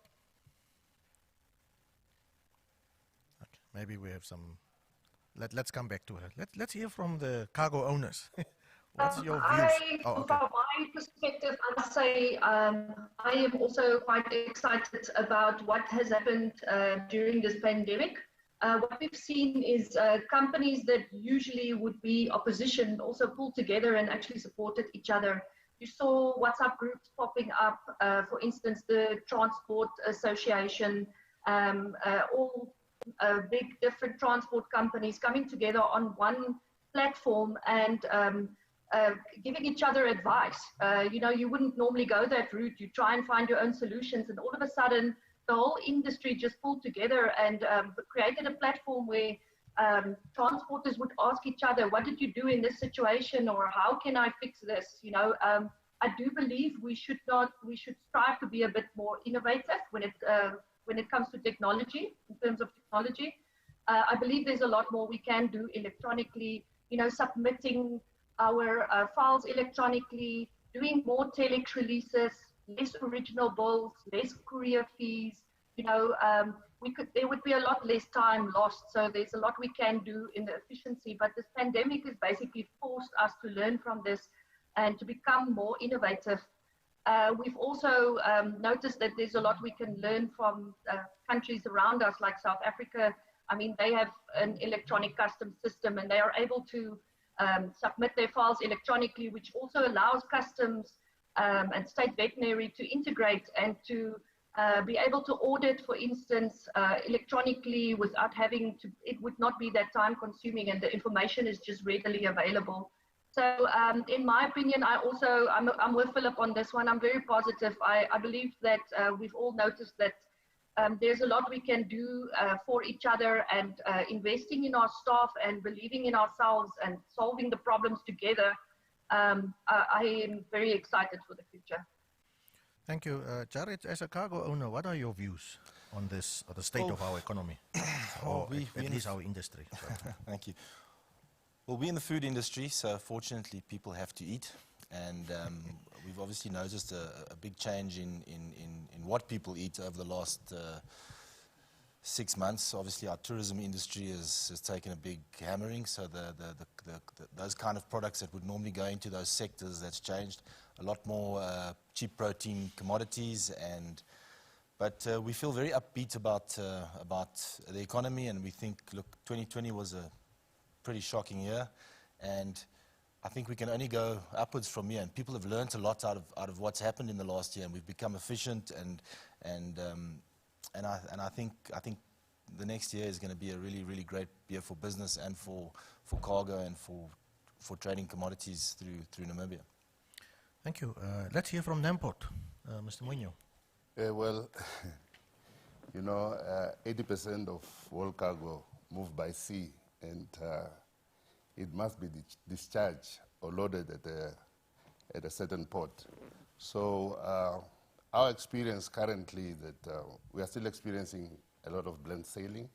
Okay, maybe we have some, let's come back to her. Let's hear from the cargo owners. What's your views? From my perspective, I must say I am also quite excited about what has happened during this pandemic. What we've seen is companies that usually would be opposition also pulled together and actually supported each other. You saw WhatsApp groups popping up, for instance, the Transport Association, all big different transport companies coming together on one platform and giving each other advice. You know, you wouldn't normally go that route. You try and find your own solutions, and all of a sudden, the whole industry just pulled together and created a platform where transporters would ask each other, "What did you do in this situation?" or "How can I fix this?" You know, I do believe we should strive to be a bit more innovative when it comes to technology. In terms of technology, I believe there's a lot more we can do electronically. You know, submitting our files electronically, doing more telex releases, less original bills, less courier fees. You know, there would be a lot less time lost. So there's a lot we can do in the efficiency. But this pandemic has basically forced us to learn from this and to become more innovative. We've also noticed that there's a lot we can learn from countries around us, like South Africa. I mean, they have an electronic customs system, and they are able to submit their files electronically, which also allows customs and state veterinary to integrate and to be able to audit, for instance, electronically without having to, it would not be that time consuming, and the information is just readily available. So in my opinion, I'm with Philip on this one. I'm very positive. I believe that we've all noticed that there's a lot we can do for each other, and investing in our staff and believing in ourselves and solving the problems together. I am very excited for the future. Thank you. Jared, as a cargo owner, what are your views on this, or the state of our economy, or at least our industry? Thank you. Well, we're in the food industry, so fortunately people have to eat. And we've obviously noticed a big change in what people eat over the last 6 months. Obviously our tourism industry has taken a big hammering, so those kind of products that would normally go into those sectors, that's changed. A lot more cheap protein commodities, but we feel very upbeat about the economy, and we think, look, 2020 was a pretty shocking year, and I think we can only go upwards from here, and people have learned a lot out of what's happened in the last year, and we've become efficient, and I think the next year is going to be a really great year for business and for cargo and for trading commodities through Namibia. Thank you. Let's hear from Namport, Mr. Munyo. Well, you know, 80% of world cargo move by sea, and it must be discharged or loaded at a certain port. So our experience currently is that we are still experiencing a lot of blank sailing.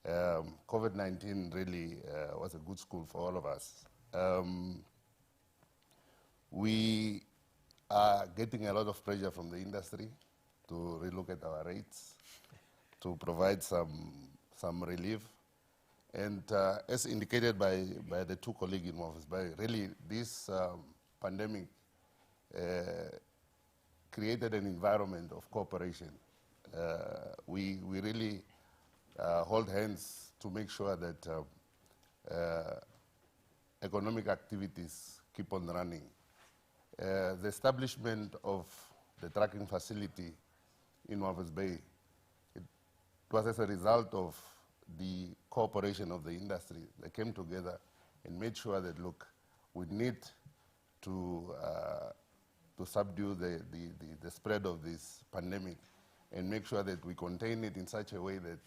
COVID-19 really was a good school for all of us. We are getting a lot of pressure from the industry to relook at our rates, to provide some relief. And as indicated by the two colleagues in Moffice Bay, really this pandemic created an environment of cooperation. We really hold hands to make sure that economic activities keep on running. The establishment of the tracking facility in Moffice Bay, it was as a result of the cooperation of the industry. They came together and made sure that, look, we need to subdue the spread of this pandemic and make sure that we contain it in such a way that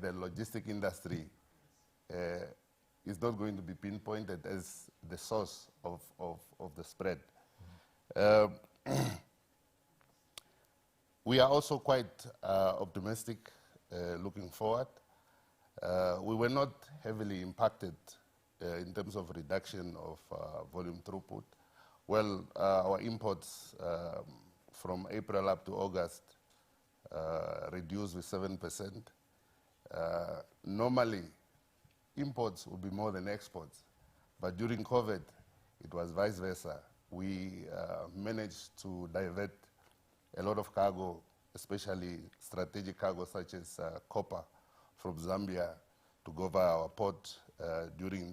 the logistic industry is not going to be pinpointed as the source of the spread. We are also quite optimistic looking forward. We were not heavily impacted in terms of reduction of volume throughput. Well, our imports from April up to August reduced with 7%. Normally, imports would be more than exports, but during COVID, it was vice versa. We managed to divert a lot of cargo, especially strategic cargo such as copper, from Zambia to go via our port during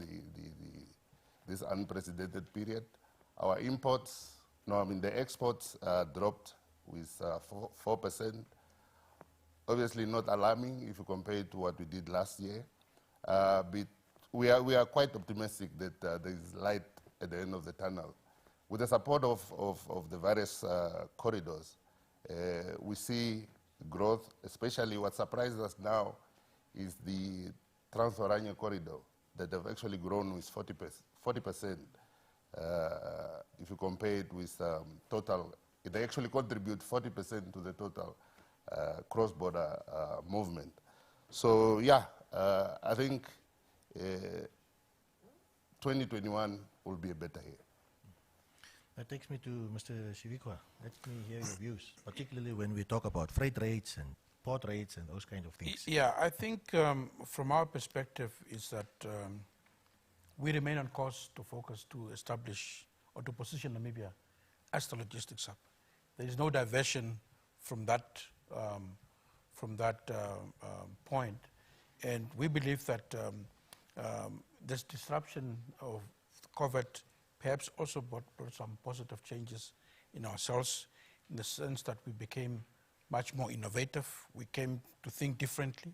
this unprecedented period. Our imports, the exports dropped with 4%. Obviously not alarming if you compare it to what we did last year, but we are quite optimistic that there is light at the end of the tunnel. With the support of the various corridors, we see growth, especially what surprises us now is the Trans-Oranje corridor that have actually grown with 40%. If you compare it with total, they actually contribute 40% to the total cross-border movement. So yeah, I think 2021 will be a better year. That takes me to Mr. Shivikwa. Let me hear your views, particularly when we talk about freight rates and port rates and those kind of things. Yeah, I think from our perspective is that we remain on course to focus to establish or to position Namibia as the logistics hub. There is no diversion from that point, and we believe that this disruption of COVID perhaps also brought some positive changes in ourselves, in the sense that we became much more innovative. We came to think differently.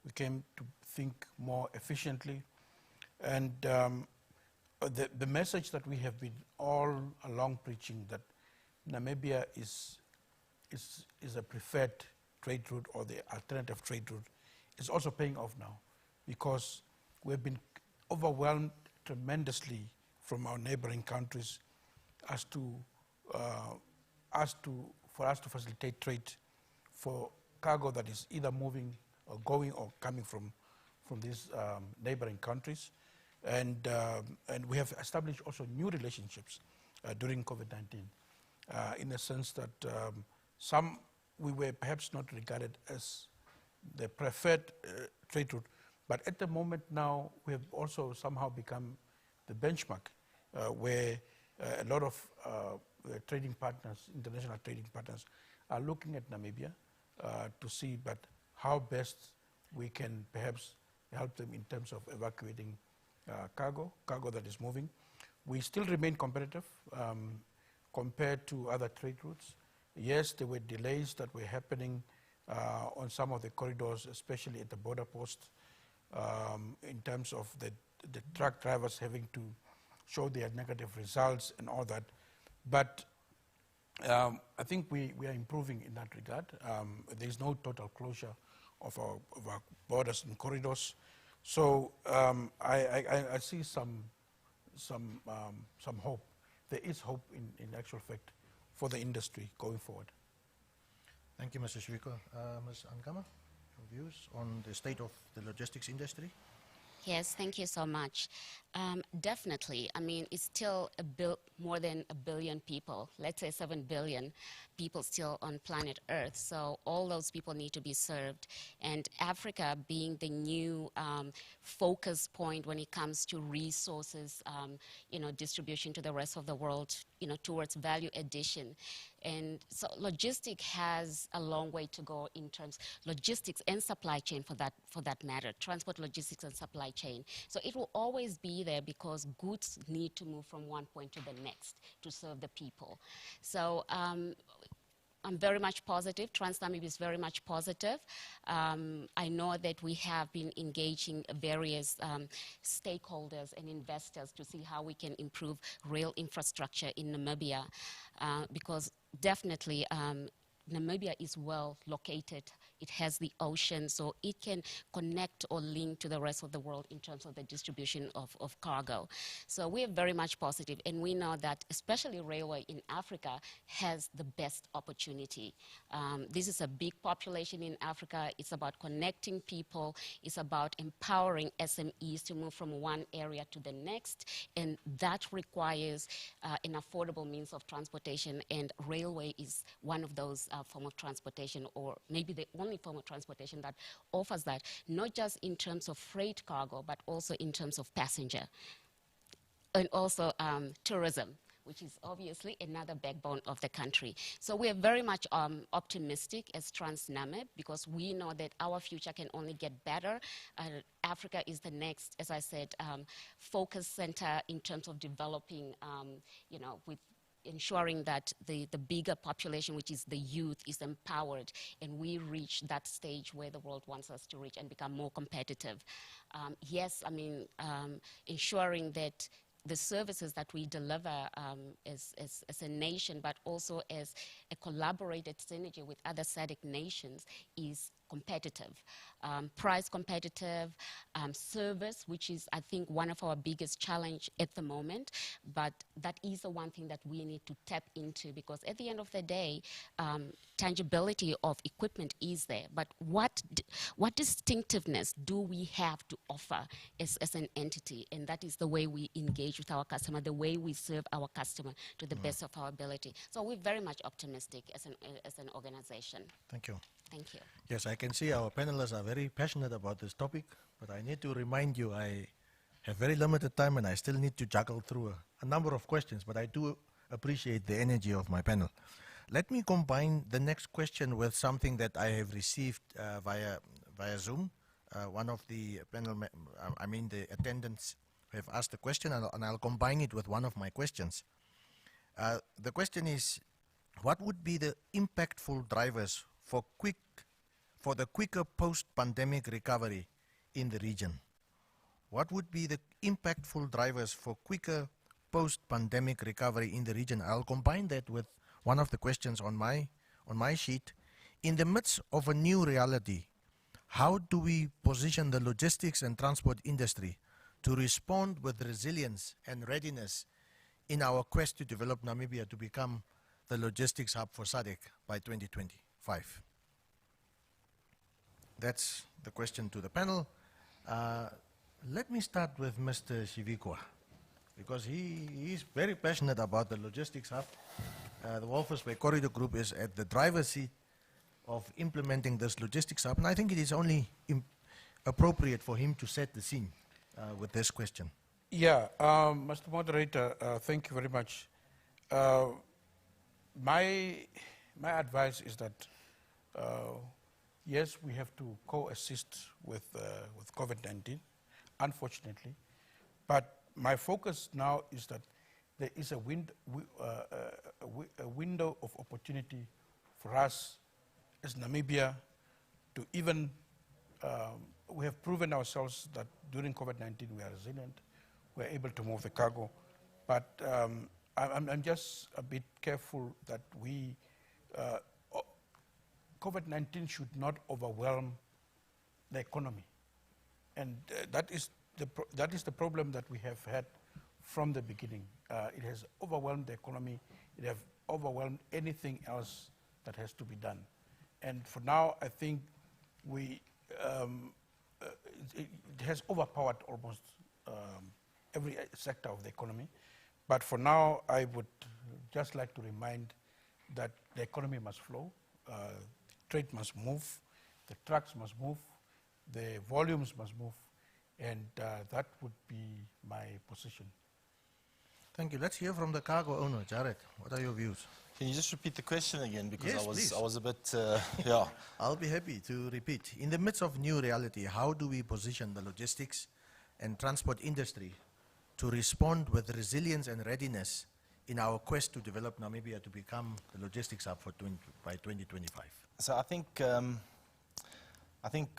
We came to think more efficiently. And the message that we have been all along preaching, that Namibia is a preferred trade route or the alternative trade route, is also paying off now, because we've been overwhelmed tremendously from our neighboring countries for us to facilitate trade for cargo that is either moving or going or coming from these neighboring countries. And we have established also new relationships during COVID-19, in the sense that some we were perhaps not regarded as the preferred trade route, but at the moment now we have also somehow become the benchmark where a lot of trading partners, international trading partners, are looking at Namibia to see how best we can perhaps help them in terms of evacuating cargo that is moving. We still remain competitive compared to other trade routes. Yes, there were delays that were happening on some of the corridors, especially at the border post, in terms of the truck drivers having to show their negative results and all that. But I think we are improving in that regard. There is no total closure of our borders and corridors. So I see some hope. There is hope in actual fact for the industry going forward. Thank you, Mr. Shwiko. Ms. Angama, your views on the state of the logistics industry? Yes, thank you so much. Definitely. I mean, it's still more than 1 billion people, let's say 7 billion people still on planet Earth. So all those people need to be served. And Africa being the new focus point when it comes to resources, distribution to the rest of the world, towards value addition. And so logistics has a long way to go in terms logistics and supply chain for that matter, transport, logistics, and supply chain. So it will always be there because goods need to move from one point to the next to serve the people. So I'm very much positive. TransNamib is very much positive. I know that we have been engaging various stakeholders and investors to see how we can improve rail infrastructure in Namibia, because definitely Namibia is well located. It has the ocean, so it can connect or link to the rest of the world in terms of the distribution of cargo. So we are very much positive, and we know that especially railway in Africa has the best opportunity. This is a big population in Africa. It's about connecting people. It's about empowering SMEs to move from one area to the next, and that requires an affordable means of transportation, and railway is one of those form of transportation, or maybe the only form of transportation that offers that, not just in terms of freight cargo, but also in terms of passenger. And also tourism, which is obviously another backbone of the country. So we are very much optimistic as TransNamib, because we know that our future can only get better. Africa is the next, as I said, focus center in terms of developing, with ensuring that the bigger population, which is the youth, is empowered, and we reach that stage where the world wants us to reach and become more competitive. Yes, I mean, ensuring that the services that we deliver as a nation, but also as a collaborated synergy with other SADC nations, is competitive, price competitive, service, which is, I think, one of our biggest challenge at the moment. But that is the one thing that we need to tap into, because at the end of the day, tangibility of equipment is there. But what distinctiveness do we have to offer as an entity? And that is the way we engage with our customer, the way we serve our customer to the best of our ability. So we're very much optimistic as an organization. Thank you. Thank you. Yes, I can see our panelists are very passionate about this topic, but I need to remind you I have very limited time and I still need to juggle through a number of questions, but I do appreciate the energy of my panel. Let me combine the next question with something that I have received via Zoom. One of the panel, the attendants have asked a question, and I'll combine it with one of my questions. The question is, what would be the impactful drivers for the quicker post-pandemic recovery in the region? What would be the impactful drivers for quicker post-pandemic recovery in the region? I'll combine that with one of the questions on my sheet. In the midst of a new reality, how do we position the logistics and transport industry to respond with resilience and readiness in our quest to develop Namibia to become the logistics hub for SADC by 2025? That's the question to the panel. Let me start with Mr. Shivikwa, because he is very passionate about the logistics hub. The Walvis Bay Corridor Group is at the driver's seat of implementing this logistics hub, and I think it is only appropriate for him to set the scene with this question. Yeah, Mr. Moderator, thank you very much. My advice is that yes, we have to co-assist with COVID-19, unfortunately, but my focus now is that there is a window of opportunity for us as Namibia to even, we have proven ourselves that during COVID-19 we are resilient, we're able to move the cargo, but I'm just a bit careful that COVID-19 should not overwhelm the economy. And that is the problem that we have had from the beginning. It has overwhelmed the economy. It has overwhelmed anything else that has to be done. And for now, I think it has overpowered almost every sector of the economy. But for now, I would just like to remind that the economy must flow, trade must move, the trucks must move, the volumes must move, and that would be my position. Thank you. Let's hear from the cargo owner, Jared. What are your views? Can you just repeat the question again? Because Yes, I was a bit, yeah. I'll be happy to repeat. In the midst of new reality, how do we position the logistics and transport industry to respond with resilience and readiness in our quest to develop Namibia to become the logistics hub for by 2025? So I think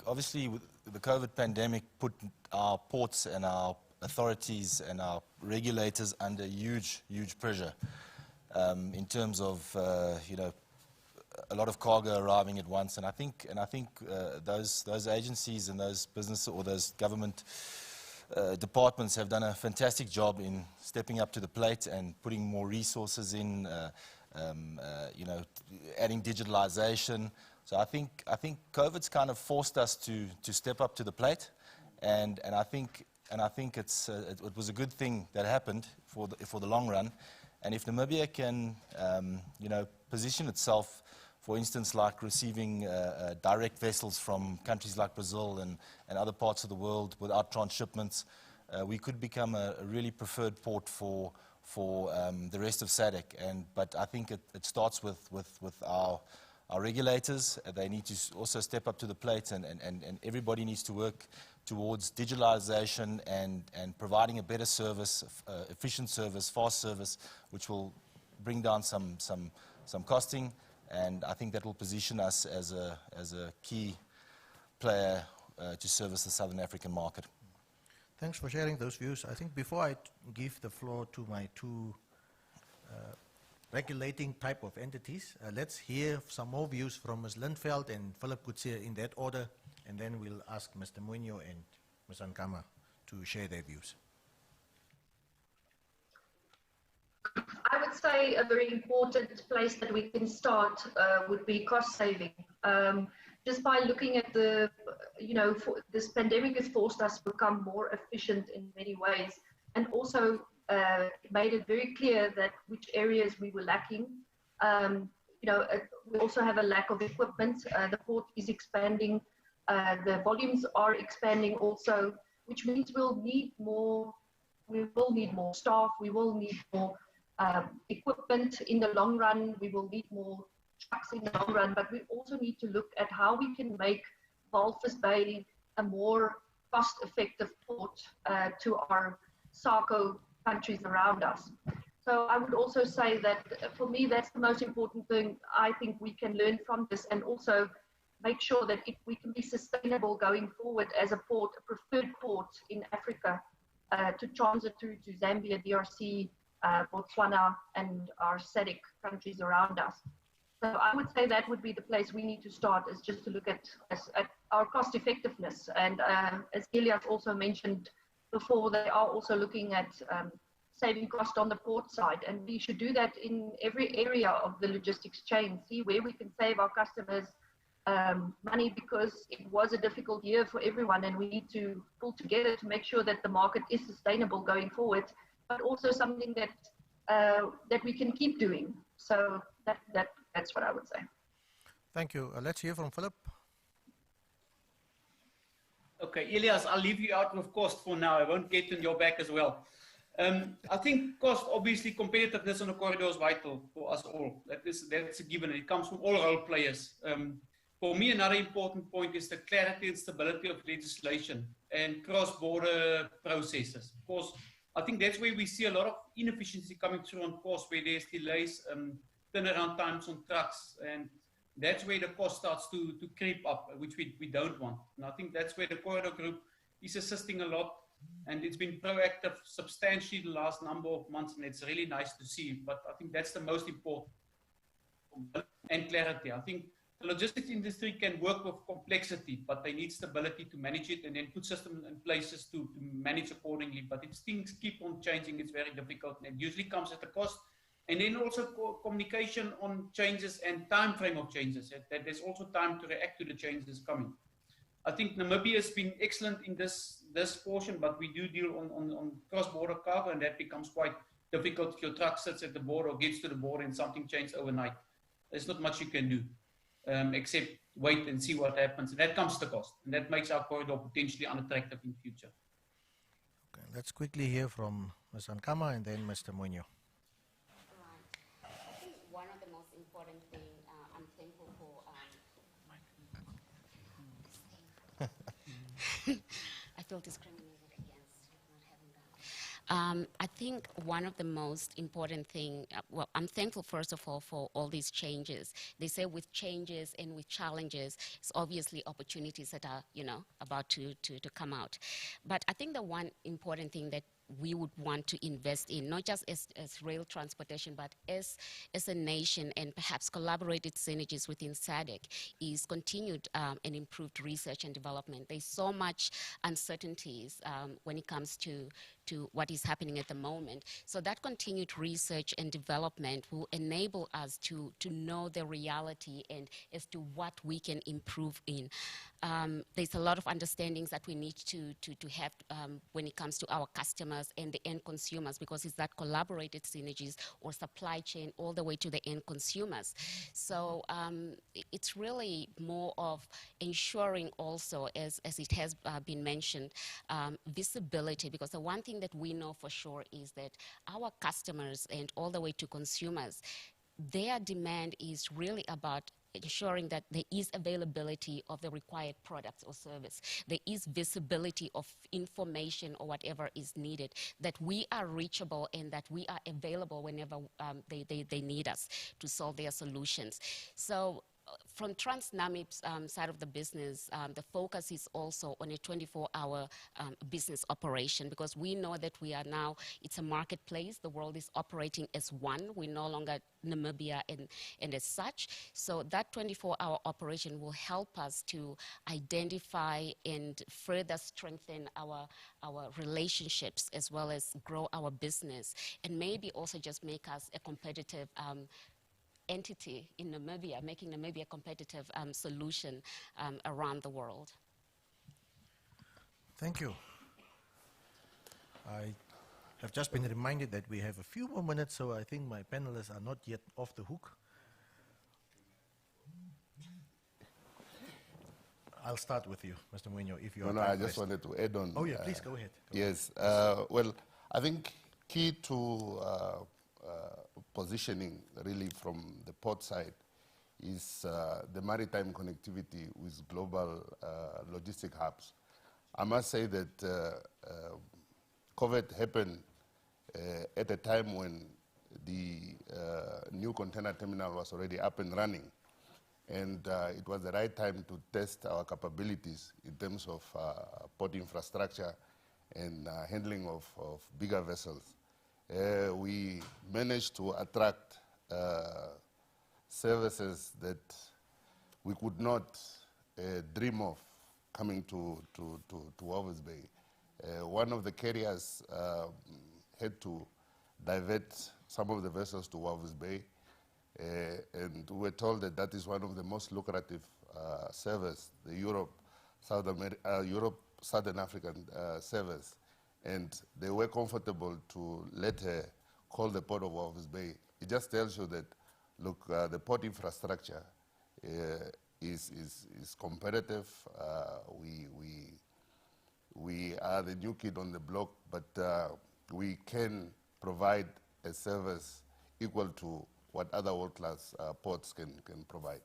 obviously the COVID pandemic put our ports and our authorities and our regulators under huge pressure in terms of a lot of cargo arriving at once, and I think those agencies and those business or those government departments have done a fantastic job in stepping up to the plate and putting more resources in, adding digitalization. So I think COVID's kind of forced us to step up to the plate, and I think it was a good thing that happened for the long run. And if Namibia can position itself, for instance, like receiving direct vessels from countries like Brazil and other parts of the world without transshipments, we could become a really preferred port for the rest of SADC. But I think it starts with our regulators. They need to also step up to the plate, and everybody needs to work towards digitalization and providing a better service, efficient service, fast service, which will bring down some costing. And I think that will position us as a key player to service the Southern African market. Thanks for sharing those views. I think before I give the floor to my two regulating type of entities, let's hear some more views from Ms. Lindveld and Philip Coetzee in that order, and then we'll ask Mr. Muinho and Ms. Ankama to share their views. I would say a very important place that we can start would be cost saving. Just by looking at this pandemic has forced us to become more efficient in many ways, and also made it very clear that which areas we were lacking. We also have a lack of equipment. The port is expanding. The volumes are expanding also, which means we will need more staff. We will need more equipment in the long run. We will need more trucks in the long run, but we also need to look at how we can make Walvis Bay a more cost-effective port to our SACO countries around us. So I would also say that for me, that's the most important thing I think we can learn from this, and also make sure that we can be sustainable going forward as a port, a preferred port in Africa to transit through to Zambia, DRC, Botswana, and our SADC countries around us. So I would say that would be the place we need to start, is just to look at our cost effectiveness. And as Elias also mentioned before, they are also looking at saving cost on the port side. And we should do that in every area of the logistics chain, see where we can save our customers money, because it was a difficult year for everyone, and we need to pull together to make sure that the market is sustainable going forward, but also something that that we can keep doing. So that's what I would say. Thank you. Let's hear from Philip. Okay, Elias, I'll leave you out of cost for now. I won't get in your back as well. I think cost, obviously, competitiveness on the corridor is vital for us all. That's a given. It comes from all role players. For me, another important point is the clarity and stability of legislation and cross-border processes. Of course, I think that's where we see a lot of inefficiency coming through on cost, where there's delays, turnaround times on trucks, and that's where the cost starts to creep up, which we don't want. And I think that's where the corridor group is assisting a lot, and it's been proactive substantially the last number of months, and it's really nice to see. But I think that's the most important, and clarity. I think the logistics industry can work with complexity, but they need stability to manage it, and then put systems in places to manage accordingly. But if things keep on changing, it's very difficult, and it usually comes at a cost. And then also communication on changes and time frame of changes, that there's also time to react to the changes coming. I think Namibia has been excellent in this portion, but we do deal on cross-border cargo, and that becomes quite difficult if your truck sits at the border or gets to the border and something changed overnight. There's not much you can do, except wait and see what happens. And that comes to cost, and that makes our corridor potentially unattractive in future. Okay, let's quickly hear from Ms. Ankama and then Mr. Muñoz. One of the most important things, I'm thankful for. I feel discriminated against not having that. I think one of the most important things, well, I'm thankful first of all for all these changes. They say with changes and with challenges, it's obviously opportunities that are, about to come out. But I think the one important thing that we would want to invest in, not just as rail transportation, but as a nation, and perhaps collaborated synergies within SADC, is continued and improved research and development. There's so much uncertainties when it comes to what is happening at the moment. So that continued research and development will enable us to know the reality and as to what we can improve in. There's a lot of understandings that we need to have when it comes to our customers and the end consumers, because it's that collaborated synergies or supply chain all the way to the end consumers. So it's really more of ensuring also, as it has been mentioned, visibility, because the one thing that we know for sure is that our customers and all the way to consumers, their demand is really about ensuring that there is availability of the required products or service. There is visibility of information or whatever is needed, that we are reachable and that we are available whenever they need us to solve their solutions. So from TransNamib's side of the business, the focus is also on a 24-hour business operation, because we know that we are now, it's a marketplace. The world is operating as one. We're no longer Namibia and as such. So that 24-hour operation will help us to identify and further strengthen our relationships, as well as grow our business, and maybe also just make us a competitive entity in Namibia, making Namibia a competitive solution around the world. Thank you. I have just been reminded that we have a few more minutes, so I think my panelists are not yet off the hook. I'll start with you, Mr. Muñoz, if you are. No, I just wanted to add on. Oh yeah, please go ahead. Yes, well, I think key to positioning really from the port side is the maritime connectivity with global logistic hubs. I must say that COVID happened at a time when the new container terminal was already up and running. And it was the right time to test our capabilities in terms of port infrastructure and handling of bigger vessels. We managed to attract services that we could not dream of coming to Walvis Bay. One of the carriers had to divert some of the vessels to Walvis Bay, and we were told that that is one of the most lucrative service, the Southern African service, and they were comfortable to let her call the port of Walvis Bay. It just tells you that, look, the port infrastructure is competitive. We are the new kid on the block, but we can provide a service equal to what other world-class ports can provide.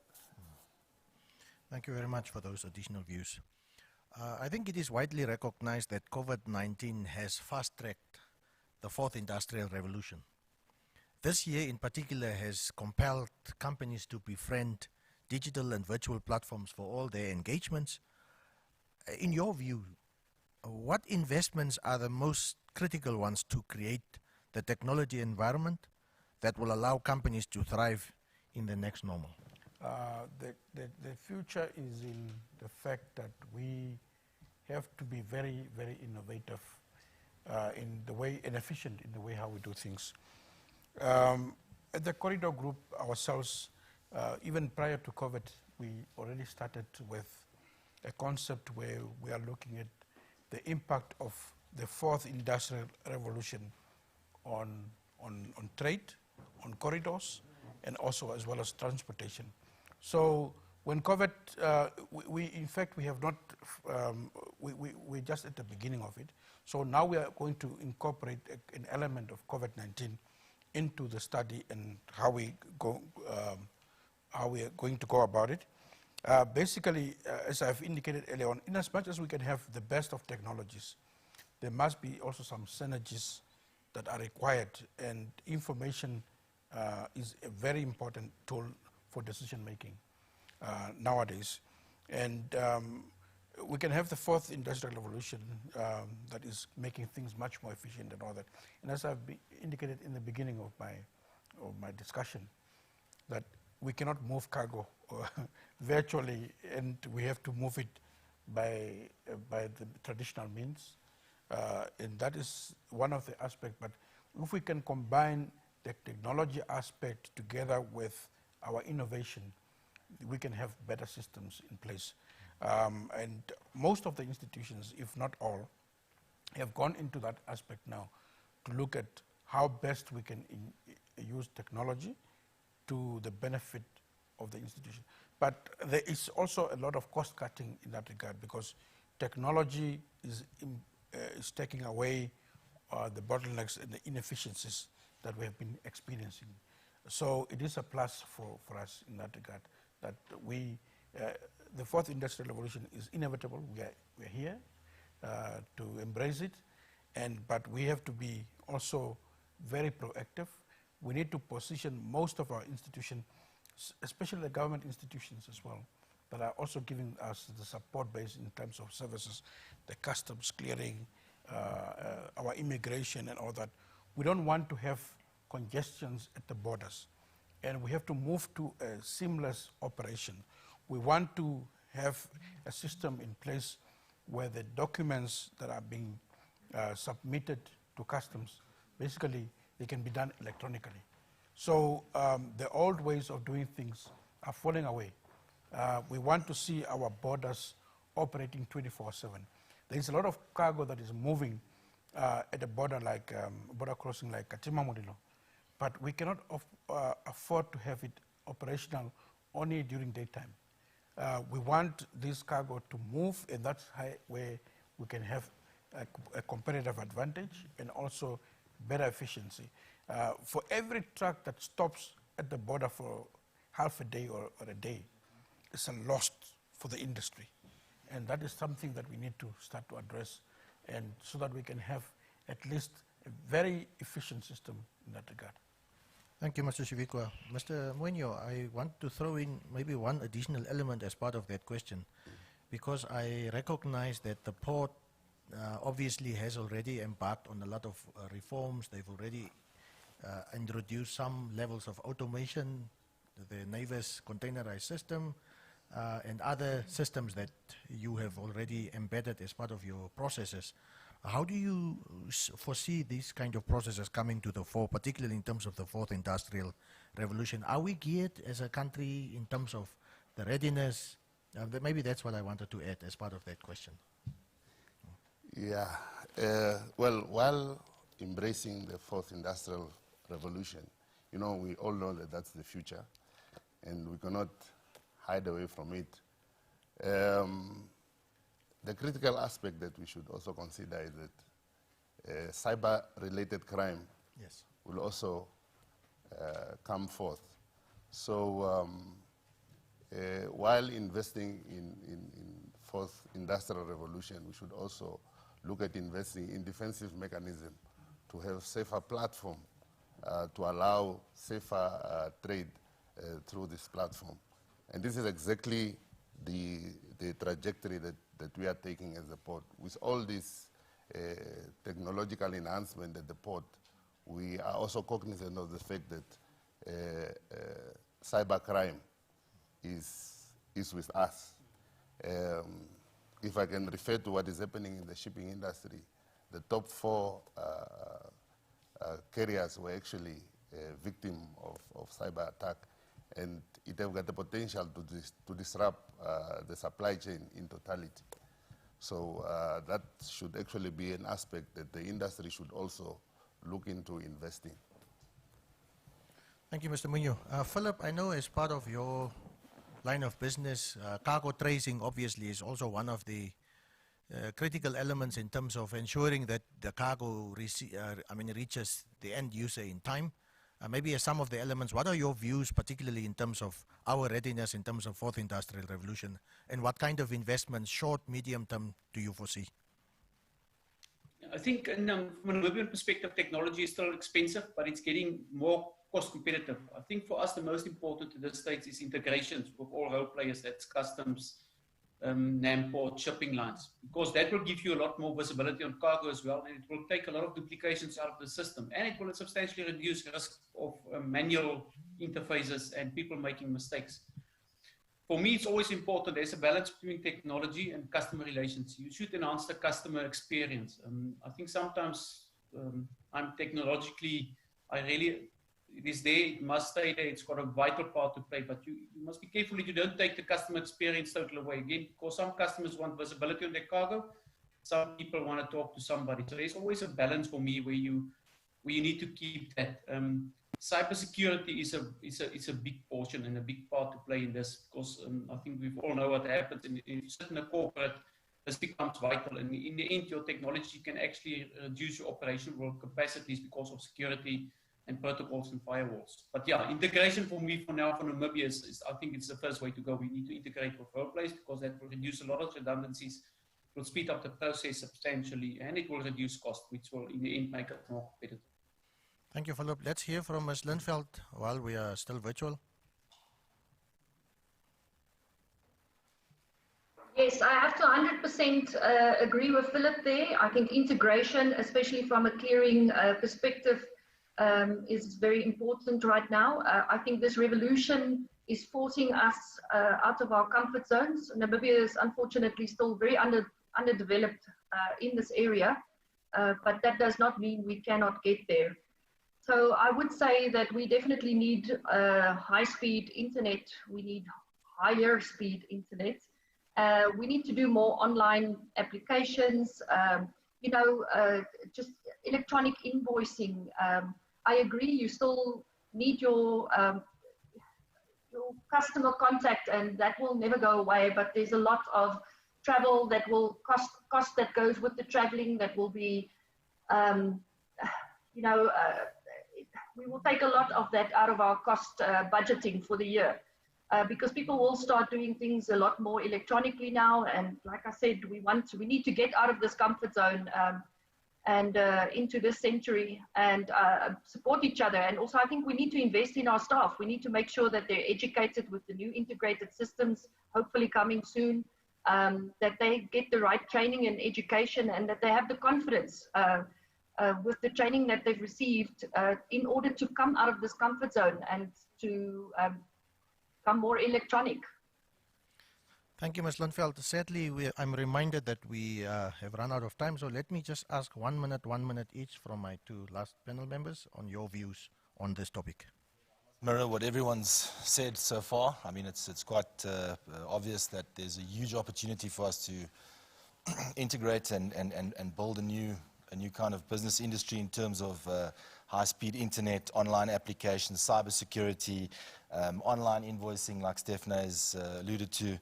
Thank you very much for those additional views. I think it is widely recognized that COVID-19 has fast-tracked the fourth industrial revolution. This year in particular has compelled companies to befriend digital and virtual platforms for all their engagements. In your view, what investments are the most critical ones to create the technology environment that will allow companies to thrive in the next normal? The future is in the fact that we have to be very, very innovative in the way and efficient in the way how we do things. At the Corridor Group ourselves, even prior to COVID, we already started with a concept where we are looking at the impact of the fourth industrial revolution on trade, on corridors, and also as well as transportation. So when COVID, in fact, we have not, we're just at the beginning of it. So now we are going to incorporate an element of COVID-19 into the study and how we are going to go about it. Basically, as I've indicated earlier on, in as much as we can have the best of technologies, there must be also some synergies that are required, and information is a very important tool for decision making nowadays. And we can have the fourth industrial revolution that is making things much more efficient and all that. And as I've indicated in the beginning of my discussion, that we cannot move cargo virtually, and we have to move it by the traditional means. And that is one of the aspects. But if we can combine the technology aspect together with our innovation, we can have better systems in place. And most of the institutions, if not all, have gone into that aspect now to look at how best we can use technology to the benefit of the institution. But there is also a lot of cost cutting in that regard, because technology is taking away the bottlenecks and the inefficiencies that we have been experiencing. So it is a plus for us in that regard, that the fourth industrial revolution is inevitable. We're here to embrace it, but we have to be also very proactive. We need to position most of our institutions, especially the government institutions as well, that are also giving us the support base in terms of services, the customs clearing, our immigration and all that. We don't want to have congestions at the borders, and we have to move to a seamless operation. We want to have a system in place where the documents that are being submitted to customs, basically they can be done electronically. So the old ways of doing things are falling away. We want to see our borders operating 24/7. There is a lot of cargo that is moving at a border like border crossing like Katima Modilo, but we cannot afford to have it operational only during daytime. We want this cargo to move, and that's where we can have a competitive advantage and also better efficiency. For every truck that stops at the border for half a day or a day, it's a loss for the industry. And that is something that we need to start to address, and so that we can have at least a very efficient system in that regard. Thank you, Mr. Shivikwa. Mr. Moinho, I want to throw in maybe one additional element as part of that question, because I recognize that the port obviously has already embarked on a lot of reforms. They've already introduced some levels of automation, the Navis containerized system, and other systems that you have already embedded as part of your processes. How do you foresee these kind of processes coming to the fore, particularly in terms of the fourth industrial revolution? Are we geared as a country in terms of the readiness? Maybe that's what I wanted to add as part of that question. Yeah, well, while embracing the fourth industrial revolution, you know, we all know that that's the future, and we cannot hide away from it. The critical aspect that we should also consider is that cyber-related crime will also come forth. So while investing in fourth industrial revolution, we should also look at investing in defensive mechanism to have safer platform to allow safer trade through this platform. And this is exactly the trajectory that we are taking as a port. With all this technological enhancement at the port, we are also cognizant of the fact that cybercrime is with us. If I can refer to what is happening in the shipping industry, the top 4 carriers were actually victim of cyber attack, and it has got the potential to disrupt the supply chain in totality. So that should actually be an aspect that the industry should also look into investing. Thank you, Mr. Moinho. Philip, I know as part of your line of business, cargo tracing obviously is also one of the critical elements in terms of ensuring that the cargo reaches the end user in time. Maybe as some of the elements, what are your views, particularly in terms of our readiness in terms of fourth industrial revolution, and what kind of investments, short, medium term, do you foresee? I think from a Namibian perspective, technology is still expensive, but it's getting more cost competitive. I think for us, the most important at this stage is integrations with all role players, that's customs, NAMPort, shipping lines, because that will give you a lot more visibility on cargo as well, and it will take a lot of duplications out of the system, and it will substantially reduce risk of manual interfaces and people making mistakes. For me, it's always important there's a balance between technology and customer relations. You should enhance the customer experience. I think sometimes I'm technologically, it is there, it must stay there, it's got a vital part to play, but you must be careful that you don't take the customer experience totally away. Again, because some customers want visibility on their cargo, some people want to talk to somebody. So there's always a balance for me where you need to keep that. Cybersecurity is a big portion and a big part to play in this, because I think we all know what happens in a corporate. This becomes vital, and in the end, your technology can actually reduce your operational capacities because of security and protocols and firewalls. But yeah, integration for me for now for Namibia is I think it's the first way to go. We need to integrate with workplace, because that will reduce a lot of redundancies, it will speed up the process substantially, and it will reduce cost, which will in the end make it more competitive. Thank you, Philip. Let's hear from Ms. Lindveld while we are still virtual. Yes, I have to 100% agree with Philip there. I think integration, especially from a clearing perspective, is very important right now. I think this revolution is forcing us out of our comfort zones. Namibia is unfortunately still very underdeveloped in this area, but that does not mean we cannot get there. So I would say that we definitely need high-speed internet. We need higher speed internet. We need to do more online applications, just electronic invoicing. I agree, you still need your customer contact, and that will never go away, but there's a lot of travel that will cost that goes with the traveling that will be we will take a lot of that out of our cost budgeting for the year. Because people will start doing things a lot more electronically now, and like I said, we need to get out of this comfort zone and into this century and support each other. And also, I think we need to invest in our staff. We need to make sure that they're educated with the new integrated systems, hopefully coming soon, that they get the right training and education, and that they have the confidence with the training that they've received in order to come out of this comfort zone and to become more electronic. Thank you, Ms. Lundveld. Sadly, I'm reminded that we have run out of time, so let me just ask 1 minute each from my two last panel members on your views on this topic. Mirror what everyone's said so far. I mean, it's quite obvious that there's a huge opportunity for us to integrate and build a new kind of business industry in terms of high-speed internet, online applications, cybersecurity, online invoicing, like Stephanie has alluded to,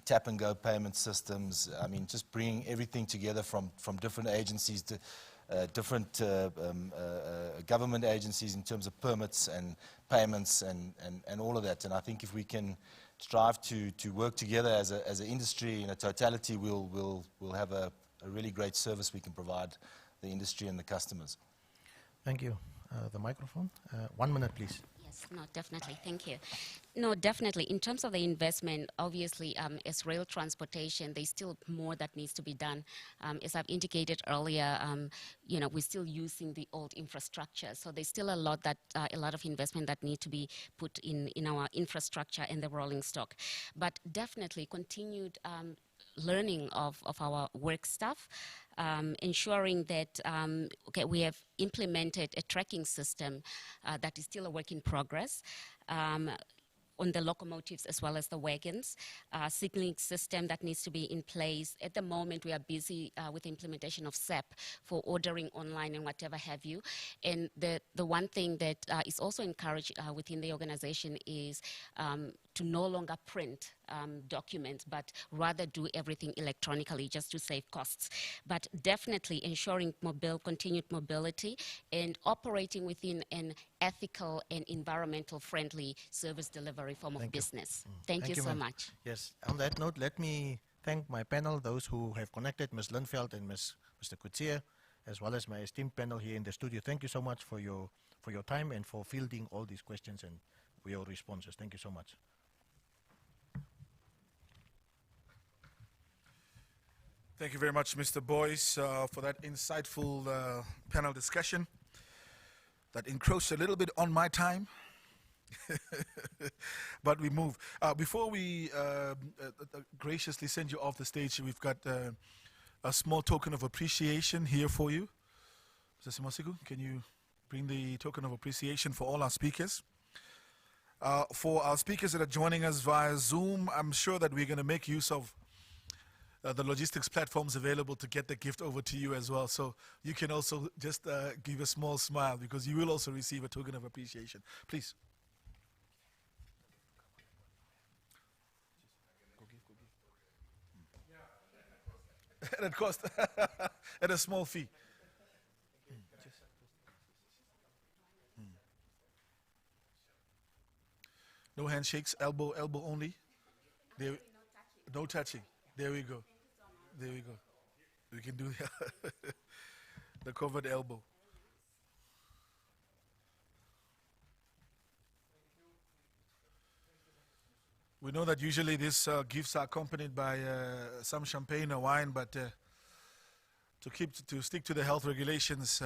tap-and-go payment systems. I mean, just bringing everything together from different agencies to different government agencies in terms of permits and payments and all of that. And I think if we can strive to work together as an industry in a totality, we'll have a really great service we can provide the industry and the customers. Thank you. The microphone. 1 minute, please. Yes, no, definitely. Thank you. No, definitely. In terms of the investment, obviously, as rail transportation, there's still more that needs to be done. As I've indicated earlier, we're still using the old infrastructure. So there's still a lot of investment that need to be put in our infrastructure and the rolling stock. But definitely continued learning of our work staff, ensuring that we have implemented a tracking system that is still a work in progress on the locomotives as well as the wagons, signaling system that needs to be in place. At the moment, we are busy with the implementation of SAP for ordering online and whatever have you. And the one thing that is also encouraged within the organization is to no longer print documents, but rather do everything electronically just to save costs. But definitely ensuring continued mobility and operating within an ethical and environmental friendly service delivery form of business. Thank you so much. Yes, on that note, let me thank my panel, those who have connected, Ms. Lundveld and Mr. Coetzee, as well as my esteemed panel here in the studio. Thank you so much for your time and for fielding all these questions and for your responses. Thank you so much. Thank you very much, Mr. Boyce, for that insightful panel discussion that encroached a little bit on my time. But we move. Before we graciously send you off the stage, we've got a small token of appreciation here for you. Mr. Simosiku, can you bring the token of appreciation for all our speakers? For our speakers that are joining us via Zoom, I'm sure that we're going to make use of the logistics platforms available to get the gift over to you as well. So you can also just give a small smile, because you will also receive a token of appreciation. Please. At a cost, at a small fee. No handshakes, elbow only. There, no touching. There we go. There we go. We can do the covered elbow. We know that usually these gifts are accompanied by some champagne or wine, but to stick to the health regulations,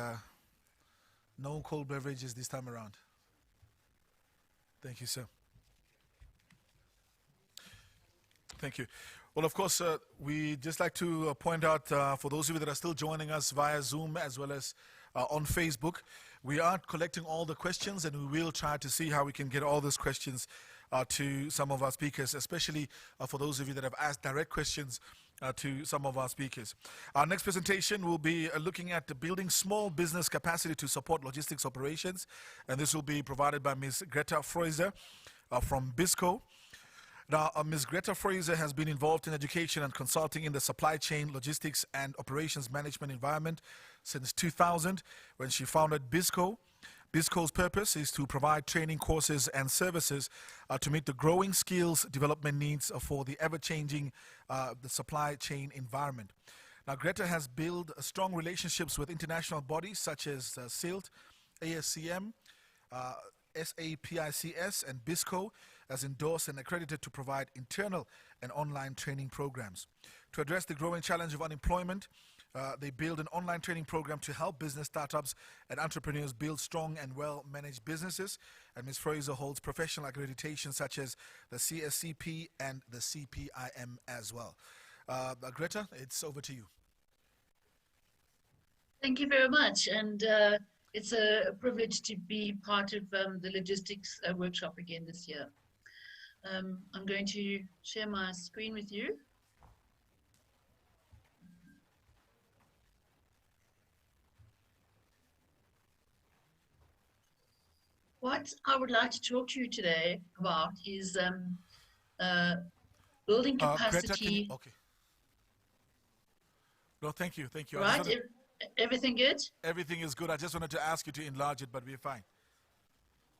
no cold beverages this time around. Thank you, sir. Thank you. Well, of course, we just like to point out for those of you that are still joining us via Zoom as well as on Facebook, we are collecting all the questions, and we will try to see how we can get all those questions to some of our speakers, especially for those of you that have asked direct questions to some of our speakers. Our next presentation will be looking at the building small business capacity to support logistics operations, and this will be provided by Ms. Greta Freuser from BISCO. Now, Ms. Greta Fraser has been involved in education and consulting in the supply chain, logistics, and operations management environment since 2000, when she founded BISCO. BISCO's purpose is to provide training courses and services to meet the growing skills development needs for the ever-changing the supply chain environment. Now, Greta has built strong relationships with international bodies such as SILT, ASCM, SAPICS, and BISCO, as endorsed and accredited to provide internal and online training programs. To address the growing challenge of unemployment, they build an online training program to help business startups and entrepreneurs build strong and well-managed businesses. And Ms. Fraser holds professional accreditation such as the CSCP and the CPIM as well. Greta, it's over to you. Thank you very much. And it's a privilege to be part of the logistics workshop again this year. I'm going to share my screen with you. What I would like to talk to you today about is building capacity. Greta, okay. No, thank you, thank you. Right, everything good? Everything is good. I just wanted to ask you to enlarge it, but we're fine.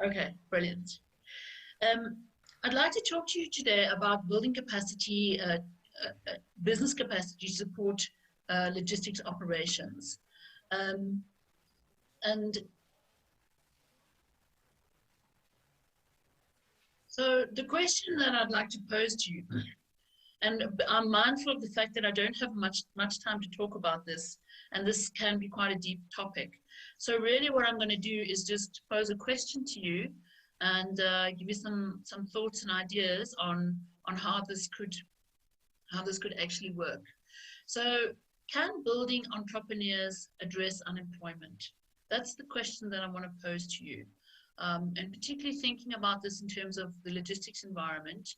Okay, brilliant. I'd like to talk to you today about building capacity, business capacity to support logistics operations. And so the question that I'd like to pose to you, and I'm mindful of the fact that I don't have much time to talk about this, and this can be quite a deep topic. So really what I'm going to do is just pose a question to you and give you some thoughts and ideas on how this could actually work. So can building entrepreneurs address unemployment? That's the question that I want to pose to you. And particularly thinking about this in terms of the logistics environment,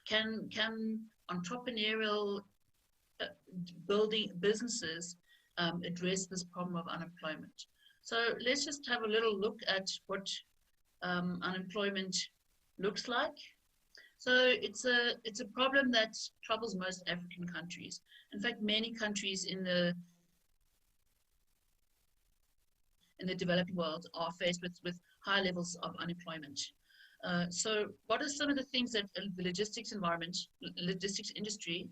can entrepreneurial building businesses address this problem of unemployment? So let's just have a little look at what unemployment looks like. So it's a problem that troubles most African countries. In fact, many countries in the developing world are faced with high levels of unemployment. So what are some of the things that the logistics industry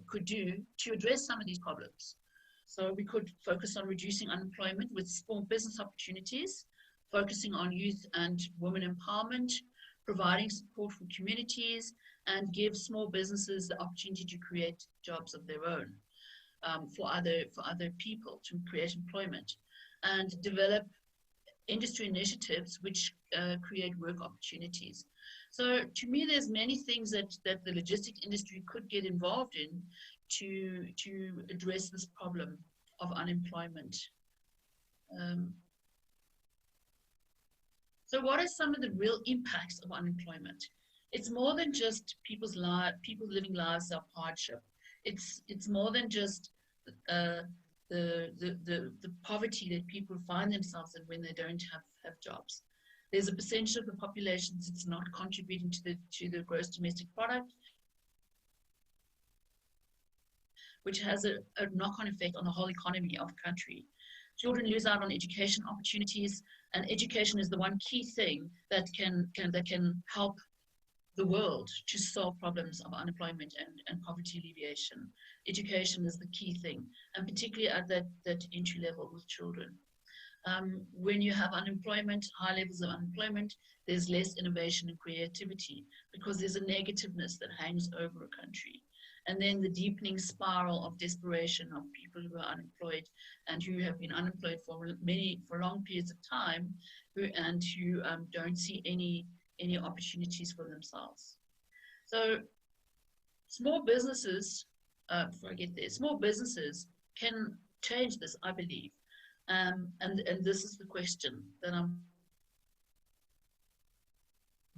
could do to address some of these problems? So we could focus on reducing unemployment with small business opportunities, focusing on youth and women empowerment, providing support for communities, and give small businesses the opportunity to create jobs of their own for other people to create employment, and develop industry initiatives which create work opportunities. So to me, there's many things that the logistics industry could get involved in to address this problem of unemployment. So what are some of the real impacts of unemployment? It's more than just people living lives of hardship. It's more than just the poverty that people find themselves in when they don't have jobs. There's a percentage of the population that's not contributing to the gross domestic product, which has a knock-on effect on the whole economy of the country. Children lose out on education opportunities, and education is the one key thing that can help the world to solve problems of unemployment and poverty alleviation. Education is the key thing, and particularly at that entry level with children. When you have unemployment, high levels of unemployment, there's less innovation and creativity because there's a negativeness that hangs over a country. And then the deepening spiral of desperation of people who are unemployed and who have been unemployed for long periods of time who don't see any opportunities for themselves. So small businesses, before I get there, small businesses can change this, I believe. And this is the question that I'm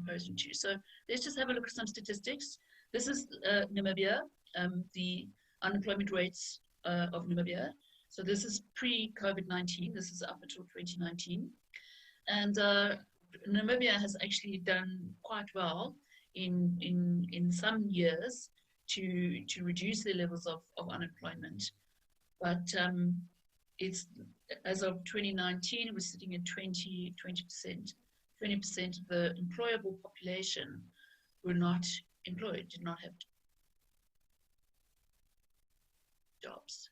posing to you. So let's just have a look at some statistics. This is Namibia, the unemployment rates of Namibia. So this is pre-COVID-19. This is up until 2019. And Namibia has actually done quite well in some years to reduce their levels of unemployment. But it's, as of 2019, we're sitting at 20%. 20% of the employable population were not employed, did not have jobs.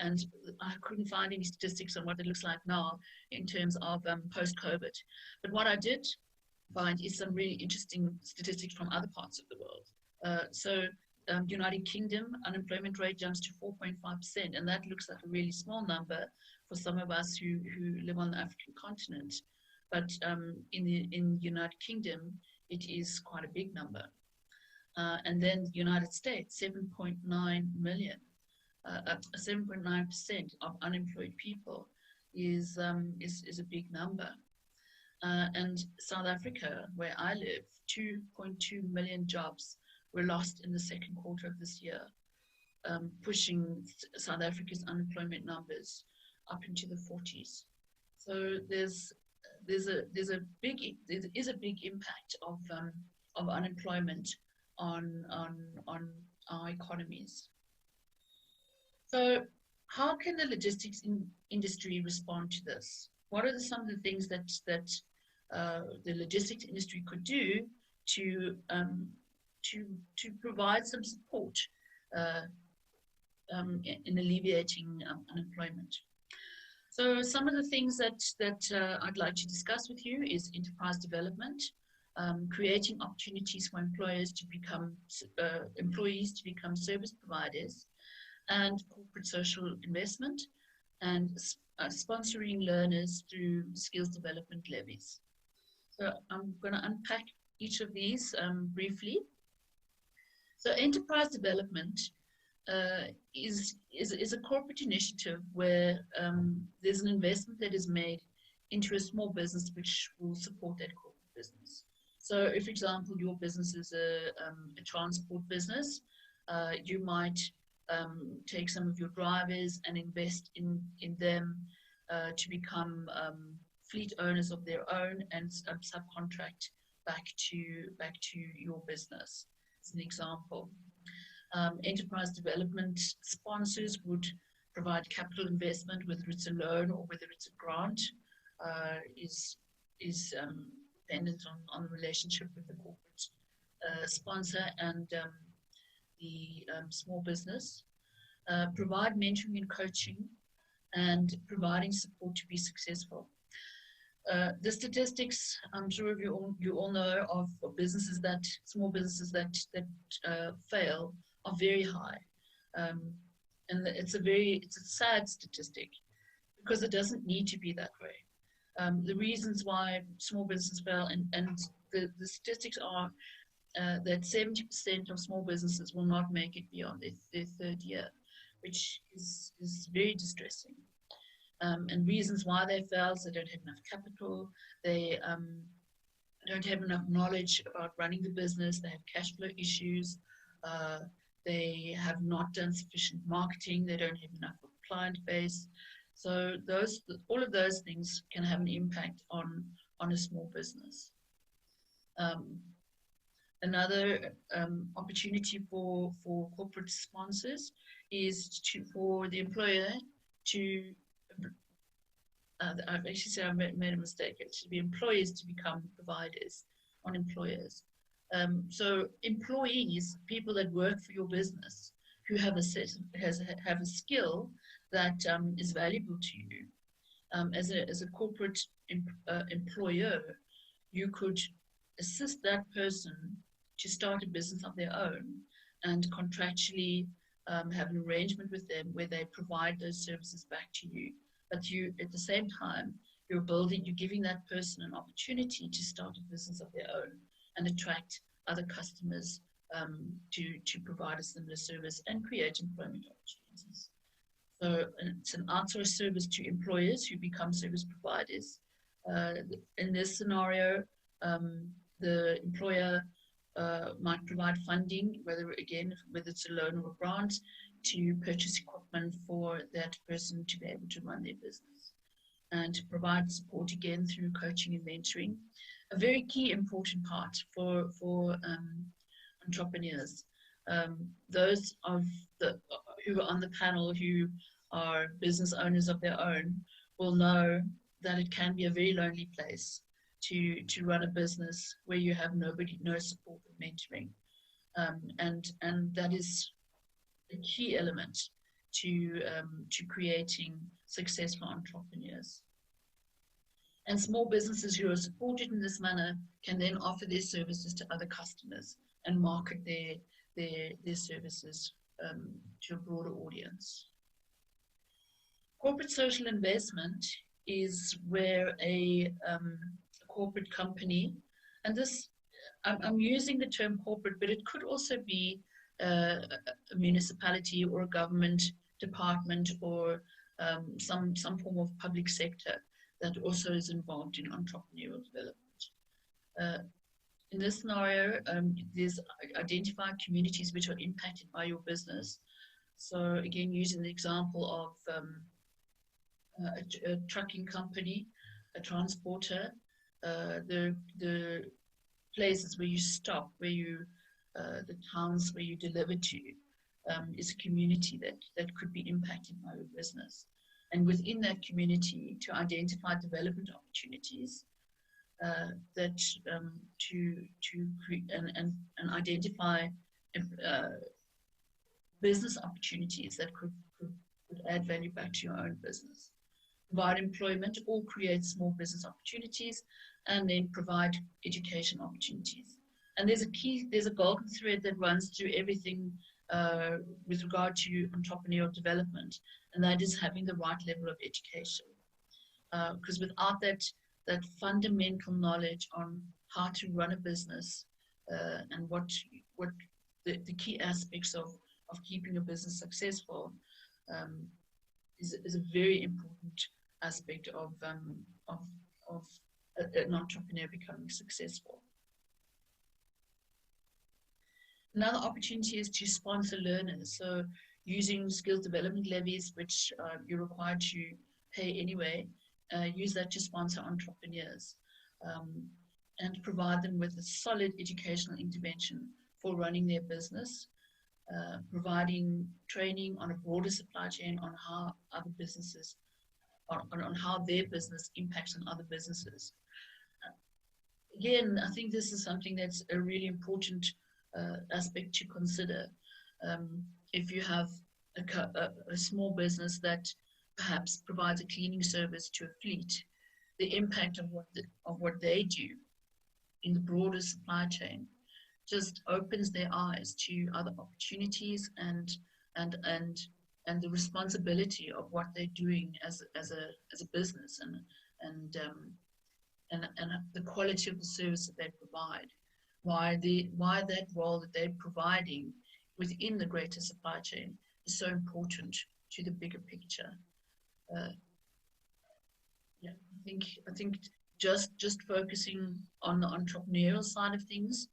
And I couldn't find any statistics on what it looks like now in terms of post-COVID. But what I did find is some really interesting statistics from other parts of the world. United Kingdom unemployment rate jumps to 4.5%, and that looks like a really small number for some of us who live on the African continent. But in the United Kingdom, it is quite a big number. And then the United States, 7.9 million. 7.9% of unemployed people is a big number. And South Africa, where I live, 2.2 million jobs were lost in the second quarter of this year, pushing South Africa's unemployment numbers up into the 40s. So there is a big impact of unemployment on our economies. So how can the logistics industry respond to this? What are some of the things that the logistics industry could do to provide some support in alleviating unemployment? So some of the things that I'd like to discuss with you is enterprise development, creating opportunities for employees to become service providers, and corporate social investment, and sponsoring learners through skills development levies. So I'm going to unpack each of these briefly. So enterprise development is a corporate initiative where there's an investment that is made into a small business which will support that corporate business. So if, for example, your business is a transport business, you might take some of your drivers and invest in them to become fleet owners of their own and subcontract back to your business, as an example. Enterprise development sponsors would provide capital investment, whether it's a loan or whether it's a grant, is dependent on the relationship with the corporate sponsor and the small business. Provide mentoring and coaching, and providing support to be successful. The statistics, I'm sure you all know, of small businesses that fail are very high, and it's a sad statistic because it doesn't need to be that way. The reasons why small businesses fail, and the statistics are that 70% of small businesses will not make it beyond their third year, which is very distressing. And reasons why they fail is they don't have enough capital, they don't have enough knowledge about running the business, they have cash flow issues, they have not done sufficient marketing, they don't have enough of a client base. So all of those things can have an impact on a small business. Another opportunity for corporate sponsors is for the employer to, I've actually said I made a mistake, it should be employees to become providers on employers. So employees, people that work for your business, who have a skill that is valuable to you. As a corporate employer, you could assist that person to start a business of their own and contractually have an arrangement with them where they provide those services back to you. But you, at the same time, you're giving that person an opportunity to start a business of their own and attract other customers to provide a similar service and create employment opportunities. So it's an outsourced service to employers who become service providers. In this scenario, the employer might provide funding, whether it's a loan or a grant, to purchase equipment for that person to be able to run their business, and to provide support again through coaching and mentoring, a very key important part for entrepreneurs. Those of who are on the panel who are business owners of their own will know that it can be a very lonely place to run a business where you have nobody, no support or mentoring, and that is a key element to creating successful entrepreneurs. And small businesses who are supported in this manner can then offer their services to other customers and market their services to a broader audience. Corporate social investment is where a corporate company, and this, I'm using the term corporate, but it could also be a municipality or a government department or some form of public sector that also is involved in entrepreneurial development. In this scenario, there's identified communities which are impacted by your business. So again, using the example of a trucking company, a transporter, the places where you stop, where you, the towns where you deliver to, is a community that could be impacted by your business. And within that community, to identify development opportunities that to create and identify business opportunities that could add value back to your own business. Provide employment or create small business opportunities, and then provide education opportunities. And there's a golden thread that runs through everything with regard to entrepreneurial development, and that is having the right level of education. Because without that fundamental knowledge on how to run a business and what the key aspects of keeping a business successful is a very important aspect of an entrepreneur becoming successful. Another opportunity is to sponsor learners. So using skills development levies, which you're required to pay anyway, use that to sponsor entrepreneurs and provide them with a solid educational intervention for running their business, providing training on a broader supply chain on how other businesses, on how their business impacts on other businesses. Again, I think this is something that's a really important aspect to consider. If you have a small business that perhaps provides a cleaning service to a fleet, the impact of what they do in the broader supply chain just opens their eyes to other opportunities and the responsibility of what they're doing as a business and the quality of the service that they provide. Why that role that they're providing within the greater supply chain is so important to the bigger picture. I think just focusing on the entrepreneurial side of things,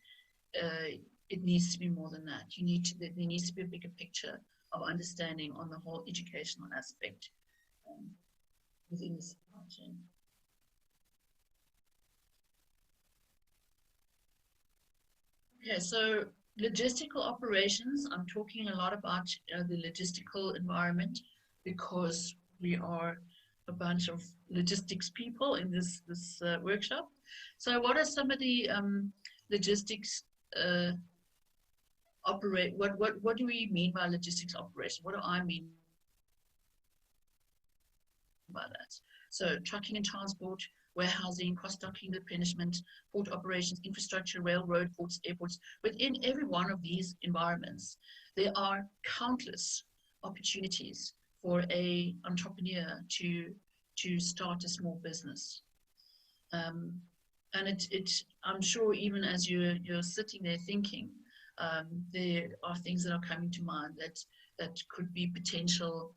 it needs to be more than that. There needs to be a bigger picture of understanding on the whole educational aspect within the supply chain. Okay, so logistical operations, I'm talking a lot about the logistical environment because we are a bunch of logistics people in this workshop. So what are some of the logistics what do we mean by logistics operation? What do I mean by that? So trucking and transport, warehousing, cross-docking, replenishment, port operations, infrastructure, railroad, ports, airports. Within every one of these environments, there are countless opportunities for an entrepreneur to start a small business. And I'm sure even as you're sitting there thinking, there are things that are coming to mind that could be potential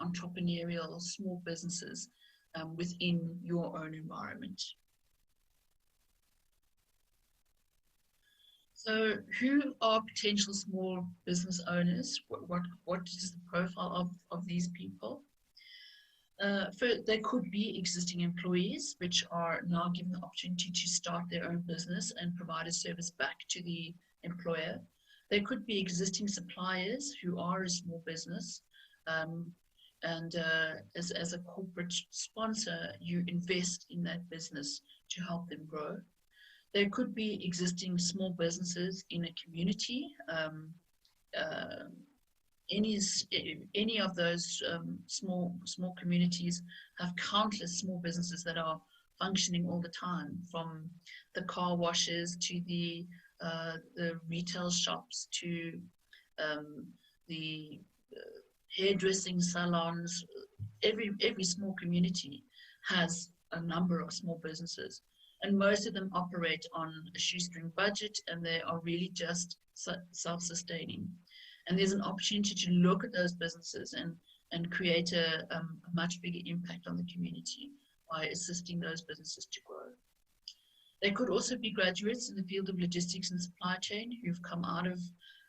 entrepreneurial small businesses within your own environment. So who are potential small business owners? What is the profile of these people? There could be existing employees which are now given the opportunity to start their own business and provide a service back to the employer. There could be existing suppliers who are a small business, and as a corporate sponsor, you invest in that business to help them grow. There could be existing small businesses in a community. Any of those small communities have countless small businesses that are functioning all the time, from the car washes to the retail shops to the hairdressing salons. Every small community has a number of small businesses, and most of them operate on a shoestring budget, and they are really just self-sustaining. And there's an opportunity to look at those businesses and create a much bigger impact on the community by assisting those businesses to grow. There could also be graduates in the field of logistics and supply chain who've come out of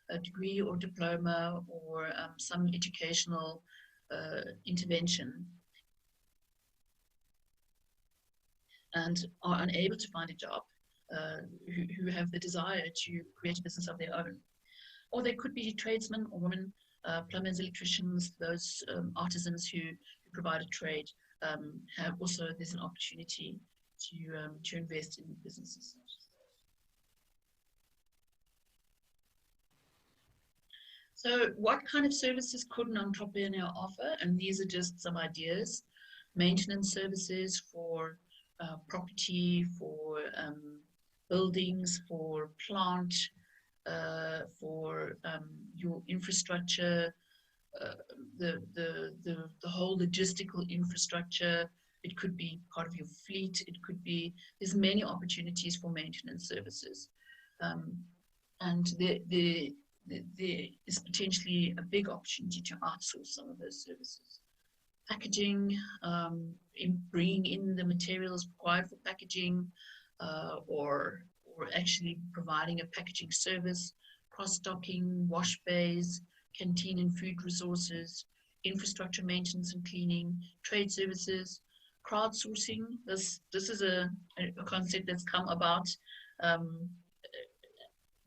a degree or diploma or some educational intervention and are unable to find a job, who have the desire to create a business of their own. Or they could be tradesmen or women, plumbers, electricians, those artisans who provide a trade. Have also, there's an opportunity to invest in businesses. So what kind of services could an entrepreneur offer? And these are just some ideas. Maintenance services for property, for buildings, for plant, for your infrastructure, the whole logistical infrastructure. It could be part of your fleet. It could be, there's many opportunities for maintenance services. And there is potentially a big opportunity to outsource some of those services. Packaging, in bringing in the materials required for packaging, or actually providing a packaging service, cross-docking, wash bays, canteen and food resources, infrastructure maintenance and cleaning, trade services, crowdsourcing. This is a concept that's come about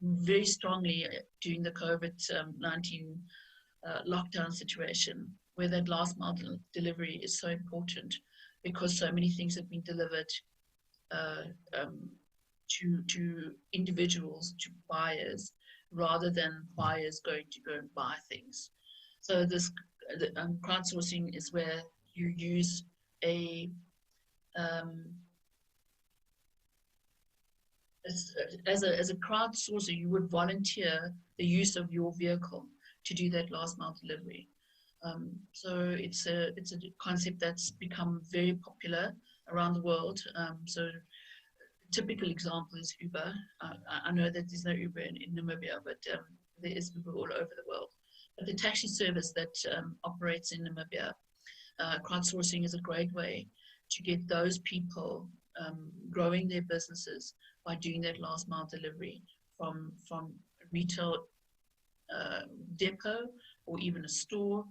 very strongly during the COVID-19 lockdown situation, where that last mile delivery is so important because so many things have been delivered to individuals, to buyers, rather than buyers going to go and buy things. So this crowdsourcing is where you use as a crowdsourcer, you would volunteer the use of your vehicle to do that last mile delivery. So it's a concept that's become very popular around the world. So a typical example is Uber. I know that there's no Uber in Namibia, but there is Uber all over the world. But the taxi service that operates in Namibia, crowdsourcing is a great way to get those people growing their businesses by doing that last mile delivery from a retail depot or even a store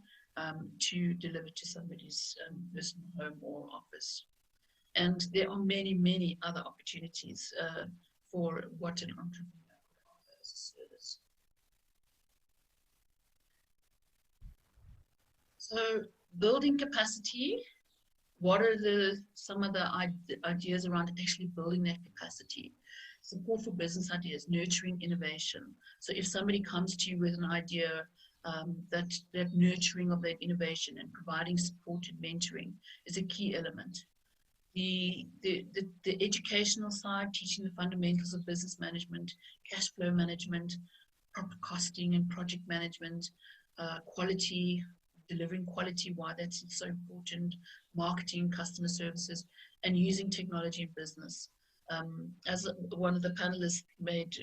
to deliver to somebody's personal home or office. And there are many, many other opportunities for what an entrepreneur could offer as a service. So building capacity, what are some of the ideas around actually building that capacity? Support for business ideas, nurturing innovation. So if somebody comes to you with an idea, that nurturing of that innovation and providing support and mentoring is a key element. The educational side, teaching the fundamentals of business management, cash flow management, proper costing and project management, quality, delivering quality, why that's so important, marketing, customer services, and using technology in business. As one of the panelists made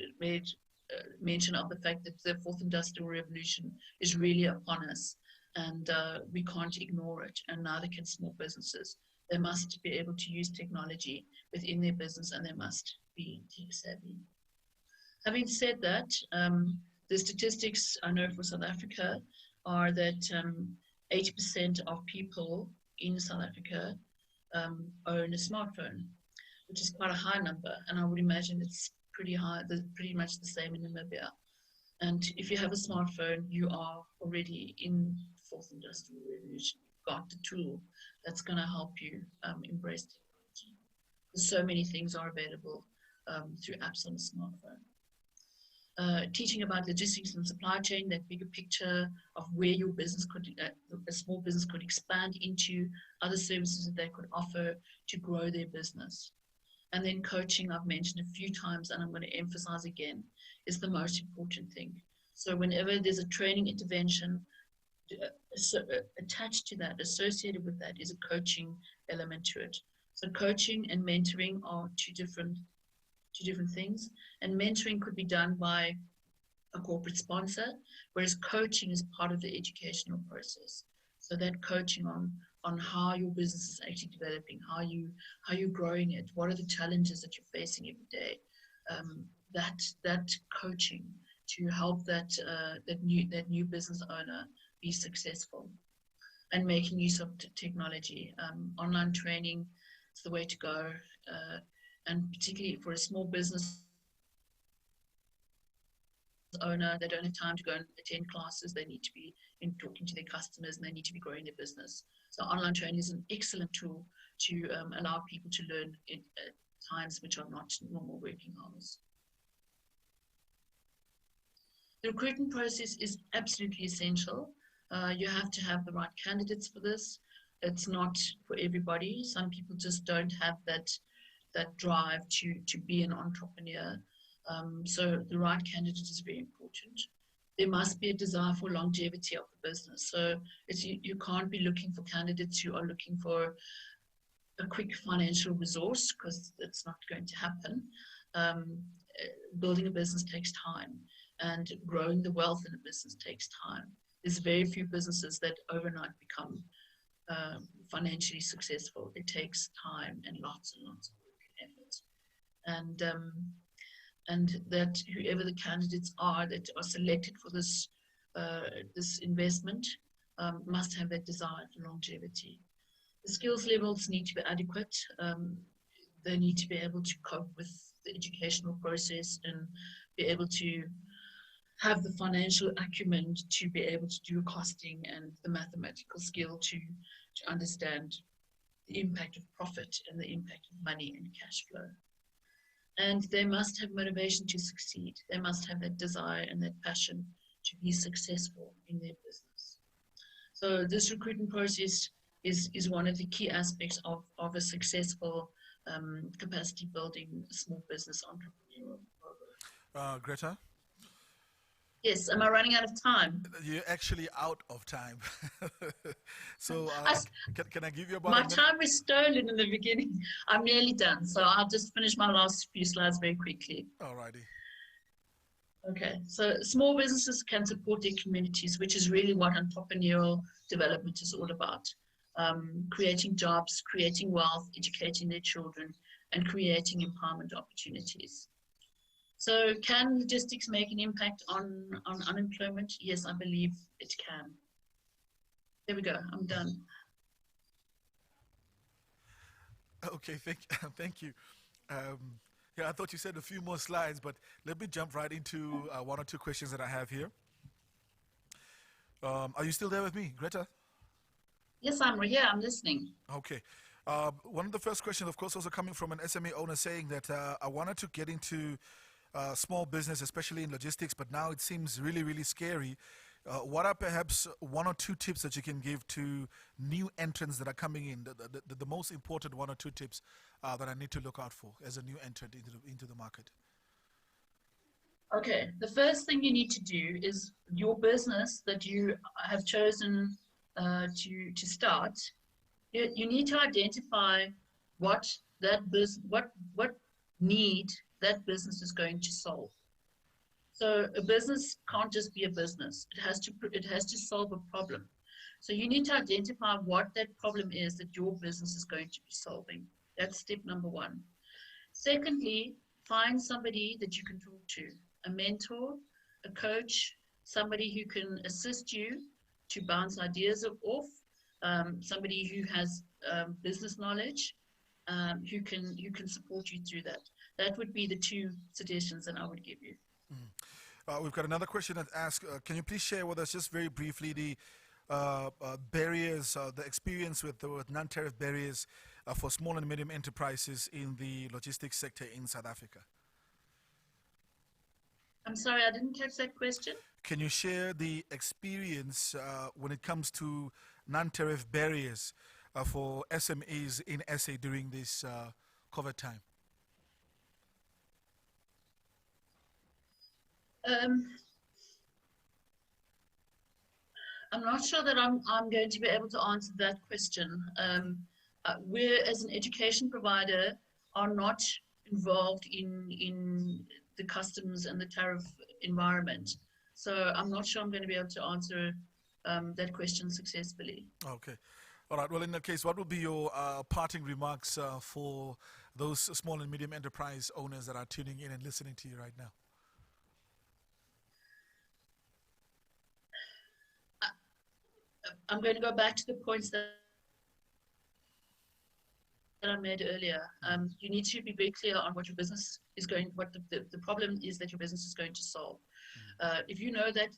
mention of the fact that the fourth industrial revolution is really upon us, and we can't ignore it, and neither can small businesses. They must be able to use technology within their business, and they must be tech savvy. Having said that, the statistics I know for South Africa are that 80% of people in South Africa own a smartphone, which is quite a high number, and I would imagine it's pretty high, pretty much the same in Namibia. And if you have a smartphone, you are already in the fourth industrial revolution. You've got the tool that's going to help you embrace technology. So many things are available through apps on the smartphone. Teaching about logistics and supply chain, that bigger picture of where your business could, a small business could expand into, other services that they could offer to grow their business. And then coaching, I've mentioned a few times, and I'm going to emphasize again, is the most important thing. So whenever there's a training intervention, attached to that, associated with that, is a coaching element to it. So coaching and mentoring are two different things, and mentoring could be done by a corporate sponsor, whereas coaching is part of the educational process. So that coaching on how your business is actually developing, how you're growing it, what are the challenges that you're facing every day, that coaching to help that new business owner be successful, and making use of technology. Online training is the way to go, and particularly for a small business owner, they don't have time to go and attend classes. They need to be in talking to their customers, and they need to be growing their business. So online training is an excellent tool to allow people to learn at times which are not normal working hours. The recruitment process is absolutely essential. You have to have the right candidates for this. It's not for everybody. Some people just don't have that drive to be an entrepreneur. So the right candidate is very important. There must be a desire for longevity of the business. So you can't be looking for candidates who are looking for a quick financial resource, because it's not going to happen. Building a business takes time, and growing the wealth in a business takes time. There's very few businesses that overnight become financially successful. It takes time and lots of work and effort. And that whoever the candidates are that are selected for this investment must have that desire for longevity. The skills levels need to be adequate. They need to be able to cope with the educational process and be able to have the financial acumen to be able to do costing, and the mathematical skill to understand the impact of profit and the impact of money and cash flow. And they must have motivation to succeed. They must have that desire and that passion to be successful in their business. So this recruitment process is one of the key aspects of a successful capacity building small business entrepreneurial. Greta? Yes, am I running out of time? You're actually out of time. So can I give you about my time was stolen in the beginning. I'm nearly done, so I'll just finish my last few slides very quickly. Alrighty. Okay, so small businesses can support their communities, which is really what entrepreneurial development is all about. Creating jobs, creating wealth, educating their children, and creating empowerment opportunities. So can logistics make an impact on unemployment? Yes, I believe it can. There we go, I'm done. Okay, thank you. Yeah, I thought you said a few more slides, but let me jump right into one or two questions that I have here. Are you still there with me, Greta? Yes, I'm here, I'm listening. Okay. One of the first questions, of course, also coming from an SME owner saying that I wanted to get into small business, especially in logistics, but now it seems really, really scary. What are perhaps one or two tips that you can give to new entrants that are coming in, the most important one or two tips that I need to look out for as a new entrant into the market? Okay, the first thing you need to do is your business that you have chosen to start, you need to identify what need that business is going to solve. So a business can't just be a business. It has to solve a problem. So you need to identify what that problem is that your business is going to be solving. That's step number one. Secondly, find somebody that you can talk to, a mentor, a coach, somebody who can assist you to bounce ideas off, somebody who has business knowledge, who can support you through that. That would be the two suggestions that I would give you. We've got another question that asks, can you please share with us just very briefly the barriers, the experience with non-tariff barriers for small and medium enterprises in the logistics sector in South Africa? I'm sorry, I didn't catch that question. Can you share the experience when it comes to non-tariff barriers for SMEs in SA during this COVID time? I'm not sure that I'm going to be able to answer that question. We, as an education provider, are not involved in the customs and the tariff environment. So I'm not sure I'm going to be able to answer that question successfully. Okay. All right. Well, in that case, what will be your parting remarks for those small and medium enterprise owners that are tuning in and listening to you right now? I'm going to go back to the points that I made earlier. You need to be very clear on what your business is going, what the problem is that your business is going to solve. If you know the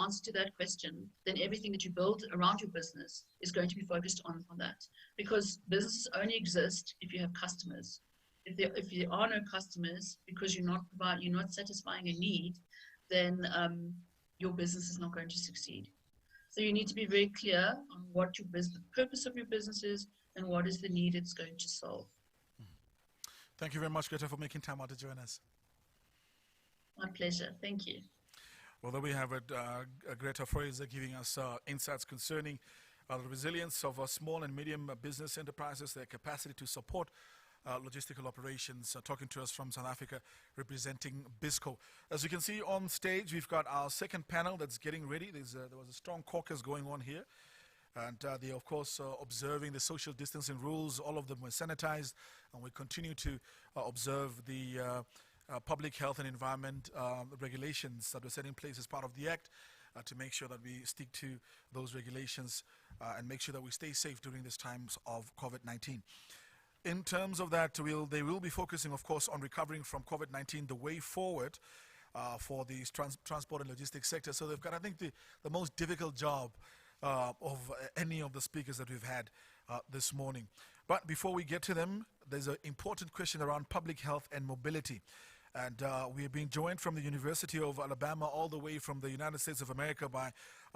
answer to that question, then everything that you build around your business is going to be focused on that. Because businesses only exist if you have customers. If there are no customers, because you're not satisfying a need, then your business is not going to succeed. So you need to be very clear on what the purpose of your business is and what is the need it's going to solve. Thank you very much, Greta, for making time out to join us. My pleasure. Thank you. Well, there we have it, Greta Fraser giving us insights concerning the resilience of small and medium business enterprises, their capacity to support logistical operations, talking to us from South Africa, representing BISCO. As you can see on stage, we've got our second panel that's getting ready. There was a strong caucus going on here. And they, of course, observing the social distancing rules. All of them were sanitized. And we continue to observe the public health and environment regulations that were set in place as part of the Act to make sure that we stick to those regulations and make sure that we stay safe during these times of COVID-19. In terms of that, they will be focusing, of course, on recovering from COVID-19, the way forward for the transport and logistics sector. So they've got, I think, the most difficult job of any of the speakers that we've had this morning. But before we get to them, there's an important question around public health and mobility. And we are being joined from the University of Alabama, all the way from the United States of America, by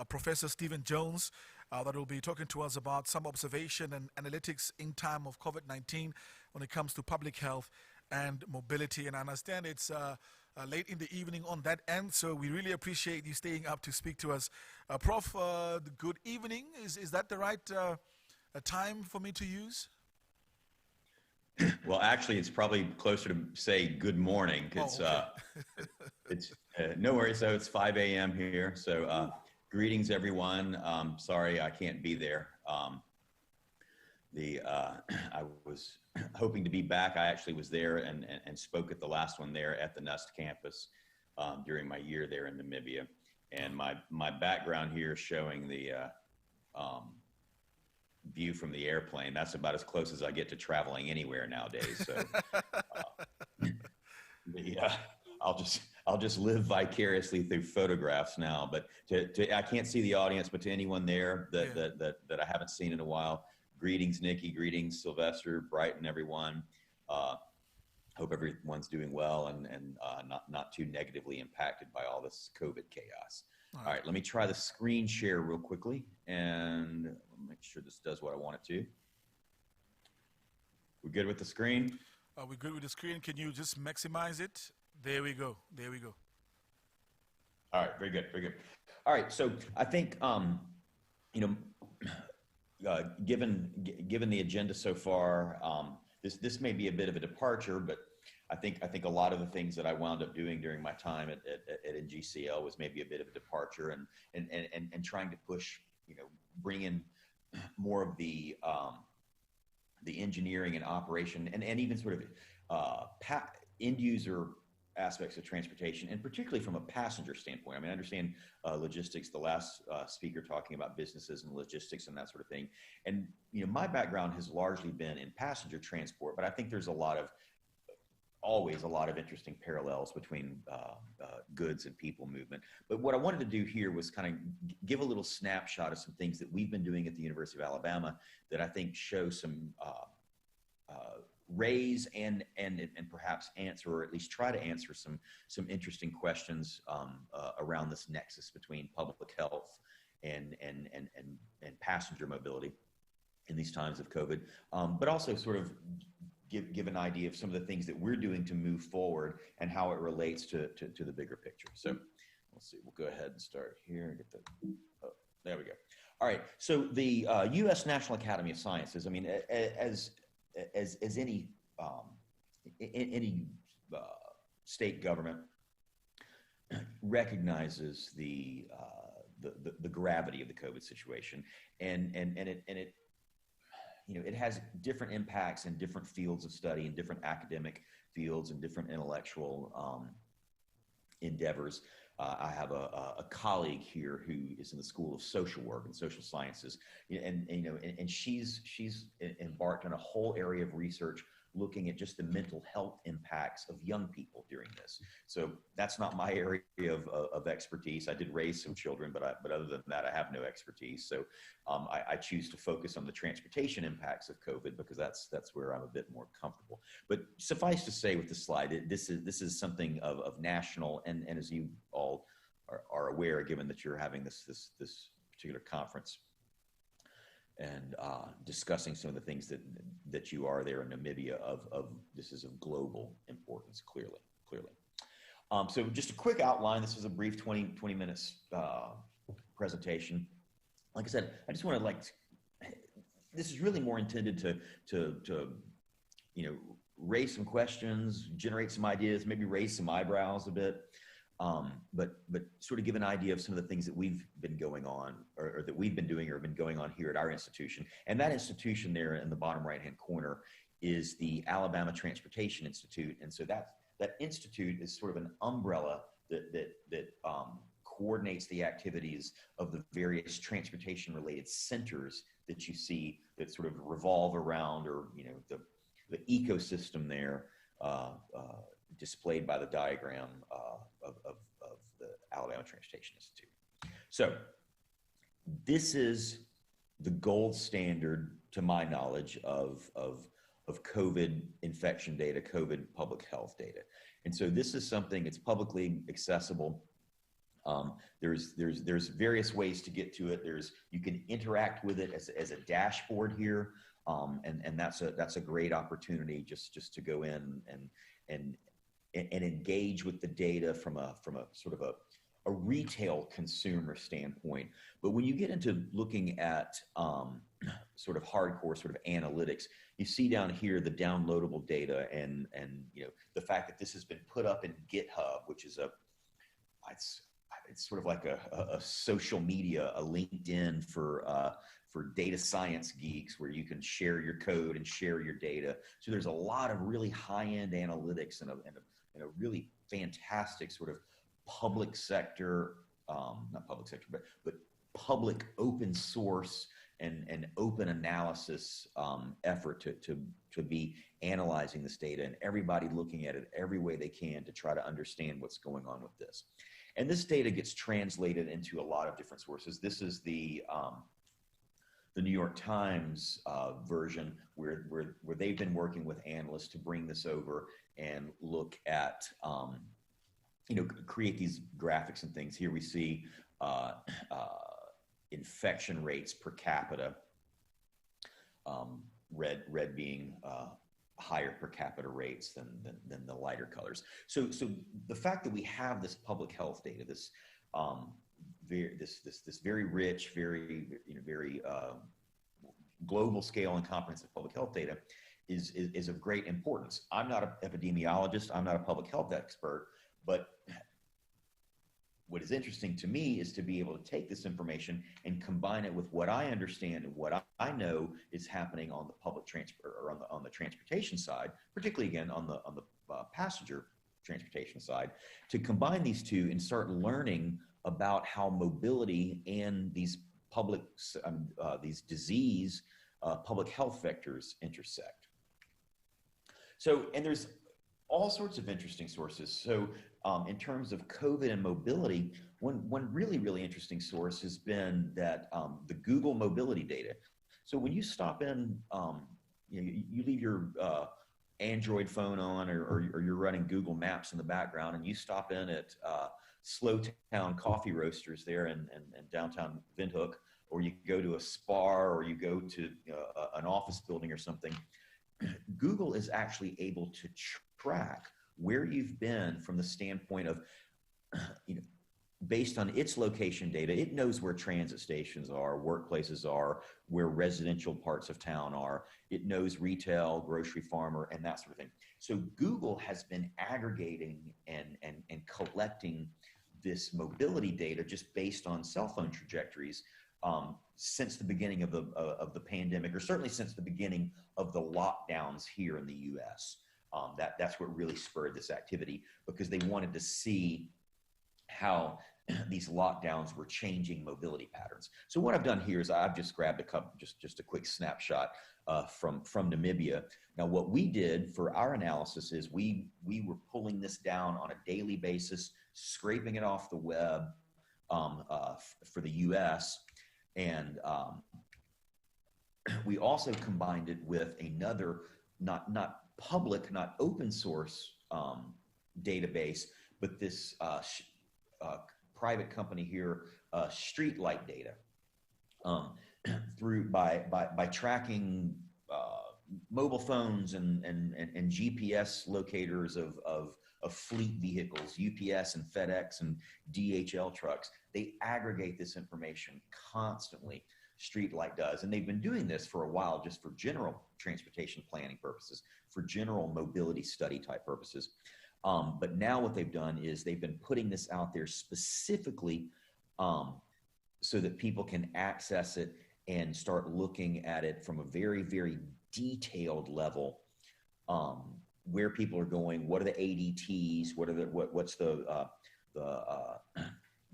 Professor Stephen Jones, that will be talking to us about some observation and analytics in time of COVID-19 when it comes to public health and mobility. And I understand it's late in the evening on that end, so we really appreciate you staying up to speak to us. Prof, good evening. Is that the right time for me to use? Well, actually, it's probably closer to say good morning. It's it's no worries. So it's 5 a.m. here. So greetings, everyone. Sorry I can't be there. I was hoping to be back. I actually was there and spoke at the last one there at the Nest campus during my year there in Namibia. And my background here is showing the view from the airplane. That's about as close as I get to traveling anywhere nowadays. So I'll just live vicariously through photographs now. But I can't see the audience, but to anyone there that I haven't seen in a while, greetings, Nikki. Greetings, Sylvester, Brighton, everyone. Hope everyone's doing well and not too negatively impacted by all this COVID chaos. All right, let me try the screen share real quickly and make sure this does what I want it to. We good with the screen? We're good with the screen. Can you just maximize it? There we go. There we go. All right, very good, very good. All right, so I think, given the agenda so far, this may be a bit of a departure, but I think a lot of the things that I wound up doing during my time at NGCL was maybe a bit of a departure and trying to push, bring in more of the engineering and operation and even sort of end user aspects of transportation, and particularly from a passenger standpoint. I mean, I understand logistics, the last speaker talking about businesses and logistics and that sort of thing. And, you know, my background has largely been in passenger transport, but I think there's always a lot of interesting parallels between goods and people movement. But what I wanted to do here was kind of give a little snapshot of some things that we've been doing at the University of Alabama that I think show some raise and perhaps answer, or at least try to answer some interesting questions around this nexus between public health and passenger mobility in these times of COVID, but also sort of give an idea of some of the things that we're doing to move forward and how it relates to the bigger picture. So let's see, we'll go ahead and start here and get the, oh, there we go. All right, so the U.S. National Academy of Sciences, I mean, as any state government recognizes the gravity of the COVID situation, and it you know, it has different impacts in different fields of study, in different academic fields, and different intellectual endeavors. I have a colleague here who is in the School of Social Work and Social Sciences, and she's embarked on a whole area of research looking at just the mental health impacts of young people during this. So that's not my area of expertise. I did raise some children, but other than that, I have no expertise. So I choose to focus on the transportation impacts of COVID because that's where I'm a bit more comfortable. But suffice to say with the slide, this is something of national, and as you all are aware, given that you're having this particular conference and discussing some of the things that you are there in Namibia, this is of global importance, clearly. So just a quick outline. This is a brief 20 minutes presentation. Like I said, I just want to this is really more intended to you know, raise some questions, generate some ideas, maybe raise some eyebrows a bit. But sort of give an idea of some of the things that we've been going on, or that we've been doing or have been going on here at our institution. And that institution there in the bottom right-hand corner is the Alabama Transportation Institute. And so that institute is sort of an umbrella that coordinates the activities of the various transportation-related centers that you see that sort of revolve around, or, you know, the ecosystem there displayed by the diagram of the Alabama Transportation Institute. So this is the gold standard, to my knowledge, of COVID infection data, COVID public health data. And so this is something that's publicly accessible. There's various ways to get to it. You can interact with it as a dashboard here, and that's a great opportunity just to go in and engage with the data from a sort of a retail consumer standpoint. But when you get into looking at sort of hardcore sort of analytics, you see down here the downloadable data, and you know, the fact that this has been put up in GitHub, which is it's sort of like a social media, a LinkedIn for data science geeks, where you can share your code and share your data. So there's a lot of really high-end analytics and a really fantastic sort of public sector, not public sector, but public open source and open analysis effort to be analyzing this data, and everybody looking at it every way they can to try to understand what's going on with this. And this data gets translated into a lot of different sources. This is the New York Times version, where they've been working with analysts to bring this over and look at, you know, create these graphics and things. Here we see infection rates per capita, red being higher per capita rates than the lighter colors. So the fact that we have this public health data, this very rich, very global scale and comprehensive public health data is of great importance. I'm not an epidemiologist, I'm not a public health expert, but what is interesting to me is to be able to take this information and combine it with what I understand and what I know is happening on the public transport, or on the transportation side, particularly again on the passenger transportation side, to combine these two and start learning about how mobility and these these disease public health vectors intersect. So, and there's all sorts of interesting sources. So in terms of COVID and mobility, one really interesting source has been that the Google mobility data. So when you stop in, you leave your Android phone on or you're running Google Maps in the background and you stop in at Slow Town Coffee Roasters there in downtown Windhoek, or you go to a spa or you go to an office building or something, Google is actually able to track where you've been from the standpoint of, based on its location data. It knows where transit stations are, workplaces are, where residential parts of town are. It knows retail, grocery, farmer, and that sort of thing. So Google has been aggregating and collecting this mobility data just based on cell phone trajectories since the beginning of the pandemic, or certainly since the beginning of the lockdowns here in the US. That's what really spurred this activity, because they wanted to see how these lockdowns were changing mobility patterns. So what I've done here is I've just grabbed a couple, just a quick snapshot from Namibia. Now, what we did for our analysis is we were pulling this down on a daily basis, scraping it off the web for the US. And we also combined it with another, not public, not open source database, but this private company here, Streetlight Data, by tracking mobile phones and GPS locators of fleet vehicles, UPS and FedEx and DHL trucks. They aggregate this information constantly. Streetlight does, and they've been doing this for a while just for general transportation planning purposes, for general mobility study type purposes. But now what they've done is they've been putting this out there specifically so that people can access it and start looking at it from a very, very detailed level. Where people are going, what are the ADTs, what's the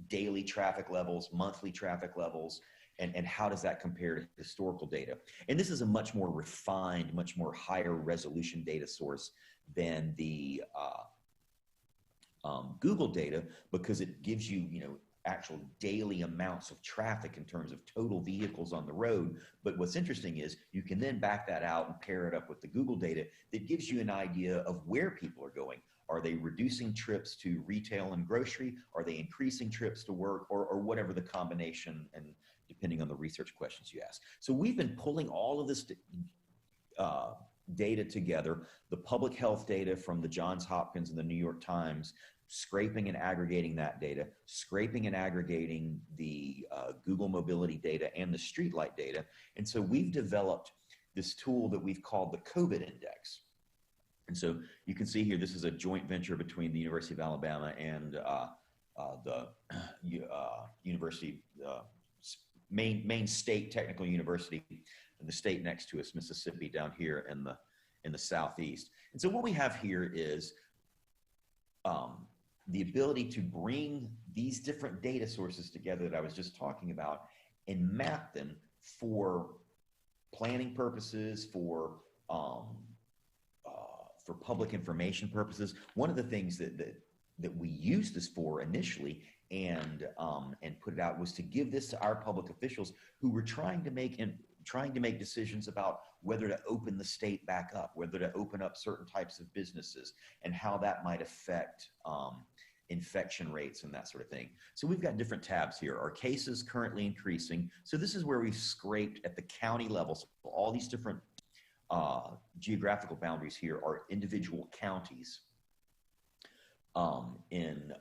daily traffic levels, monthly traffic levels, and how does that compare to historical data? And this is a much more refined, much more higher resolution data source than the Google data, because it gives you, actual daily amounts of traffic in terms of total vehicles on the road. But what's interesting is you can then back that out and pair it up with the Google data that gives you an idea of where people are going. Are they reducing trips to retail and grocery? Are they increasing trips to work, or whatever the combination, and depending on the research questions you ask. So we've been pulling all of this data together, the public health data from the Johns Hopkins and the New York Times, scraping and aggregating that data, scraping and aggregating the Google mobility data and the Streetlight data. And so we've developed this tool that we've called the COVID Index. And so you can see here, this is a joint venture between the University of Alabama and the university, Maine State Technical University, and the state next to us, Mississippi, down here in the southeast. And so what we have here is the ability to bring these different data sources together that I was just talking about and map them for planning purposes, for public information purposes. One of the things that we used this for initially and put it out was to give this to our public officials who were trying to make decisions about whether to open the state back up, whether to open up certain types of businesses, and how that might affect infection rates and that sort of thing. So we've got different tabs here. Are cases currently increasing? So this is where we've scraped at the county level. So all these different geographical boundaries here are individual counties in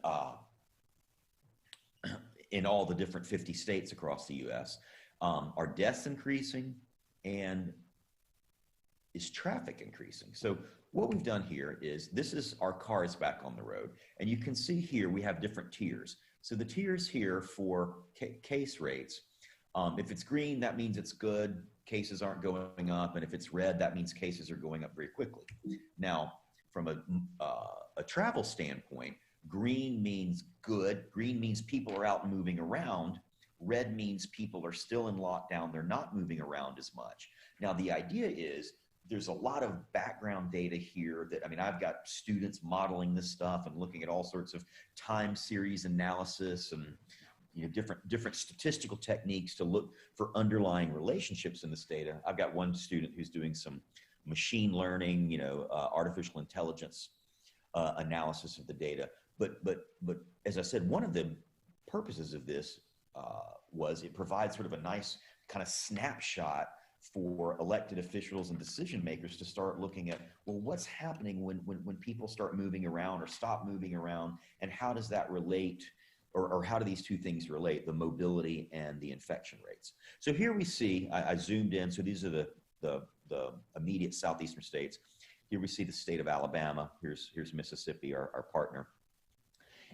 all the different 50 states across the US. Are deaths increasing, and is traffic increasing? So what we've done here is, this is our cars back on the road, and you can see here we have different tiers. So the tiers here for case rates, if it's green, that means it's good, cases aren't going up, and if it's red, that means cases are going up very quickly. Now, a travel standpoint, green means good. Green means people are out moving around. Red means people are still in lockdown. They're not moving around as much. Now, the idea is there's a lot of background data here that, I mean, I've got students modeling this stuff and looking at all sorts of time series analysis and, you know, different statistical techniques to look for underlying relationships in this data. I've got one student who's doing some machine learning, you know, artificial intelligence analysis of the data. But as I said, one of the purposes of this was it provides sort of a nice kind of snapshot for elected officials and decision makers to start looking at, well, what's happening when people start moving around or stop moving around, and how does that relate, or how do these two things relate, the mobility and the infection rates? So here we see, I zoomed in, so these are the immediate southeastern states. Here we see the state of Alabama. Here's Mississippi, our partner.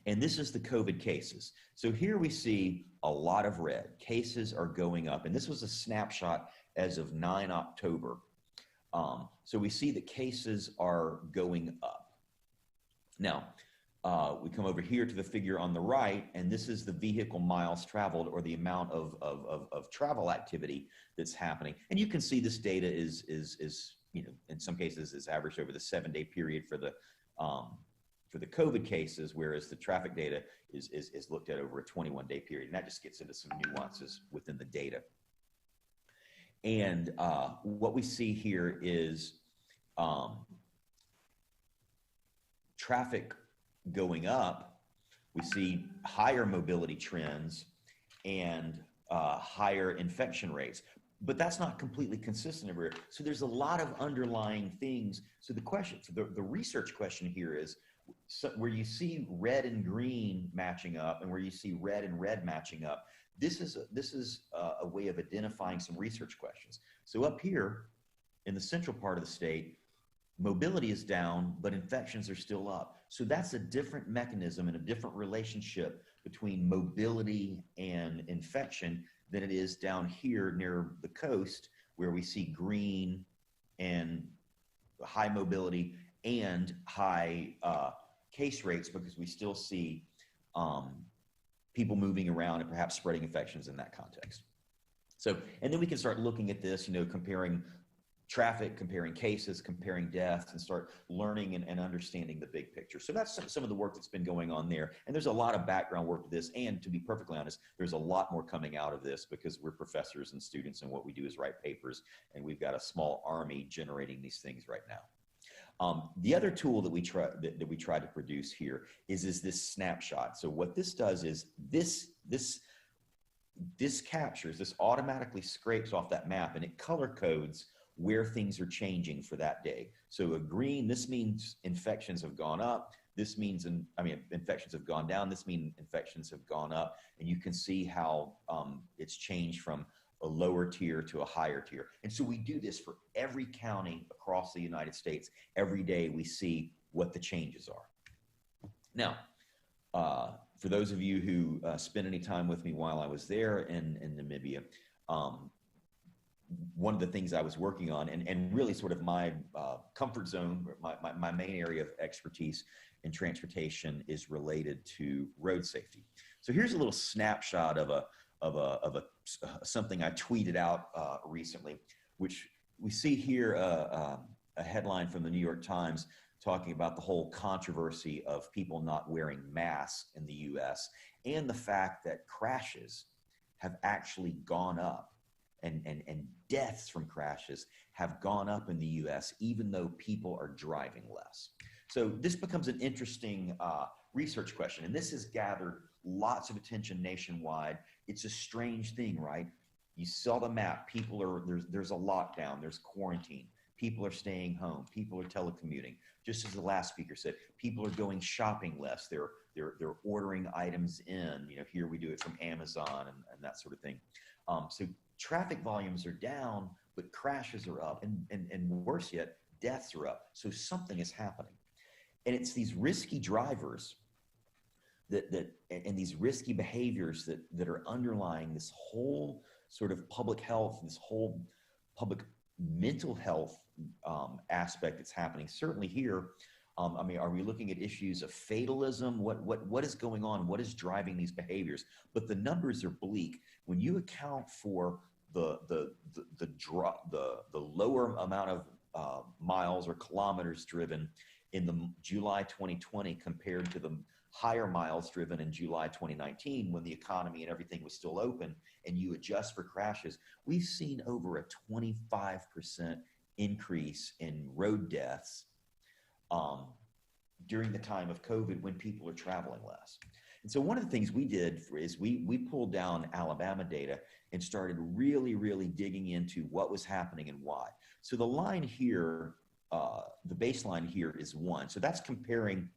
And this is the COVID cases. So here we see a lot of red. Cases are going up. And this was a snapshot as of 9 October. So we see that cases are going up. Now, we come over here to the figure on the right, and this is the vehicle miles traveled, or the amount of travel activity that's happening. And you can see this data is you know, in some cases is averaged over the 7-day period for the COVID cases, whereas the traffic data is looked at over a 21-day period. And that just gets into some nuances within the data. And what we see here is traffic going up. We see higher mobility trends and higher infection rates. But that's not completely consistent everywhere. So there's a lot of underlying things. So the question, so the research question here is, so where you see red and green matching up and where you see red and red matching up, this is a way of identifying some research questions. So up here in the central part of the state, mobility is down, but infections are still up. So that's a different mechanism and a different relationship between mobility and infection than it is down here near the coast, where we see green and high mobility and high case rates, because we still see people moving around and perhaps spreading infections in that context. So, and then we can start looking at this, you know, comparing traffic, comparing cases, comparing deaths, and start learning and understanding the big picture. So that's some of the work that's been going on there. And there's a lot of background work to this. And to be perfectly honest, there's a lot more coming out of this, because we're professors and students, and what we do is write papers, and we've got a small army generating these things right now. The other tool that we try to produce here is this snapshot. So what this does is this captures, this automatically scrapes off that map, and it color codes where things are changing for that day. So a green, this means infections have gone up. This means, infections have gone down. This means infections have gone up. And you can see how it's changed from a lower tier to a higher tier. And so we do this for every county across the United States. Every day we see what the changes are. Now, for those of you who spent any time with me while I was there in Namibia, one of the things I was working on, and really sort of my comfort zone, my main area of expertise in transportation, is related to road safety. So here's a little snapshot of something I tweeted out recently, which we see here a headline from the New York Times talking about the whole controversy of people not wearing masks in the US, and the fact that crashes have actually gone up. And deaths from crashes have gone up in the US, even though people are driving less. So this becomes an interesting research question, and this has gathered lots of attention nationwide. It's a strange thing, right? You saw the map. People are, there's a lockdown, there's quarantine. People are staying home. People are telecommuting. Just as the last speaker said, people are going shopping less. They're ordering items in. You know, here we do it from Amazon and that sort of thing. So traffic volumes are down, but crashes are up, and worse yet, deaths are up. So something is happening. And it's these risky drivers and these risky behaviors that are underlying this whole sort of public health, this whole public mental health aspect that's happening. Certainly here, I mean, are we looking at issues of fatalism? What is going on? What is driving these behaviors? But the numbers are bleak. When you account for the lower amount of miles or kilometers driven in the July 2020 compared to the higher miles driven in July 2019 when the economy and everything was still open, and you adjust for crashes, we've seen over a 25% increase in road deaths during the time of COVID when people are traveling less. And so one of the things we did is we pulled down Alabama data and started really digging into what was happening and why. So the line here, the baseline here is 1. So that's comparing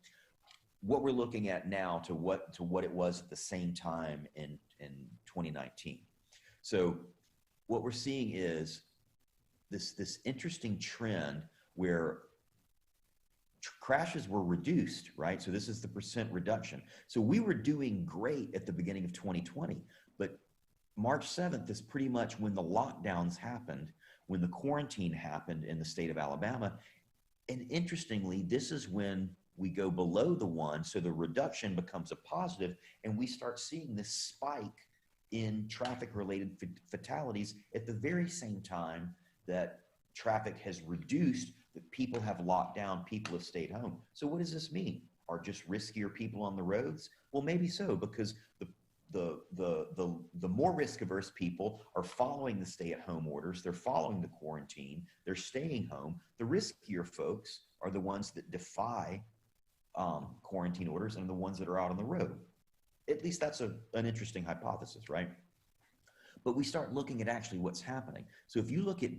what we're looking at now to what it was at the same time in 2019. So what we're seeing is this interesting trend where crashes were reduced, right? So this is the percent reduction. So we were doing great at the beginning of 2020, but March 7th is pretty much when the lockdowns happened, when the quarantine happened in the state of Alabama. And interestingly, this is when we go below the 1, so the reduction becomes a positive, and we start seeing this spike in traffic-related fatalities at the very same time that traffic has reduced, that people have locked down, people have stayed home. So what does this mean? Are just riskier people on the roads? Well, maybe so, because the more risk-averse people are following the stay-at-home orders, they're following the quarantine, they're staying home. The riskier folks are the ones that defy quarantine orders and the ones that are out on the road. At least that's an interesting hypothesis, right? But we start looking at actually what's happening. So if you look at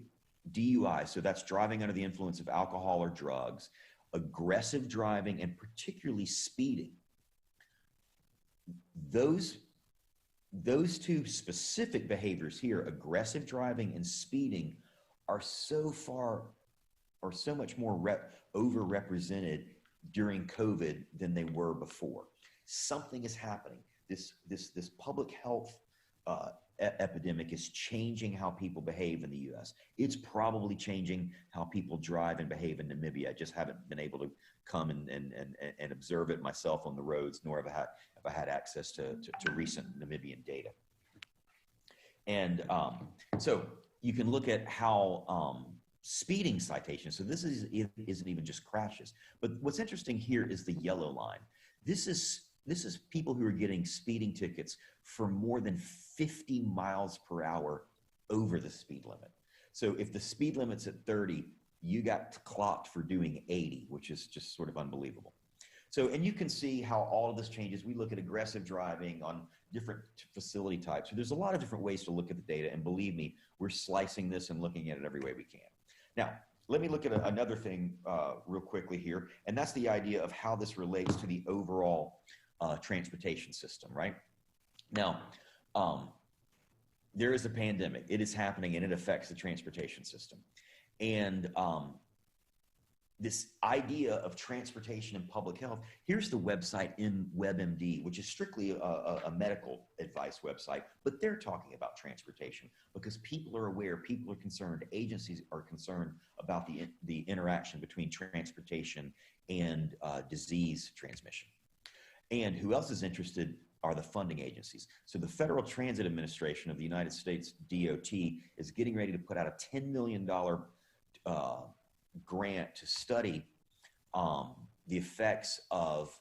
DUI, so that's driving under the influence of alcohol or drugs, aggressive driving, and particularly speeding, those two specific behaviors here, aggressive driving and speeding, are so much more overrepresented during COVID than they were before. Something is happening. This public health epidemic is changing how people behave in the U.S. It's probably changing how people drive and behave in Namibia. I just haven't been able to come and observe it myself on the roads, nor have I had access to recent Namibian data. And so you can look at how speeding citations, so this isn't even just crashes, but what's interesting here is the yellow line. This is people who are getting speeding tickets for more than 50 miles per hour over the speed limit. So if the speed limit's at 30, you got clocked for doing 80, which is just sort of unbelievable. So, and you can see how all of this changes. We look at aggressive driving on different facility types. So there's a lot of different ways to look at the data, and believe me, we're slicing this and looking at it every way we can. Now, let me look at another thing real quickly here, and that's the idea of how this relates to the overall transportation system, right? Now, there is a pandemic. It is happening, and it affects the transportation system. And this idea of transportation and public health, here's the website in WebMD, which is strictly a medical advice website, but they're talking about transportation because people are aware, people are concerned, agencies are concerned about the interaction between transportation and disease transmission. And who else is interested are the funding agencies. So the Federal Transit Administration of the United States, DOT, is getting ready to put out a $10 million grant to study the effects of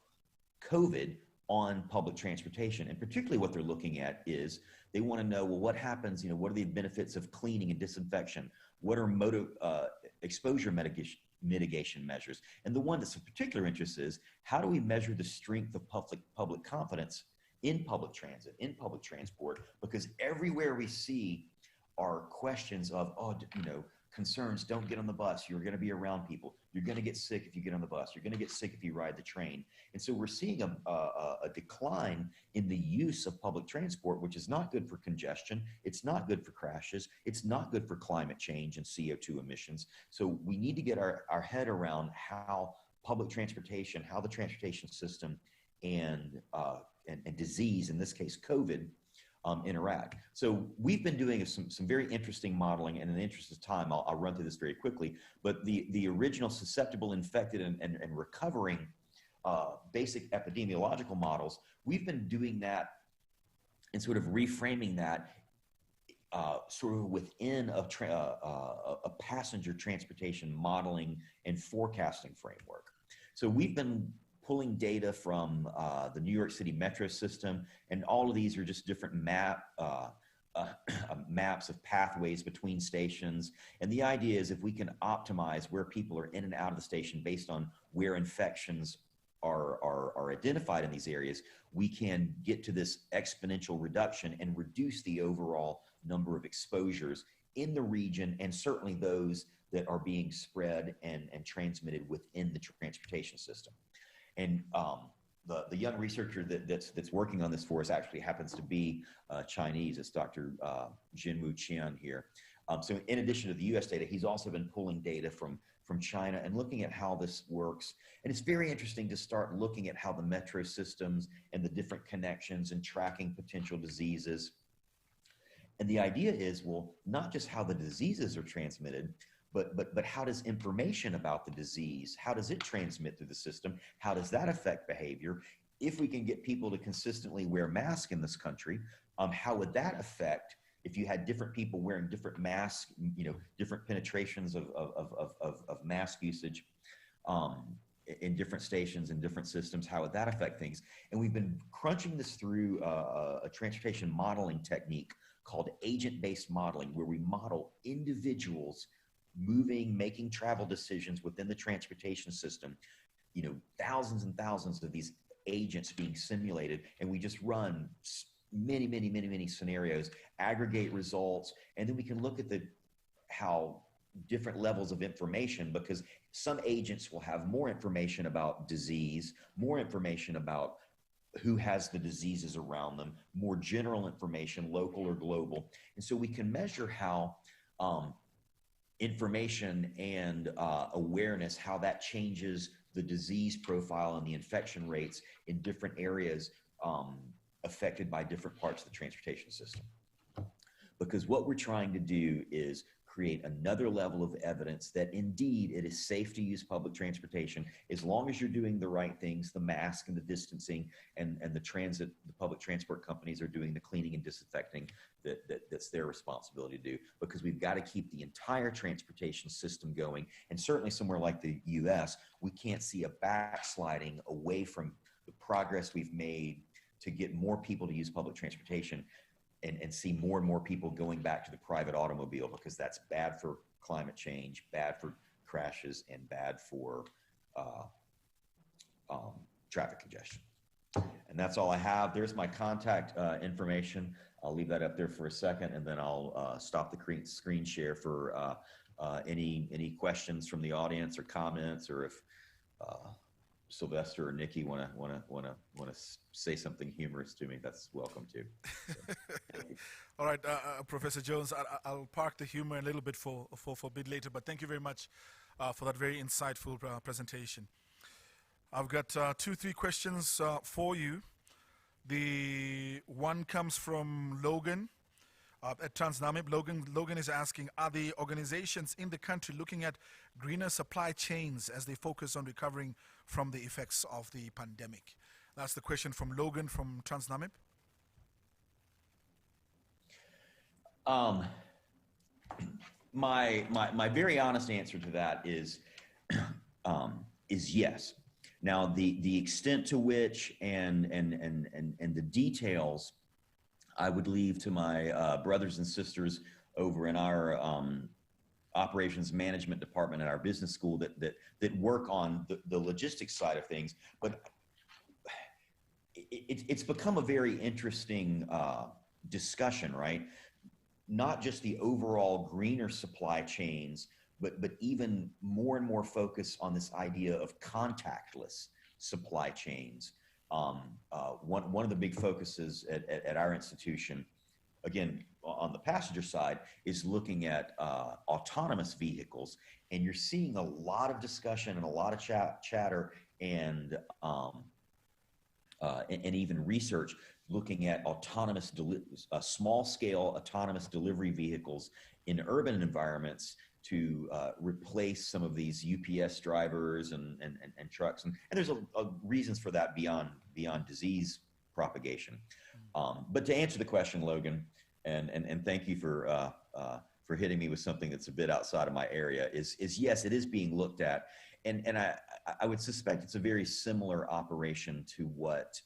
COVID on public transportation. And particularly what they're looking at is they want to know, well, what happens, what are the benefits of cleaning and disinfection? What are exposure mitigation measures? And the one that's of particular interest is, how do we measure the strength of public confidence in public transit, in public transport? Because everywhere we see are questions of, concerns, don't get on the bus. You're going to be around people. You're going to get sick if you get on the bus. You're going to get sick if you ride the train. And so we're seeing a decline in the use of public transport, which is not good for congestion. It's not good for crashes. It's not good for climate change and CO2 emissions. So we need to get our head around how public transportation, how the transportation system and disease, in this case COVID, interact. So we've been doing some very interesting modeling, and in the interest of time, I'll run through this very quickly. But the original susceptible, infected, and recovering basic epidemiological models, we've been doing that and sort of reframing that sort of within a passenger transportation modeling and forecasting framework. So we've been pulling data from the New York City metro system, and all of these are just different maps of pathways between stations. And the idea is if we can optimize where people are in and out of the station based on where infections are identified in these areas, we can get to this exponential reduction and reduce the overall number of exposures in the region, and certainly those that are being spread and transmitted within the transportation system. And the young researcher that's working on this for us actually happens to be Chinese. It's Dr. Jinwu Qian here. So in addition to the US data, he's also been pulling data from China and looking at how this works. And it's very interesting to start looking at how the metro systems and the different connections and tracking potential diseases. And the idea is, well, not just how the diseases are transmitted, but how does information about the disease, how does it transmit through the system? How does that affect behavior? If we can get people to consistently wear masks in this country, how would that affect if you had different people wearing different masks, different penetrations of mask usage in different stations and different systems, how would that affect things? And we've been crunching this through a transportation modeling technique called agent-based modeling, where we model individuals making travel decisions within the transportation system, thousands and thousands of these agents being simulated, and we just run many scenarios, aggregate results, and then we can look at how different levels of information, because some agents will have more information about disease, more information about who has the diseases around them, more general information, local or global. And so we can measure how information and awareness, how that changes the disease profile and the infection rates in different areas affected by different parts of the transportation system. Because what we're trying to do is create another level of evidence that indeed it is safe to use public transportation as long as you're doing the right things, the mask and the distancing, and the public transport companies are doing the cleaning and disinfecting that's their responsibility to do, because we've got to keep the entire transportation system going. And certainly somewhere like the US, we can't see a backsliding away from the progress we've made to get more people to use public transportation and see more and more people going back to the private automobile, because that's bad for climate change, bad for crashes, and bad for traffic congestion. And that's all I have. There's my contact information. I'll leave that up there for a second, and then I'll stop the screen share for any questions from the audience or comments, or if Sylvester or Nikki want to say something humorous to me, that's welcome too. So, all right, Professor Jones, I'll park the humor a little bit for a bit later, but thank you very much for that very insightful presentation. I've got 2-3 questions for you. The one comes from Logan at Transnamib. Logan is asking, are the organizations in the country looking at greener supply chains as they focus on recovering from the effects of the pandemic? That's the question from Logan from Transnamib. My very honest answer to that is yes. Now, the extent to which and the details I would leave to my brothers and sisters over in our operations management department at our business school that work on the logistics side of things. But it's become a very interesting discussion, right? Not just the overall greener supply chains, but even more and more focus on this idea of contactless supply chains. One of the big focuses at our institution, again, on the passenger side, is looking at autonomous vehicles. And you're seeing a lot of discussion and a lot of chatter and even research looking at small-scale autonomous delivery vehicles in urban environments to replace some of these UPS drivers and trucks. And there's reasons for that beyond disease propagation. But to answer the question, Logan, and thank you for hitting me with something that's a bit outside of my area, is yes, it is being looked at. And I would suspect it's a very similar operation to what,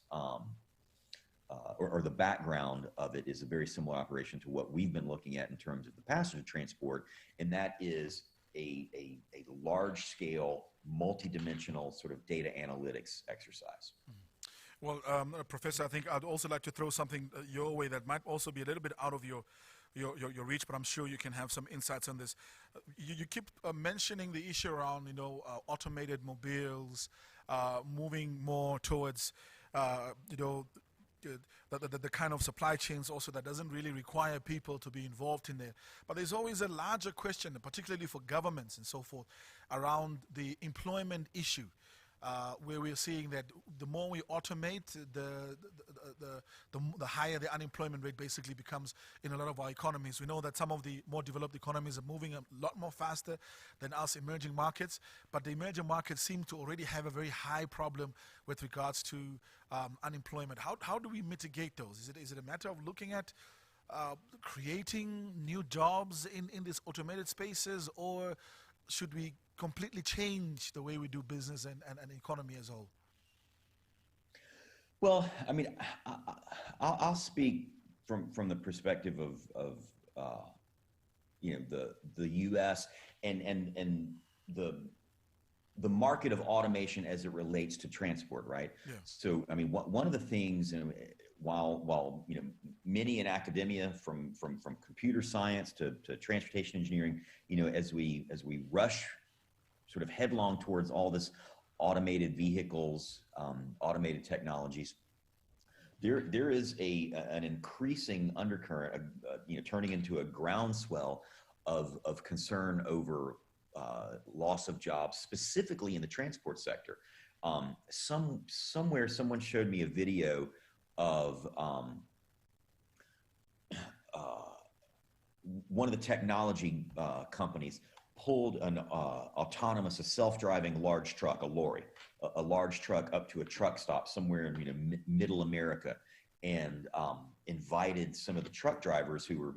or the background of it is a very similar operation to what we've been looking at in terms of the passenger transport, and that is a large-scale, multi-dimensional sort of data analytics exercise. Well, Professor, I think I'd also like to throw something your way that might also be a little bit out of your reach, but I'm sure you can have some insights on this. You keep mentioning the issue around, automated mobiles, moving more towards, the kind of supply chains also that doesn't really require people to be involved in there. But there's always a larger question, particularly for governments and so forth, around the employment issue. Where we're seeing that the more we automate, the higher the unemployment rate basically becomes in a lot of our economies. We know that some of the more developed economies are moving a lot more faster than us emerging markets, but the emerging markets seem to already have a very high problem with regards to unemployment. How do we mitigate those? Is it a matter of looking at creating new jobs in these automated spaces, or should we completely change the way we do business and economy as a whole? Well, I mean, I'll speak from the perspective of the U.S. and the market of automation as it relates to transport, right? Yeah. So, I mean, one of the things, while many in academia, from computer science to transportation engineering, as we rush sort of headlong towards all this automated vehicles, automated technologies, there is an increasing undercurrent, turning into a groundswell of concern over loss of jobs, specifically in the transport sector. Somewhere someone showed me a video of one of the technology companies pulled an autonomous, a self-driving large truck, a lorry, a large truck up to a truck stop somewhere in middle America, and invited some of the truck drivers who were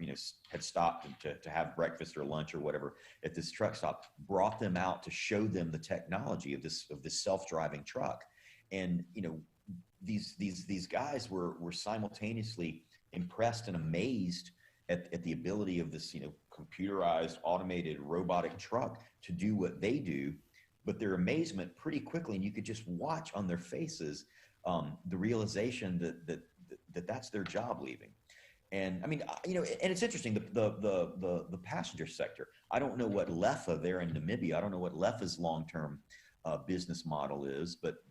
had stopped to have breakfast or lunch or whatever at this truck stop, brought them out to show them the technology of this self-driving truck. And these guys were simultaneously impressed and amazed at the ability of this computerized, automated, robotic truck to do what they do, but their amazement pretty quickly, and you could just watch on their faces the realization that that's their job leaving. And I mean, and it's interesting, the passenger sector. I don't know what LEFA there in Namibia. I don't know what LEFA's long-term business model is, but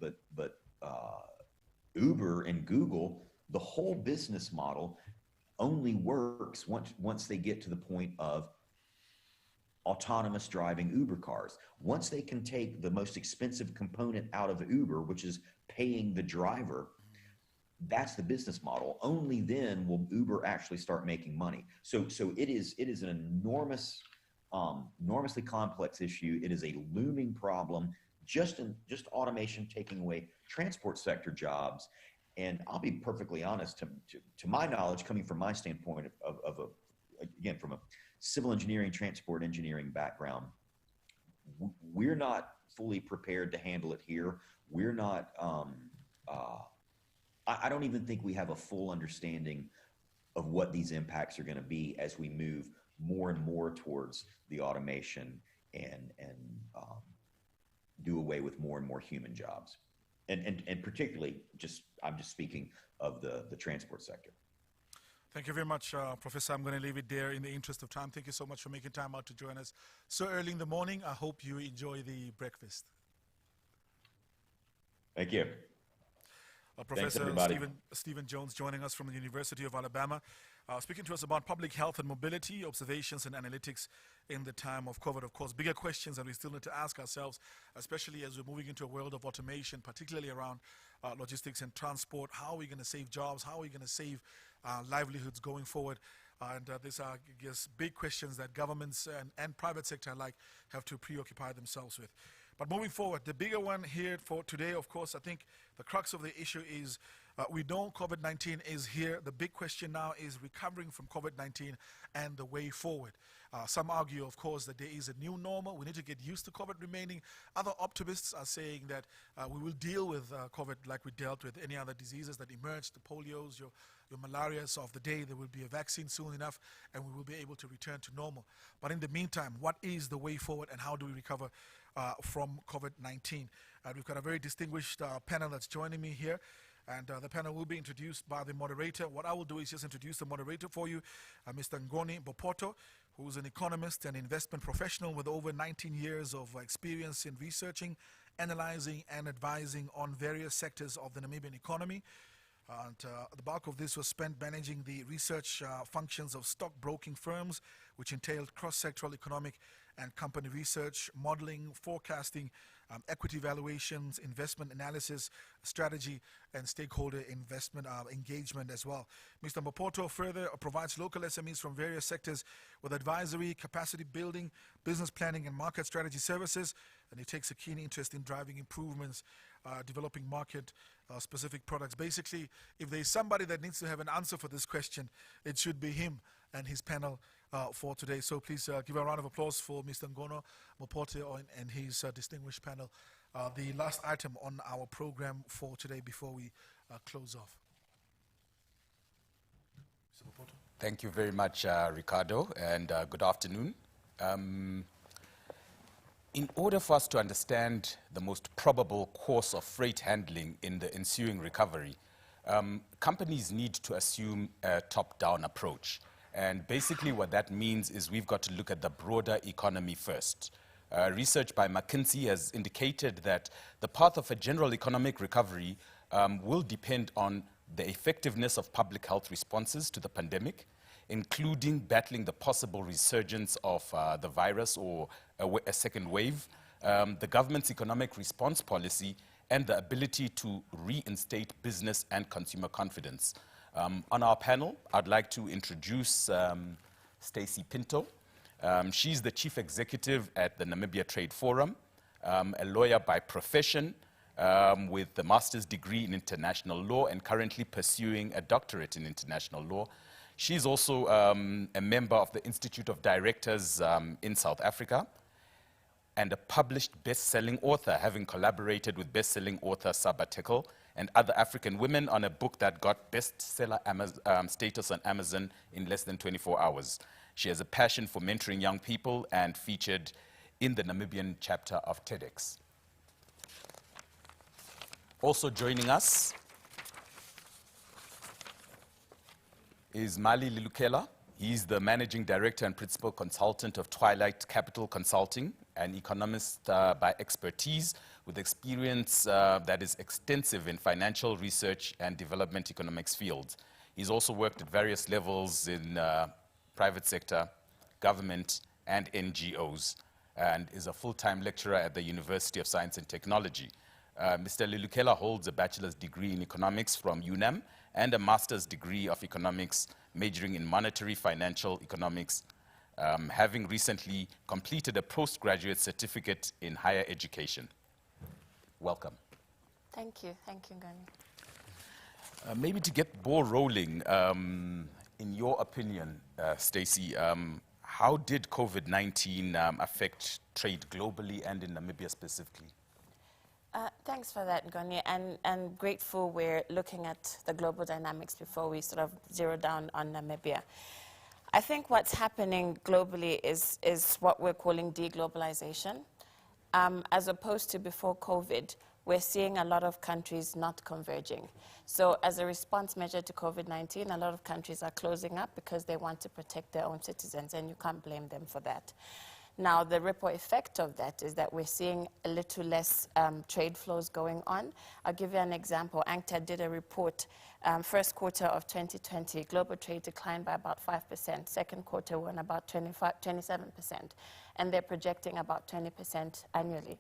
Uber and Google, the whole business model only works once they get to the point of autonomous driving Uber cars. Once they can take the most expensive component out of Uber, which is paying the driver, that's the business model. Only then will Uber actually start making money. So it is an enormously complex issue. It is a looming problem. Just automation taking away transport sector jobs. And I'll be perfectly honest, to my knowledge, coming from my standpoint again, from a civil engineering, transport engineering background, we're not fully prepared to handle it here. We're not, I don't even think we have a full understanding of what these impacts are going to be as we move more and more towards the automation and do away with more and more human jobs. And particularly, I'm just speaking of the transport sector. Thank you very much, Professor. I'm going to leave it there in the interest of time. Thank you so much for making time out to join us so early in the morning. I hope you enjoy the breakfast. Thank you. Thanks, Professor everybody. Stephen Jones joining us from the University of Alabama, speaking to us about public health and mobility, observations and analytics in the time of COVID. Of course, bigger questions that we still need to ask ourselves, especially as we're moving into a world of automation, particularly around logistics and transport. How are we going to save jobs? How are we going to save livelihoods going forward? And these are, I guess, big questions that governments and private sector alike have to preoccupy themselves with. But moving forward, the bigger one here for today, of course, I think the crux of the issue is we know COVID-19 is here. The big question now is recovering from COVID-19 and the way forward. Some argue, of course, that there is a new normal. We need to get used to COVID remaining. Other optimists are saying that we will deal with COVID like we dealt with any other diseases that emerged, the polios, your malarias of the day. There will be a vaccine soon enough, and we will be able to return to normal. But in the meantime, what is the way forward, and how do we recover from COVID-19? We've got a very distinguished panel that's joining me here, and the panel will be introduced by the moderator. What I will do is just introduce the moderator for you, Mr. Ngoni Bopoto, who's an economist and investment professional with over 19 years of experience in researching, analyzing, and advising on various sectors of the Namibian economy. And the bulk of this was spent managing the research functions of stockbroking firms, which entailed cross-sectoral economic and company research, modeling, forecasting, equity valuations, investment analysis, strategy, and stakeholder investment engagement as well. Mr. Mpopoto further provides local SMEs from various sectors with advisory, capacity building, business planning, and market strategy services, and he takes a keen interest in driving improvements, developing market-specific products. Basically, if there's somebody that needs to have an answer for this question, it should be him and his panel for today. So please give a round of applause for Mr. Ngono Mpopoto and his distinguished panel. The last item on our program for today before we close off. Mr. Mpopoto. Thank you very much, Ricardo, and good afternoon. In order for us to understand the most probable course of freight handling in the ensuing recovery, companies need to assume a top-down approach. And basically what that means is we've got to look at the broader economy first. Research by McKinsey has indicated that the path of a general economic recovery will depend on the effectiveness of public health responses to the pandemic, including battling the possible resurgence of the virus or a second wave, the government's economic response policy, and the ability to reinstate business and consumer confidence. On our panel, I'd like to introduce Stacey Pinto. She's the Chief Executive at the Namibia Trade Forum, a lawyer by profession with a master's degree in international law and currently pursuing a doctorate in international law. She's also a member of the Institute of Directors in South Africa and a published best-selling author, having collaborated with best-selling author Saba Tekel and other African women on a book that got bestseller status on Amazon in less than 24 hours. She has a passion for mentoring young people and featured in the Namibian chapter of TEDx. Also joining us is Mali Lilukela. He's the Managing Director and Principal Consultant of Twilight Capital Consulting, an economist by expertise with experience that is extensive in financial research and development economics fields. He's also worked at various levels in private sector, government, and NGOs, and is a full-time lecturer at the University of Science and Technology. Mr. Lilukela holds a bachelor's degree in economics from UNAM and a master's degree of economics majoring in monetary financial economics, having recently completed a postgraduate certificate in higher education. Welcome. Thank you, Ngani. Maybe to get the ball rolling, in your opinion, Stacey, how did COVID-19 affect trade globally and in Namibia specifically? Thanks for that, Ngani, and grateful we're looking at the global dynamics before we sort of zero down on Namibia. I think what's happening globally is what we're calling deglobalization. As opposed to before COVID, we're seeing a lot of countries not converging. So as a response measure to COVID-19, a lot of countries are closing up because they want to protect their own citizens, and you can't blame them for that. Now, the ripple effect of that is that we're seeing a little less trade flows going on. I'll give you an example. UNCTAD did a report, first quarter of 2020, global trade declined by about 5%. Second quarter went about 27%. And they're projecting about 20% annually.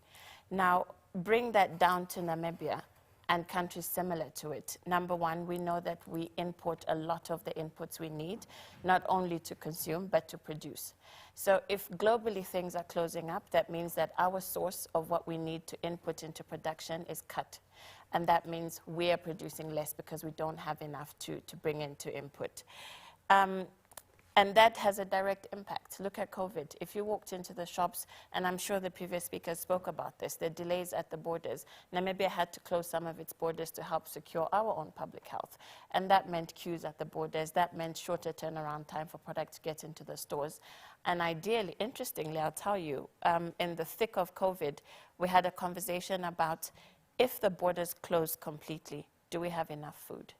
Now, bring that down to Namibia and countries similar to it. Number one, we know that we import a lot of the inputs we need, not only to consume, but to produce. So if globally things are closing up, that means that our source of what we need to input into production is cut. And that means we are producing less because we don't have enough to bring into input. And that has a direct impact. Look at COVID. If you walked into the shops, and I'm sure the previous speakers spoke about this, the delays at the borders. Namibia had to close some of its borders to help secure our own public health. And that meant queues at the borders. That meant shorter turnaround time for products to get into the stores. And ideally, interestingly, I'll tell you, in the thick of COVID, we had a conversation about if the borders closed completely, do we have enough food?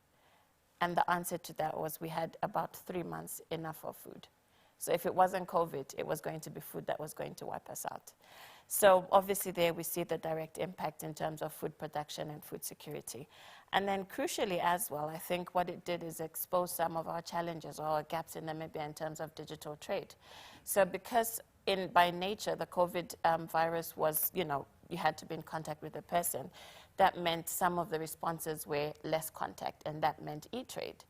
And the answer to that was we had about 3 months enough of food. So if it wasn't COVID, it was going to be food that was going to wipe us out. So obviously there we see the direct impact in terms of food production and food security. And then crucially as well, I think what it did is expose some of our challenges or our gaps in Namibia in terms of digital trade. So because by nature the COVID virus was, you had to be in contact with the person, that meant some of the responses were less contact, and that meant e-trade.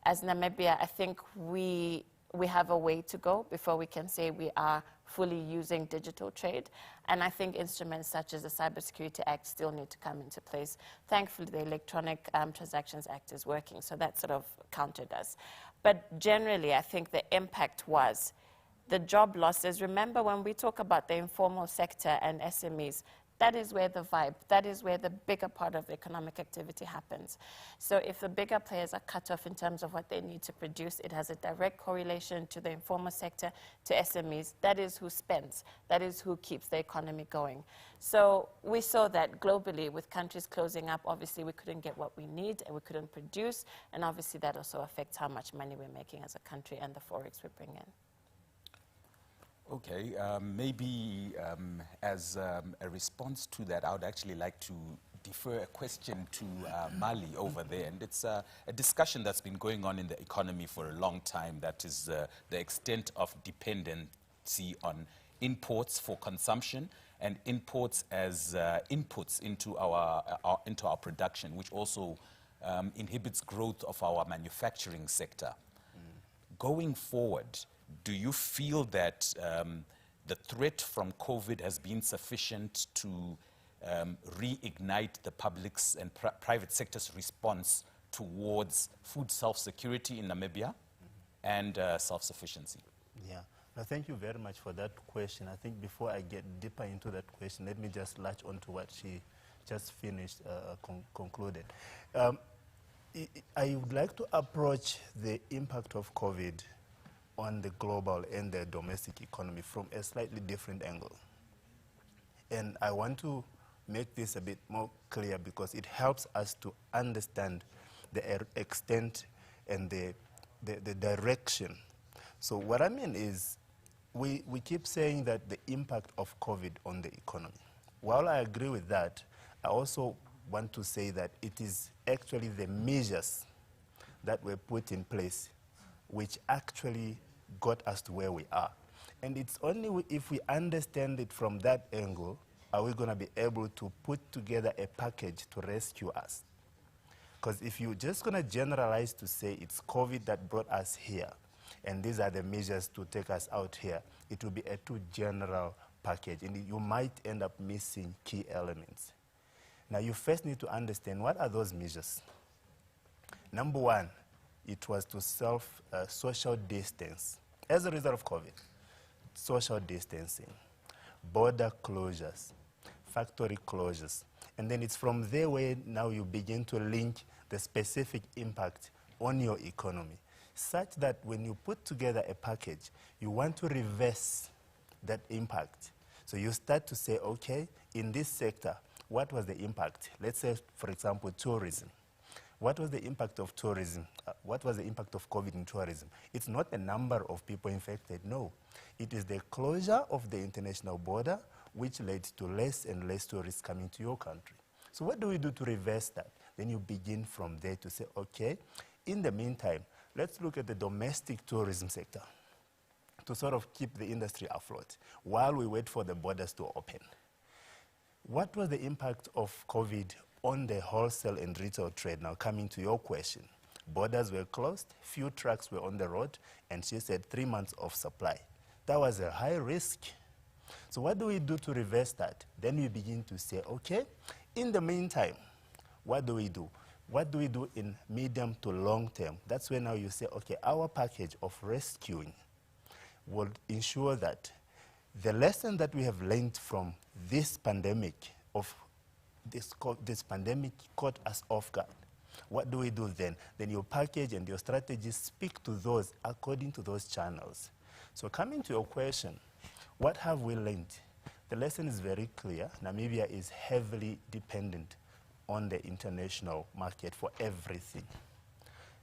As Namibia, I think we have a way to go before we can say we are fully using digital trade. And I think instruments such as the Cybersecurity Act still need to come into place. Thankfully, the Electronic Transactions Act is working, so that sort of countered us. But generally, I think the impact was the job losses. Remember, when we talk about the informal sector and SMEs, that is where the vibe, that is where the bigger part of economic activity happens. So if the bigger players are cut off in terms of what they need to produce, it has a direct correlation to the informal sector, to SMEs. That is who spends. That is who keeps the economy going. So we saw that globally with countries closing up, obviously we couldn't get what we need and we couldn't produce. And obviously that also affects how much money we're making as a country and the forex we bring in. Okay, maybe as a response to that, I would actually like to defer a question to Mali over there. And it's a discussion that's been going on in the economy for a long time. That is the extent of dependency on imports for consumption and imports as inputs into our production, which also inhibits growth of our manufacturing sector. Going forward, do you feel that the threat from COVID has been sufficient to reignite the public's and private sector's response towards food self-security in Namibia and self-sufficiency? Yeah, no, thank you very much for that question. I think before I get deeper into that question, let me just latch on to what she just finished, concluded. I would like to approach the impact of COVID on the global and the domestic economy from a slightly different angle. And I want to make this a bit more clear because it helps us to understand the extent and the direction. So what I mean is we keep saying that the impact of COVID on the economy. While I agree with that, I also want to say that it is actually the measures that were put in place which actually got us to where we are. And it's only if we understand it from that angle are we going to be able to put together a package to rescue us. Because if you're just going to generalize to say it's COVID that brought us here, and these are the measures to take us out here, it will be a too general package, and you might end up missing key elements. Now, you first need to understand what are those measures. Number one, it was to social distance. As a result of COVID, social distancing, border closures, factory closures. And then it's from there where now you begin to link the specific impact on your economy, such that when you put together a package, you want to reverse that impact. So you start to say, okay, in this sector, what was the impact? Let's say, for example, tourism. What was the impact of tourism? What was the impact of COVID in tourism? It's not the number of people infected, no. It is the closure of the international border which led to less and less tourists coming to your country. So what do we do to reverse that? Then you begin from there to say, okay, in the meantime, let's look at the domestic tourism sector to sort of keep the industry afloat while we wait for the borders to open. What was the impact of COVID on the wholesale and retail trade? Now, coming to your question, borders were closed, few trucks were on the road, and she said 3 months of supply. That was a high risk. So what do we do to reverse that? Then we begin to say, okay, in the meantime, what do we do? What do we do in medium to long term? That's where now you say, okay, our package of rescuing will ensure that the lesson that we have learned from this pandemic, this pandemic caught us off guard. What do we do then? Then your package and your strategies speak to those according to those channels. So coming to your question, what have we learned? The lesson is very clear. Namibia is heavily dependent on the international market for everything.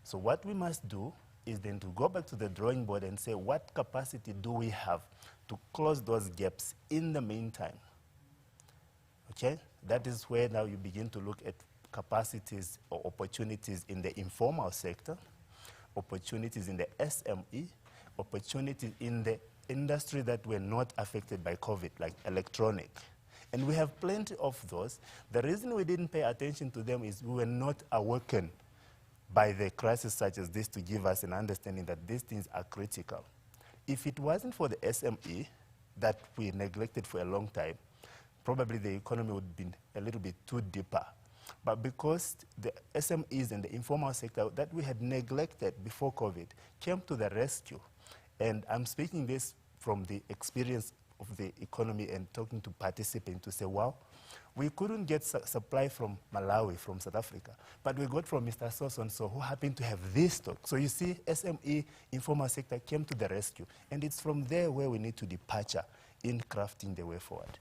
So what we must do is then to go back to the drawing board and say, what capacity do we have to close those gaps in the meantime? Okay? That is where now you begin to look at capacities or opportunities in the informal sector, opportunities in the SME, opportunities in the industry that were not affected by COVID, like electronic. And we have plenty of those. The reason we didn't pay attention to them is we were not awakened by the crisis such as this to give us an understanding that these things are critical. If it wasn't for the SME that we neglected for a long time, probably the economy would have been a little bit too deeper. But because the SMEs and the informal sector that we had neglected before COVID came to the rescue, and I'm speaking this from the experience of the economy and talking to participants to say, wow, we couldn't get supply from Malawi, from South Africa, but we got from Mr. So-and-so who happened to have this stock. So you see, SME, informal sector came to the rescue, and it's from there where we need to departure in crafting the way forward.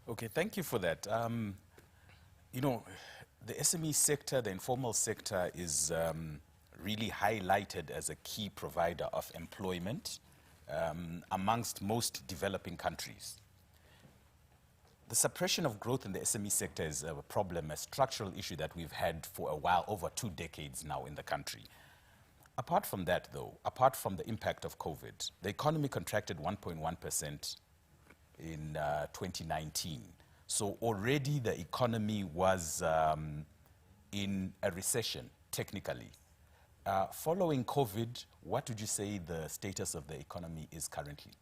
Okay, thank you for that. You know, the SME sector, the informal sector is really highlighted as a key provider of employment amongst most developing countries. The suppression of growth in the SME sector is a problem, a structural issue that we've had for a while, over 2 decades now in the country. Apart from that, though, apart from the impact of COVID, the economy contracted 1.1% in 2019. So already the economy was in a recession, technically. Following COVID, what would you say the status of the economy is currently?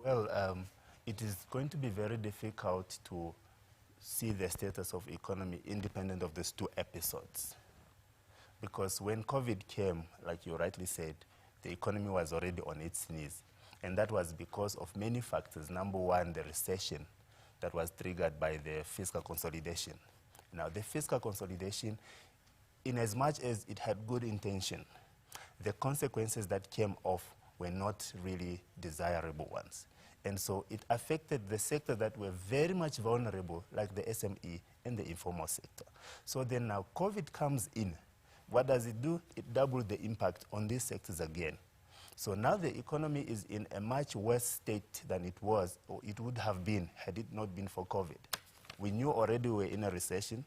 Well, it is going to be very difficult to see the status of economy independent of these 2 episodes. Because when COVID came, like you rightly said, the economy was already on its knees. And that was because of many factors. Number one, the recession that was triggered by the fiscal consolidation. Now, the fiscal consolidation, in as much as it had good intention, the consequences that came off were not really desirable ones. And so it affected the sector that were very much vulnerable, like the SME and the informal sector. So then now COVID comes in. What does it do? It doubles the impact on these sectors again. So now the economy is in a much worse state than it was, or it would have been, had it not been for COVID. We knew already we were in a recession,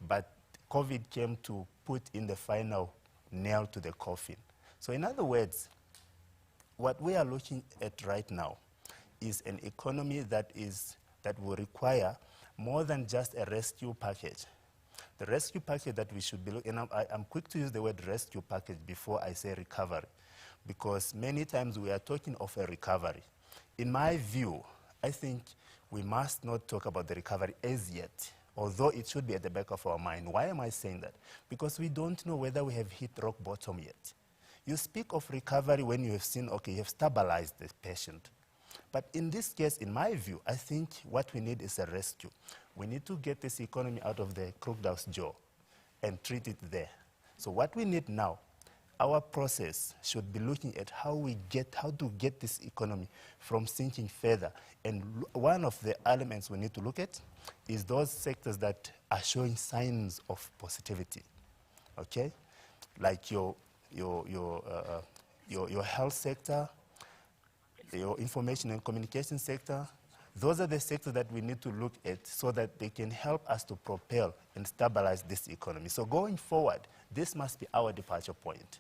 but COVID came to put in the final nail to the coffin. So in other words, what we are looking at right now is an economy that will require more than just a rescue package. The rescue package that we should be looking, and I'm quick to use the word rescue package before I say recovery, because many times we are talking of a recovery. In my view, I think we must not talk about the recovery as yet, although it should be at the back of our mind. Why am I saying that? Because we don't know whether we have hit rock bottom yet. You speak of recovery when you have seen, okay, you have stabilized the patient. But in this case, in my view, I think what we need is a rescue. We need to get this economy out of the crocodile's jaw and treat it there. So what we need now, our process should be looking at how to get this economy from sinking further. And one of the elements we need to look at is those sectors that are showing signs of positivity, okay? Like your health sector, your information and communication sector. Those are the sectors that we need to look at so that they can help us to propel and stabilize this economy. So going forward, this must be our departure point.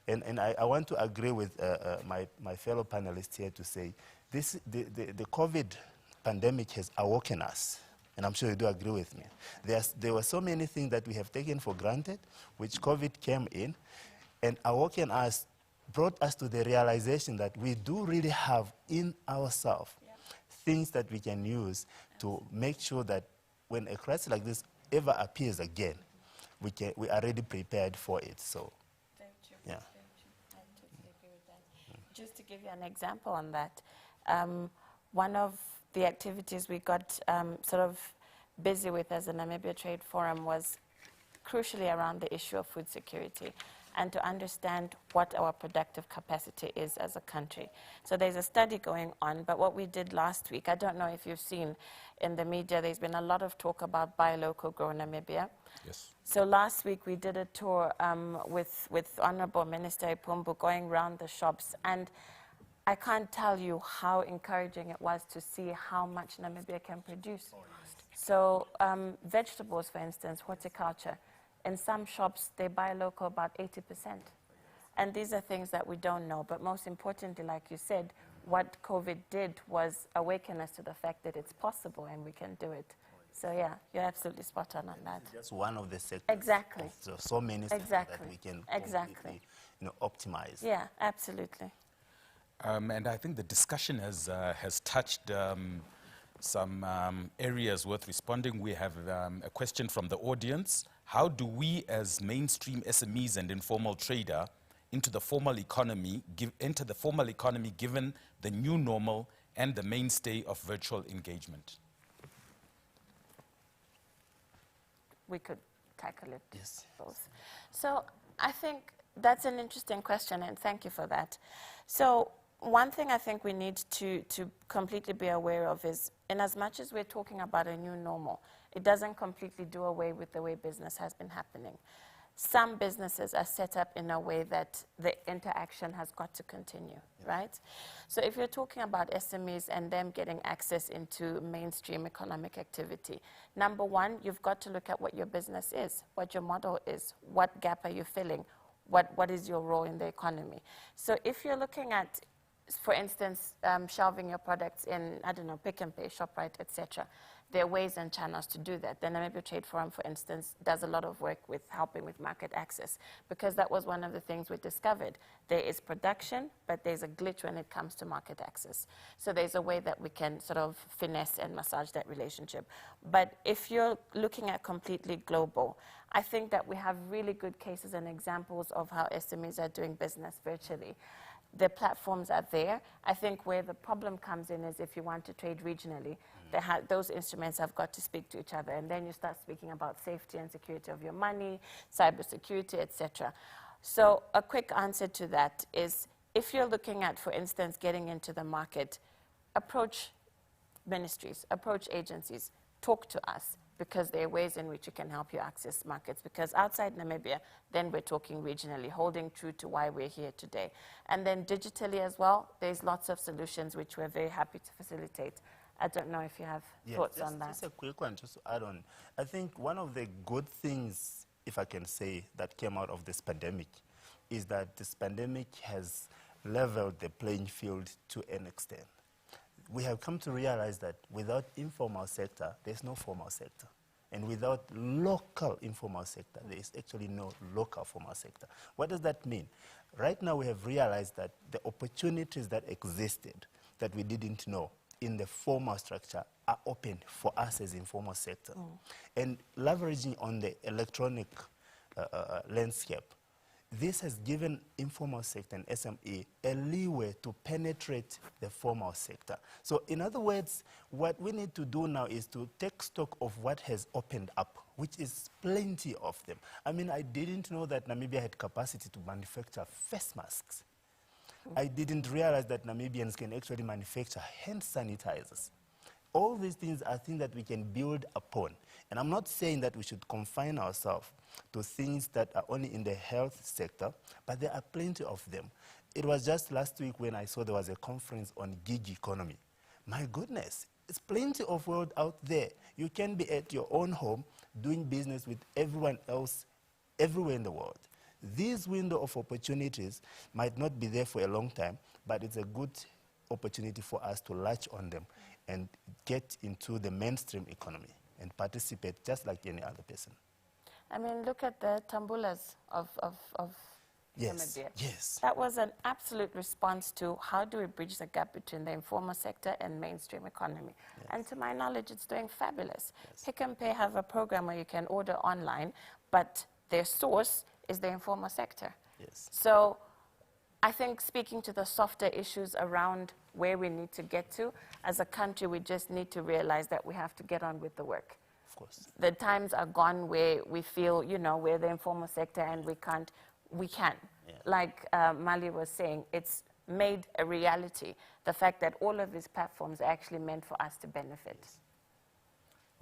And I want to agree with my fellow panelists here to say the COVID pandemic has awoken us, and I'm sure you do agree with me. There were so many things that we have taken for granted, which COVID came in, and awoken us, brought us to the realization that we do really have in ourselves things that we can use to make sure that when a crisis like this ever appears again, we are already prepared for it. So, yeah. I totally agree with that. Just to give you an example on that, one of the activities we got sort of busy with as a Namibia Trade Forum was crucially around the issue of food security and to understand what our productive capacity is as a country. So there's a study going on, but what we did last week, I don't know if you've seen in the media, there's been a lot of talk about buy local, grow Namibia. Yes. So last week we did a tour with Honorable Minister Ipumbu going around the shops, and I can't tell you how encouraging it was to see how much Namibia can produce. So vegetables, for instance, horticulture, in some shops, they buy local about 80%. And these are things that we don't know. But most importantly, like you said, what COVID did was awaken us to the fact that it's possible and we can do it. So yeah, you're absolutely spot on that. That's one of the sectors. Exactly. So many sectors that we can completely, optimize. Yeah, absolutely. And I think the discussion has touched some areas worth responding. We have a question from the audience. How do we as mainstream SMEs and informal trader enter the formal economy given the new normal and the mainstay of virtual engagement? We could tackle it both. So I think that's an interesting question, and thank you for that. So one thing I think we need to completely be aware of is, in as much as we're talking about a new normal, it doesn't completely do away with the way business has been happening. Some businesses are set up in a way that the interaction has got to continue, right? So if you're talking about SMEs and them getting access into mainstream economic activity, number one, you've got to look at what your business is, what your model is, what gap are you filling, what is your role in the economy. So if you're looking at, for instance, shelving your products in, I don't know, Pick and Pay, ShopRite, etc., there are ways and channels to do that. The Namibia Trade Forum, for instance, does a lot of work with helping with market access, because that was one of the things we discovered. There is production, but there's a glitch when it comes to market access. So there's a way that we can sort of finesse and massage that relationship. But if you're looking at completely global, I think that we have really good cases and examples of how SMEs are doing business virtually. The platforms are there. I think where the problem comes in is if you want to trade regionally, those instruments have got to speak to each other, and then you start speaking about safety and security of your money, cybersecurity, etc. So a quick answer to that is, if you're looking at, for instance, getting into the market, approach ministries, approach agencies, talk to us, because there are ways in which you can help you access markets. Because outside Namibia, then we're talking regionally, holding true to why we're here today. And then digitally as well, there's lots of solutions which we're very happy to facilitate. I don't know if you have thoughts on that. Just a quick one, just to add on. I think one of the good things, if I can say, that came out of this pandemic is that this pandemic has leveled the playing field to an extent. We have come to realize that without informal sector, there's no formal sector. And without local informal sector, there is actually no local formal sector. What does that mean? Right now, we have realized that the opportunities that existed that we didn't know in the formal structure are open for us as informal sector. And leveraging on the electronic landscape, this has given informal sector and SME a leeway to penetrate the formal sector. So in other words, what we need to do now is to take stock of what has opened up, which is plenty of them. I mean, I didn't know that Namibia had capacity to manufacture face masks. I didn't realize that Namibians can actually manufacture hand sanitizers. All these things are things that we can build upon. And I'm not saying that we should confine ourselves to things that are only in the health sector, but there are plenty of them. It was just last week when I saw there was a conference on gig economy. My goodness, there's plenty of world out there. You can be at your own home doing business with everyone else everywhere in the world. This window of opportunities might not be there for a long time, but it's a good opportunity for us to latch on them and get into the mainstream economy and participate just like any other person. I mean, look at the tambulas of Yes, Namibia. yes. That was an absolute response to how do we bridge the gap between the informal sector and mainstream economy. Yes. And to my knowledge, it's doing fabulous. Yes. Pick and Pay have a program where you can order online, but their source is the informal sector. Yes. So I think speaking to the softer issues around where we need to get to, as a country, we just need to realize that we have to get on with the work. Of course. The times are gone where we feel, you know, we're the informal sector and we can't. We can. Yeah. Like Mali was saying, it's made a reality. The fact that all of these platforms are actually meant for us to benefit.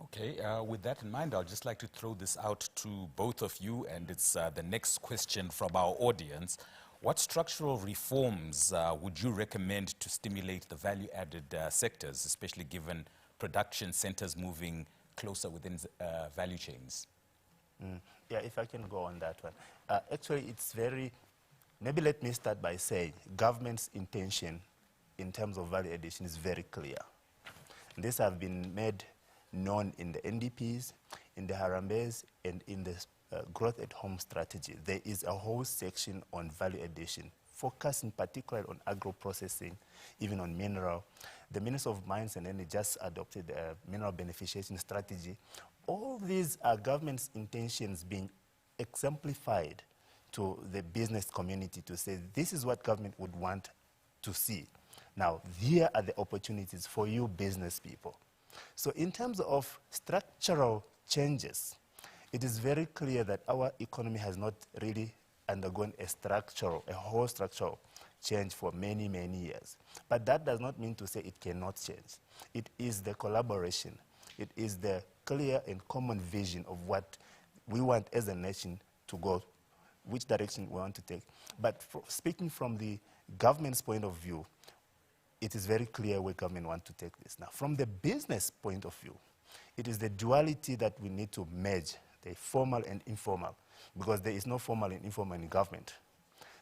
Okay, with that in mind, I'd just like to throw this out to both of you, and it's the next question from our audience. What structural reforms would you recommend to stimulate the value-added sectors, especially given production centers moving closer within value chains? Yeah, if I can go on that one. Actually, it's very, maybe let me start by saying government's intention in terms of value addition is very clear. This have been made known in the NDPs, in the Harambes, and in the growth at home strategy. There is a whole section on value addition, focusing particularly on agro-processing, even on mineral. The Minister of Mines and Energy just adopted a mineral beneficiation strategy. All these are government's intentions being exemplified to the business community to say, this is what government would want to see. Now, here are the opportunities for you business people. So in terms of structural changes, it is very clear that our economy has not really undergone a whole structural change for many, many years. But that does not mean to say it cannot change. It is the collaboration. It is the clear and common vision of what we want as a nation to go, which direction we want to take. But speaking from the government's point of view, it is very clear where government wants to take this. Now, from the business point of view, it is the duality that we need to merge, the formal and informal, because there is no formal and informal in government.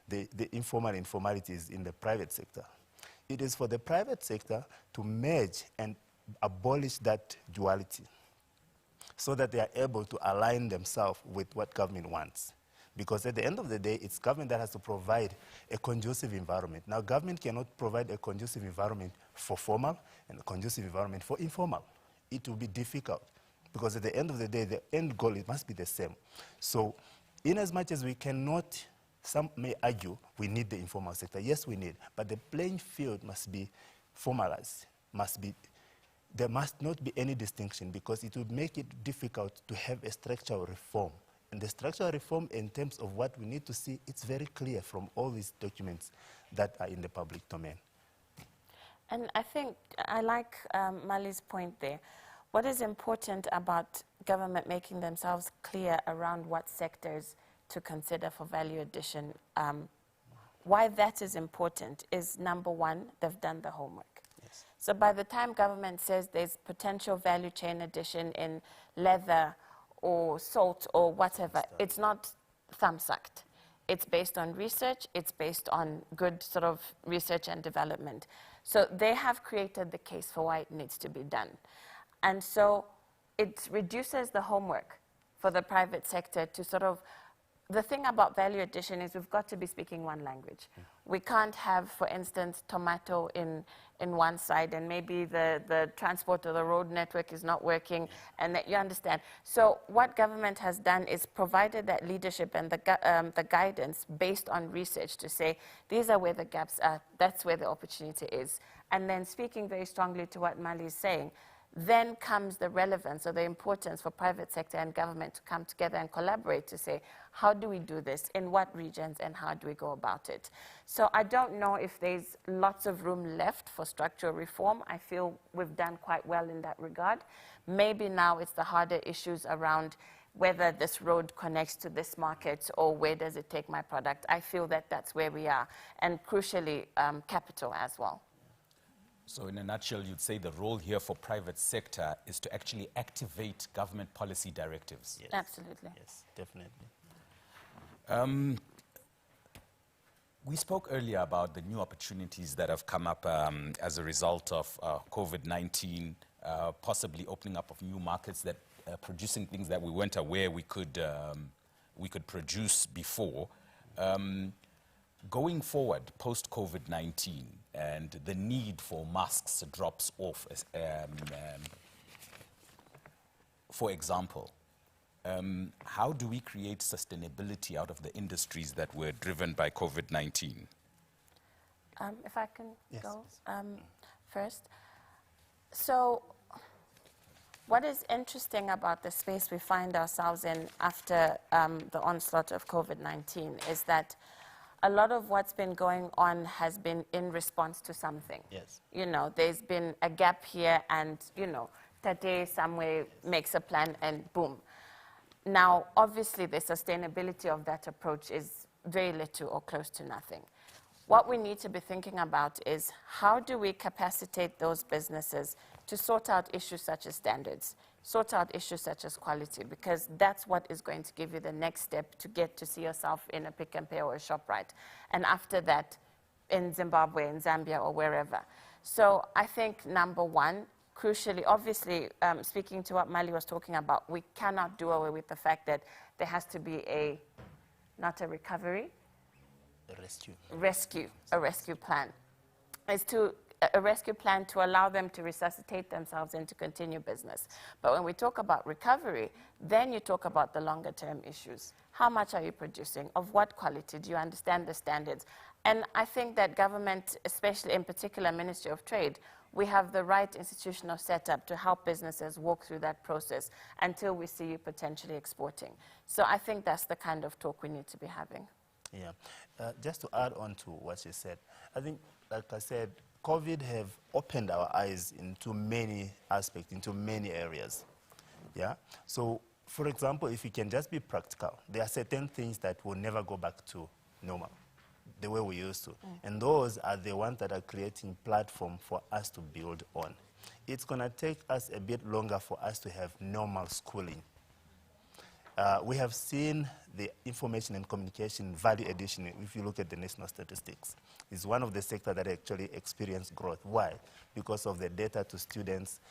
The informal and informality is in the private sector. It is for the private sector to merge and abolish that duality so that they are able to align themselves with what government wants. Because at the end of the day, it's government that has to provide a conducive environment. Now, government cannot provide a conducive environment for formal and a conducive environment for informal. It will be difficult because at the end of the day, the end goal, it must be the same. So in as much as we cannot, some may argue, we need the informal sector. Yes, we need, but the playing field must be formalized, there must not be any distinction because it would make it difficult to have a structural reform. And the structural reform in terms of what we need to see, it's very clear from all these documents that are in the public domain. And I think I like Mali's point there. What is important about government making themselves clear around what sectors to consider for value addition, why that is important is, number one, they've done the homework. Yes. So by the time government says there's potential value chain addition in leather or salt or whatever, it's not thumb-sucked. It's based on research, it's based on good sort of research and development. So they have created the case for why it needs to be done. And so it reduces the homework for the private sector to sort of, the thing about value addition is we've got to be speaking one language. We can't have, for instance, tomato in one side, and maybe the transport or the road network is not working, and that you understand. So what government has done is provided that leadership and the guidance based on research to say, these are where the gaps are, that's where the opportunity is. And then speaking very strongly to what Mali is saying, then comes the relevance or the importance for private sector and government to come together and collaborate to say, how do we do this, in what regions, and how do we go about it? So I don't know if there's lots of room left for structural reform. I feel we've done quite well in that regard. Maybe now it's the harder issues around whether this road connects to this market or where does it take my product. I feel that that's where we are, and crucially, capital as well. So in a nutshell, you'd say the role here for private sector is to actually activate government policy directives. Yes. Absolutely. Yes, definitely. We spoke earlier about the new opportunities that have come up as a result of COVID-19, possibly opening up of new markets that producing things that we weren't aware we could produce before. Going forward, post-COVID-19, and the need for masks drops off, for example, how do we create sustainability out of the industries that were driven by COVID-19? If I can go first. So what is interesting about the space we find ourselves in after the onslaught of COVID-19 is that a lot of what's been going on has been in response to something. Yes. You know, there's been a gap here and, you know, Tate somewhere makes a plan and boom. Now, obviously, the sustainability of that approach is very little or close to nothing. What we need to be thinking about is how do we capacitate those businesses to sort out issues such as standards, sort out issues such as quality, because that's what is going to give you the next step to get to see yourself in a Pick n Pay or a ShopRite. And after that, in Zimbabwe, in Zambia, or wherever. So I think, number one, crucially, obviously, speaking to what Mali was talking about, we cannot do away with the fact that there has to be not a recovery, a rescue plan. It's a rescue plan to allow them to resuscitate themselves and to continue business. But when we talk about recovery, then you talk about the longer term issues. How much are you producing? Of what quality? Do you understand the standards? And I think that government, especially in particular Ministry of Trade, we have the right institutional setup to help businesses walk through that process until we see you potentially exporting. So I think that's the kind of talk we need to be having. Yeah. Just to add on to what you said, I think, like I said, COVID have opened our eyes into many aspects, into many areas. Yeah. So, for example, if we can just be practical, there are certain things that will never go back to normal, the way we used to. And those are the ones that are creating platform for us to build on. It's going to take us a bit longer for us to have normal schooling. We have seen the information and communication value addition, if you look at the national statistics, is one of the sectors that actually experience growth. Why? Because of the data to students.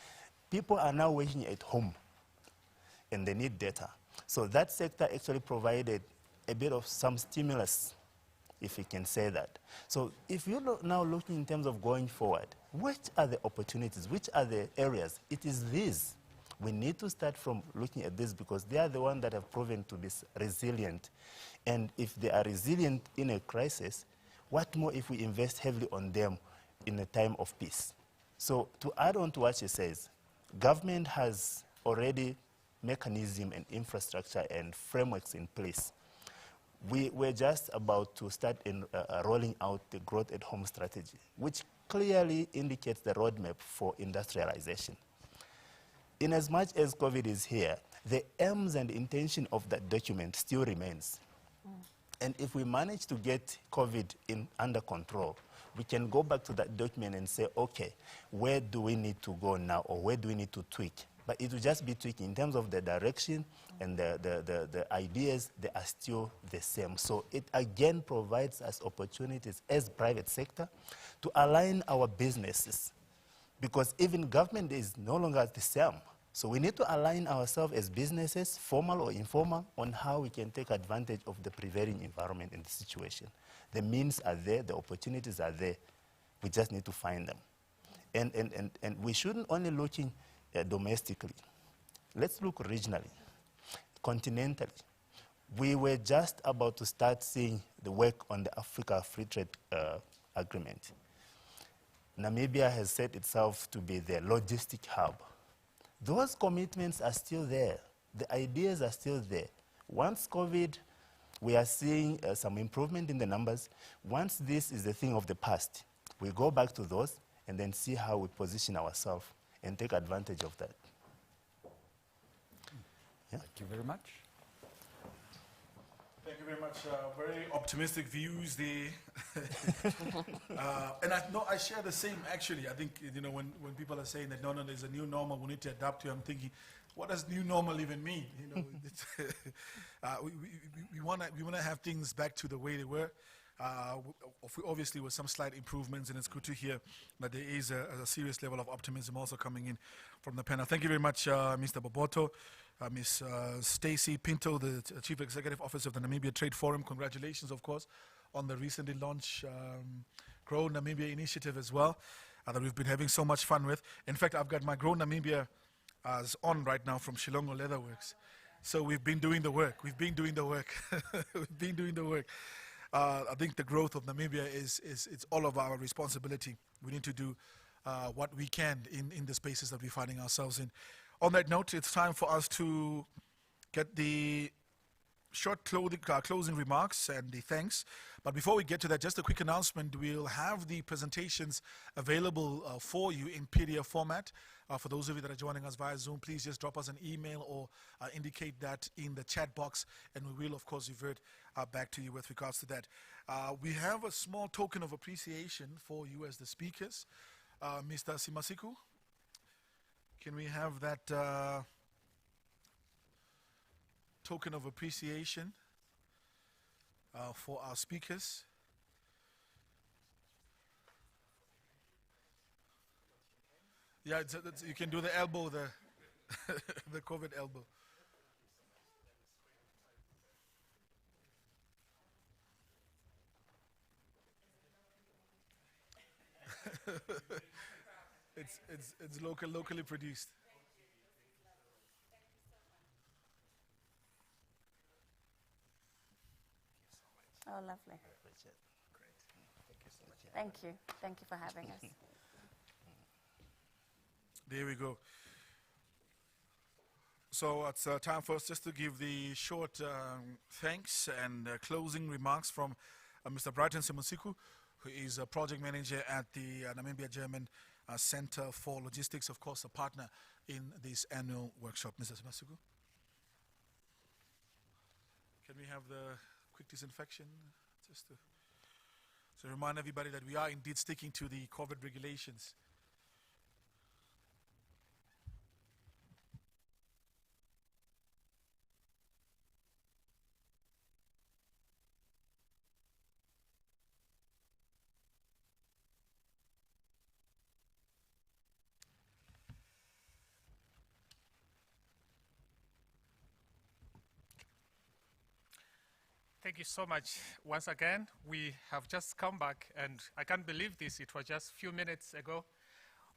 People are now working at home, and they need data. So that sector actually provided a bit of some stimulus, if you can say that. So if you're now looking in terms of going forward, which are the opportunities, which are the areas? It is these. We need to start from looking at this because they are the ones that have proven to be resilient. And if they are resilient in a crisis, what more if we invest heavily on them in a time of peace? So to add on to what she says, government has already mechanism and infrastructure and frameworks in place. We're just about to start rolling out the growth at home strategy, which clearly indicates the roadmap for industrialization. In as much as COVID is here, the aims and intention of that document still remains. And if we manage to get COVID under control, we can go back to that document and say, okay, where do we need to go now, or where do we need to tweak? But it will just be tweaking. In terms of the direction and the ideas, they are still the same. So it again provides us opportunities as private sector to align our businesses, because even government is no longer the same. So we need to align ourselves as businesses, formal or informal, on how we can take advantage of the prevailing environment in the situation. The means are there, the opportunities are there. We just need to find them. And we shouldn't only look domestically. Let's look regionally, continentally. We were just about to start seeing the work on the Africa Free Trade Agreement. Namibia has set itself to be the logistic hub. Those commitments are still there. The ideas are still there. Once COVID, we are seeing some improvement in the numbers. Once this is a thing of the past, we go back to those and then see how we position ourselves and take advantage of that. Yeah. Thank you very much. Thank you very much. Very optimistic views there. And I share the same, actually. I think, when people are saying that, no, there's a new normal, we need to adapt to, I'm thinking, what does new normal even mean? We want to have things back to the way they were. Obviously with some slight improvements, and it's good to hear that there is a serious level of optimism also coming in from the panel. Thank you very much, Mr. Boboto, Ms. Stacey Pinto, the Chief Executive Officer of the Namibia Trade Forum. Congratulations, of course, on the recently launched Grow Namibia initiative as well, that we've been having so much fun with. In fact, I've got my Grow Namibia on right now from Shilongo Leatherworks. So we've been doing the work. We've been doing the work. I think the growth of Namibia it's all of our responsibility. We need to do what we can in the spaces that we're finding ourselves in. On that note, it's time for us to get the short closing remarks and the thanks. But before we get to that, just a quick announcement. We'll have the presentations available for you in PDF format. For those of you that are joining us via Zoom, please just drop us an email or indicate that in the chat box, and we will, of course, revert back to you with regards to that. We have a small token of appreciation for you as the speakers. Mr. Simasiku, can we have that token of appreciation for our speakers? Yeah, you can do the elbow, the COVID elbow. It's locally produced. Oh, lovely. Thank you. Thank you for having us. There we go. So it's time for us just to give the short thanks and closing remarks from Mr. Brighton Simasiku, who is a project manager at the Namibia German Center for Logistics, of course, a partner in this annual workshop. Mr. Simasiku? Can we have the quick disinfection? Just to remind everybody that we are indeed sticking to the COVID regulations. Thank you so much. Once again, we have just come back, and I can't believe this. It was just a few minutes ago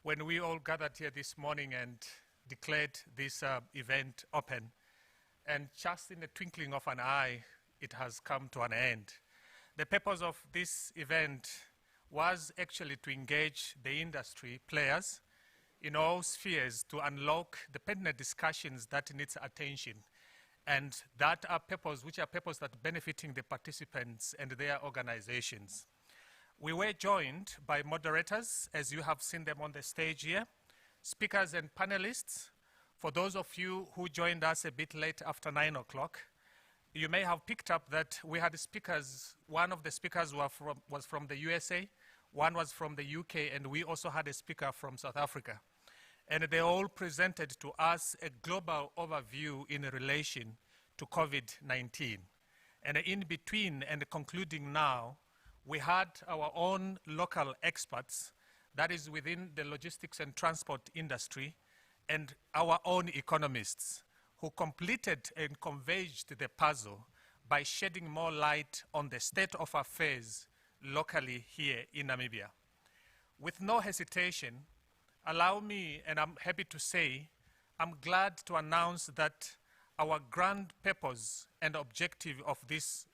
when we all gathered here this morning and declared this event open. And just in the twinkling of an eye, it has come to an end. The purpose of this event was actually to engage the industry players in all spheres to unlock the pertinent discussions that needs attention, and that are purposes that are benefiting the participants and their organizations. We were joined by moderators, as you have seen them on the stage here, speakers and panelists. For those of you who joined us a bit late after 9 o'clock, you may have picked up that we had speakers. One of the speakers was from the USA, one was from the UK, and we also had a speaker from South Africa. And they all presented to us a global overview in relation to COVID-19. And in between and concluding now, we had our own local experts, that is within the logistics and transport industry, and our own economists, who completed and converged the puzzle by shedding more light on the state of affairs locally here in Namibia. With no hesitation, allow me, and I'm happy to say, I'm glad to announce that our grand purpose and objective of this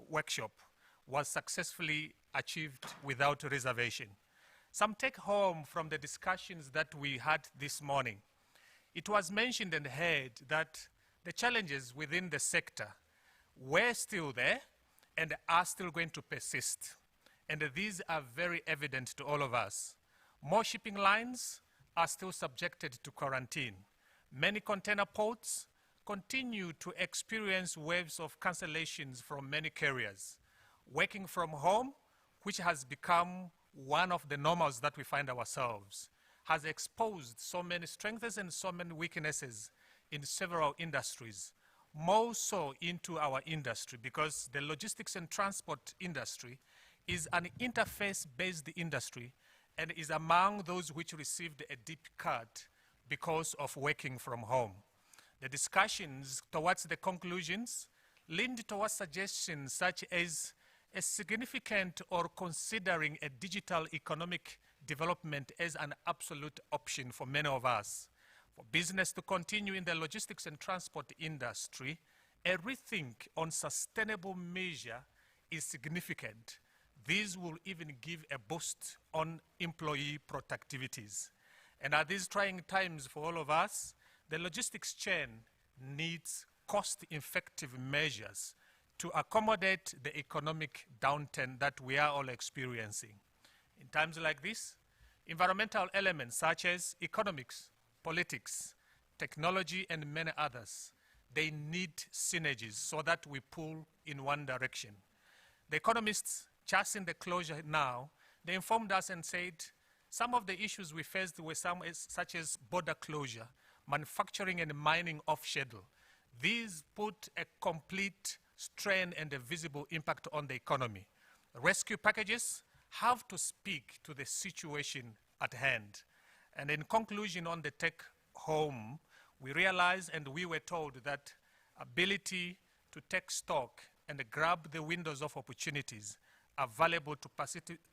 workshop was successfully achieved without reservation. Some take home from the discussions that we had this morning. It was mentioned and heard that the challenges within the sector were still there and are still going to persist. And these are very evident to all of us. More shipping lines are still subjected to quarantine. Many container ports continue to experience waves of cancellations from many carriers. Working from home, which has become one of the normals that we find ourselves, has exposed so many strengths and so many weaknesses in several industries, more so into our industry, because the logistics and transport industry is an interface-based industry and is among those which received a deep cut because of working from home. The discussions towards the conclusions leaned towards suggestions such as a significant or considering a digital economic development as an absolute option for many of us. For business to continue in the logistics and transport industry, a rethink on sustainable measure is significant. These will even give a boost on employee productivities. And at these trying times for all of us, the logistics chain needs cost-effective measures to accommodate the economic downturn that we are all experiencing. In times like this, environmental elements such as economics, politics, technology, and many others, they need synergies so that we pull in one direction. The economists, just in the closure now, they informed us and said some of the issues we faced were such as border closure, manufacturing and mining off schedule. These put a complete strain and a visible impact on the economy. Rescue packages have to speak to the situation at hand. And in conclusion on the take home, we realized and we were told that ability to take stock and grab the windows of opportunities available to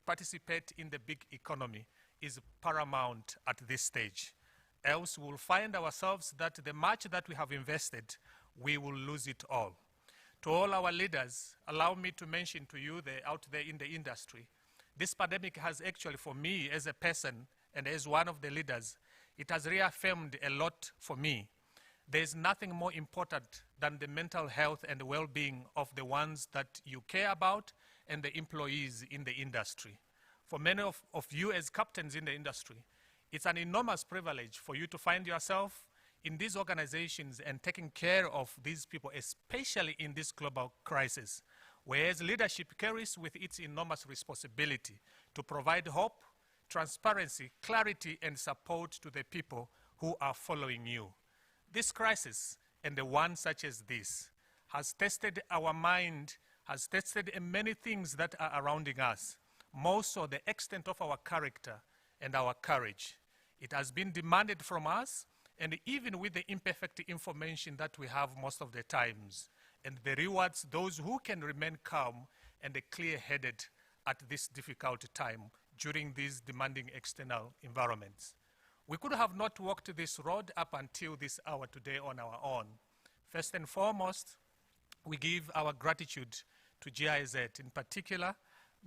participate in the big economy is paramount at this stage. Else we'll find ourselves that the much that we have invested, we will lose it all. To all our leaders, allow me to mention to you out there in the industry, this pandemic has actually, for me as a person and as one of the leaders, it has reaffirmed a lot for me. There's nothing more important than the mental health and well-being of the ones that you care about and the employees in the industry. For many of you as captains in the industry, it's an enormous privilege for you to find yourself in these organizations and taking care of these people, especially in this global crisis, whereas leadership carries with its enormous responsibility to provide hope, transparency, clarity, and support to the people who are following you. This crisis, and the one such as this, has tested our mind, has tested many things that are surrounding us, more so the extent of our character and our courage. It has been demanded from us, and even with the imperfect information that we have most of the times, and the rewards those who can remain calm and clear-headed at this difficult time during these demanding external environments. We could have not walked this road up until this hour today on our own. First and foremost, we give our gratitude to GIZ, in particular,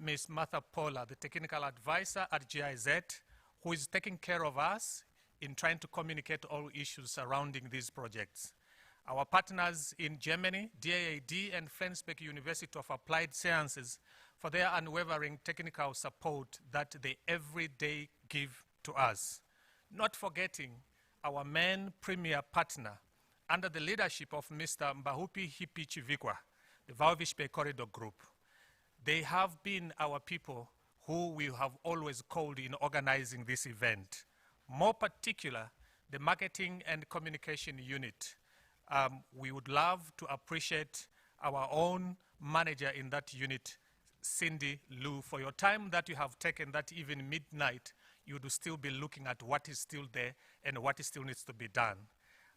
Ms. Martha Paula, the technical advisor at GIZ, who is taking care of us in trying to communicate all issues surrounding these projects. Our partners in Germany, DAAD and Flensburg University of Applied Sciences, for their unwavering technical support that they every day give to us. Not forgetting our main premier partner under the leadership of Mr. Mbahupi Hipi Chivikwa, the Walvis Bay Corridor Group. They have been our people who we have always called in organizing this event. More particular, the marketing and communication unit. We would love to appreciate our own manager in that unit, Cindy Liu, for your time that you have taken, that even midnight you would still be looking at what is still there and what still needs to be done.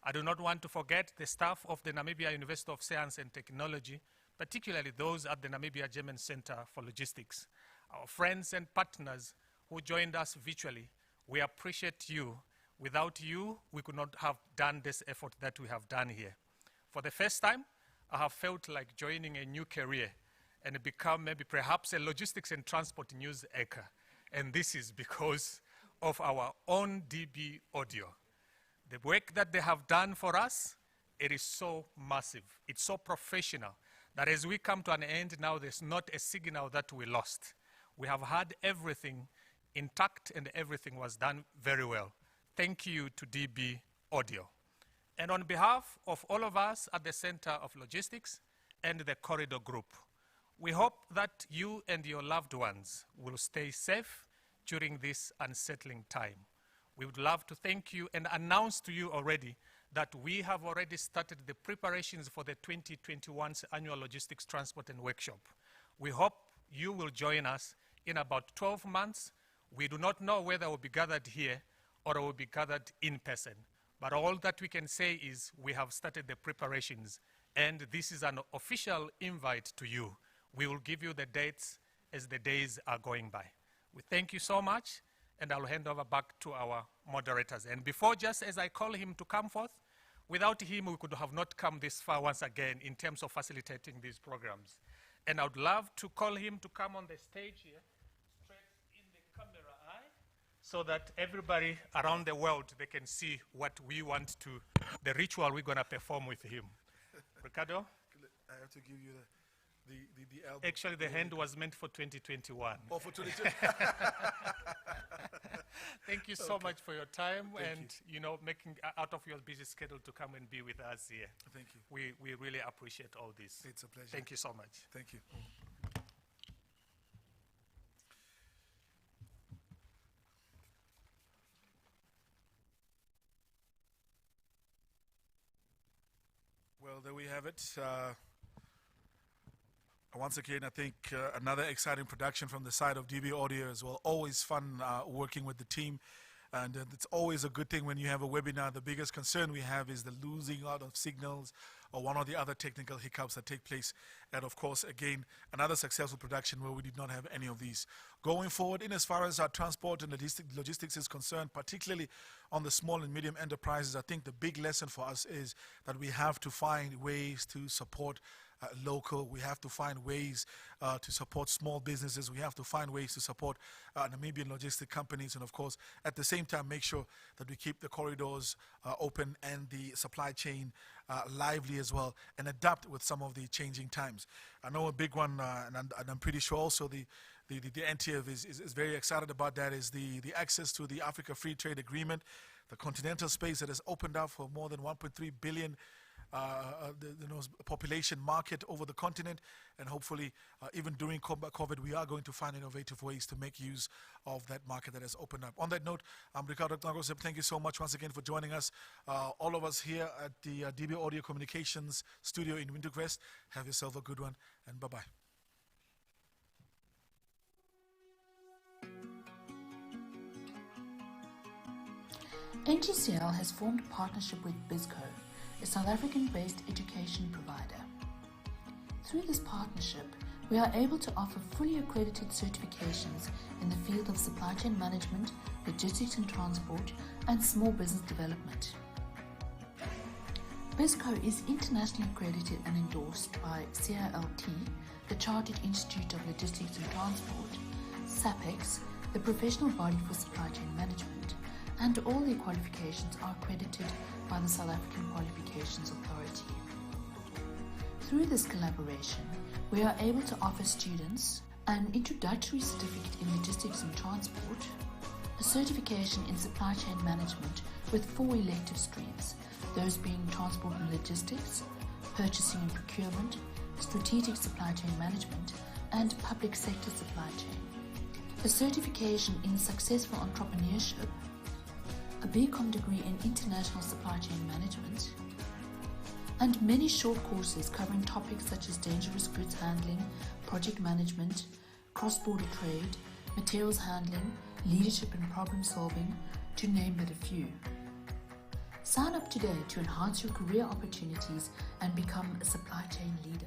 I do not want to forget the staff of the Namibia University of Science and Technology, particularly those at the Namibia German Center for Logistics, our friends and partners who joined us virtually. We appreciate you. Without you, we could not have done this effort that we have done here. For the first time, I have felt like joining a new career and become maybe perhaps a logistics and transport news anchor. And this is because of our own DB Audio. The work that they have done for us, it is so massive. It's so professional that as we come to an end now, there's not a signal that we lost. We have had everything intact and everything was done very well. Thank you to DB Audio. And on behalf of all of us at the Center of Logistics and the Corridor Group, we hope that you and your loved ones will stay safe during this unsettling time. We would love to thank you and announce to you already that we have already started the preparations for the 2021 Annual Logistics Transport and Workshop. We hope you will join us in about 12 months. We do not know whether we'll be gathered here or we'll be gathered in person. But all that we can say is we have started the preparations, and this is an official invite to you. We will give you the dates as the days are going by. We thank you so much, and I'll hand over back to our moderators. And before, just as I call him to come forth, without him, we could have not come this far once again in terms of facilitating these programs. And I would love to call him to come on the stage here, straight in the camera eye, so that everybody around the world, they can see what we want to, the ritual we're going to perform with him. Ricardo? I have to give you the album. Actually, the hand was meant for 2021. Oh, for 2021. Thank you so much for your time Thank you know, making out of your busy schedule to come and be with us here. Thank you. We really appreciate all this. It's a pleasure. Thank you so much. Thank you. Well, there we have it. Once again, I think another exciting production from the side of DB Audio as well. Always fun working with the team. And it's always a good thing when you have a webinar. The biggest concern we have is the losing out of signals or one or the other technical hiccups that take place. And of course, again, another successful production where we did not have any of these. Going forward, in as far as our transport and logistics is concerned, particularly on the small and medium enterprises, I think the big lesson for us is that we have to find ways to support local. We have to find ways to support small businesses. We have to find ways to support Namibian logistic companies, and of course, at the same time, make sure that we keep the corridors open and the supply chain lively as well, and adapt with some of the changing times. I know a big one, and I'm pretty sure also the NTF is very excited about that, is the access to the Africa Free Trade Agreement, the continental space that has opened up for more than 1.3 billion population market over the continent, and hopefully even during COVID we are going to find innovative ways to make use of that market that has opened up. On that note, I'm Ricardo Gnagosep. Thank you so much once again for joining us. All of us here at the DB Audio Communications studio in Windhoek. Have yourself a good one, and bye-bye. NGCL has formed a partnership with BizCo, a South African-based education provider. Through this partnership, we are able to offer fully accredited certifications in the field of supply chain management, logistics and transport, and small business development. BizCo is internationally accredited and endorsed by CILT, the Chartered Institute of Logistics and Transport, SAPEX, the professional body for supply chain management, and all their qualifications are accredited by the South African Qualifications Authority. Through this collaboration, we are able to offer students an introductory certificate in logistics and transport, a certification in supply chain management with 4 elective streams, those being transport and logistics, purchasing and procurement, strategic supply chain management, and public sector supply chain, a certification in successful entrepreneurship, a BCom degree in international supply chain management, and many short courses covering topics such as dangerous goods handling, project management, cross-border trade, materials handling, leadership and problem solving, to name but a few. Sign up today to enhance your career opportunities and become a supply chain leader.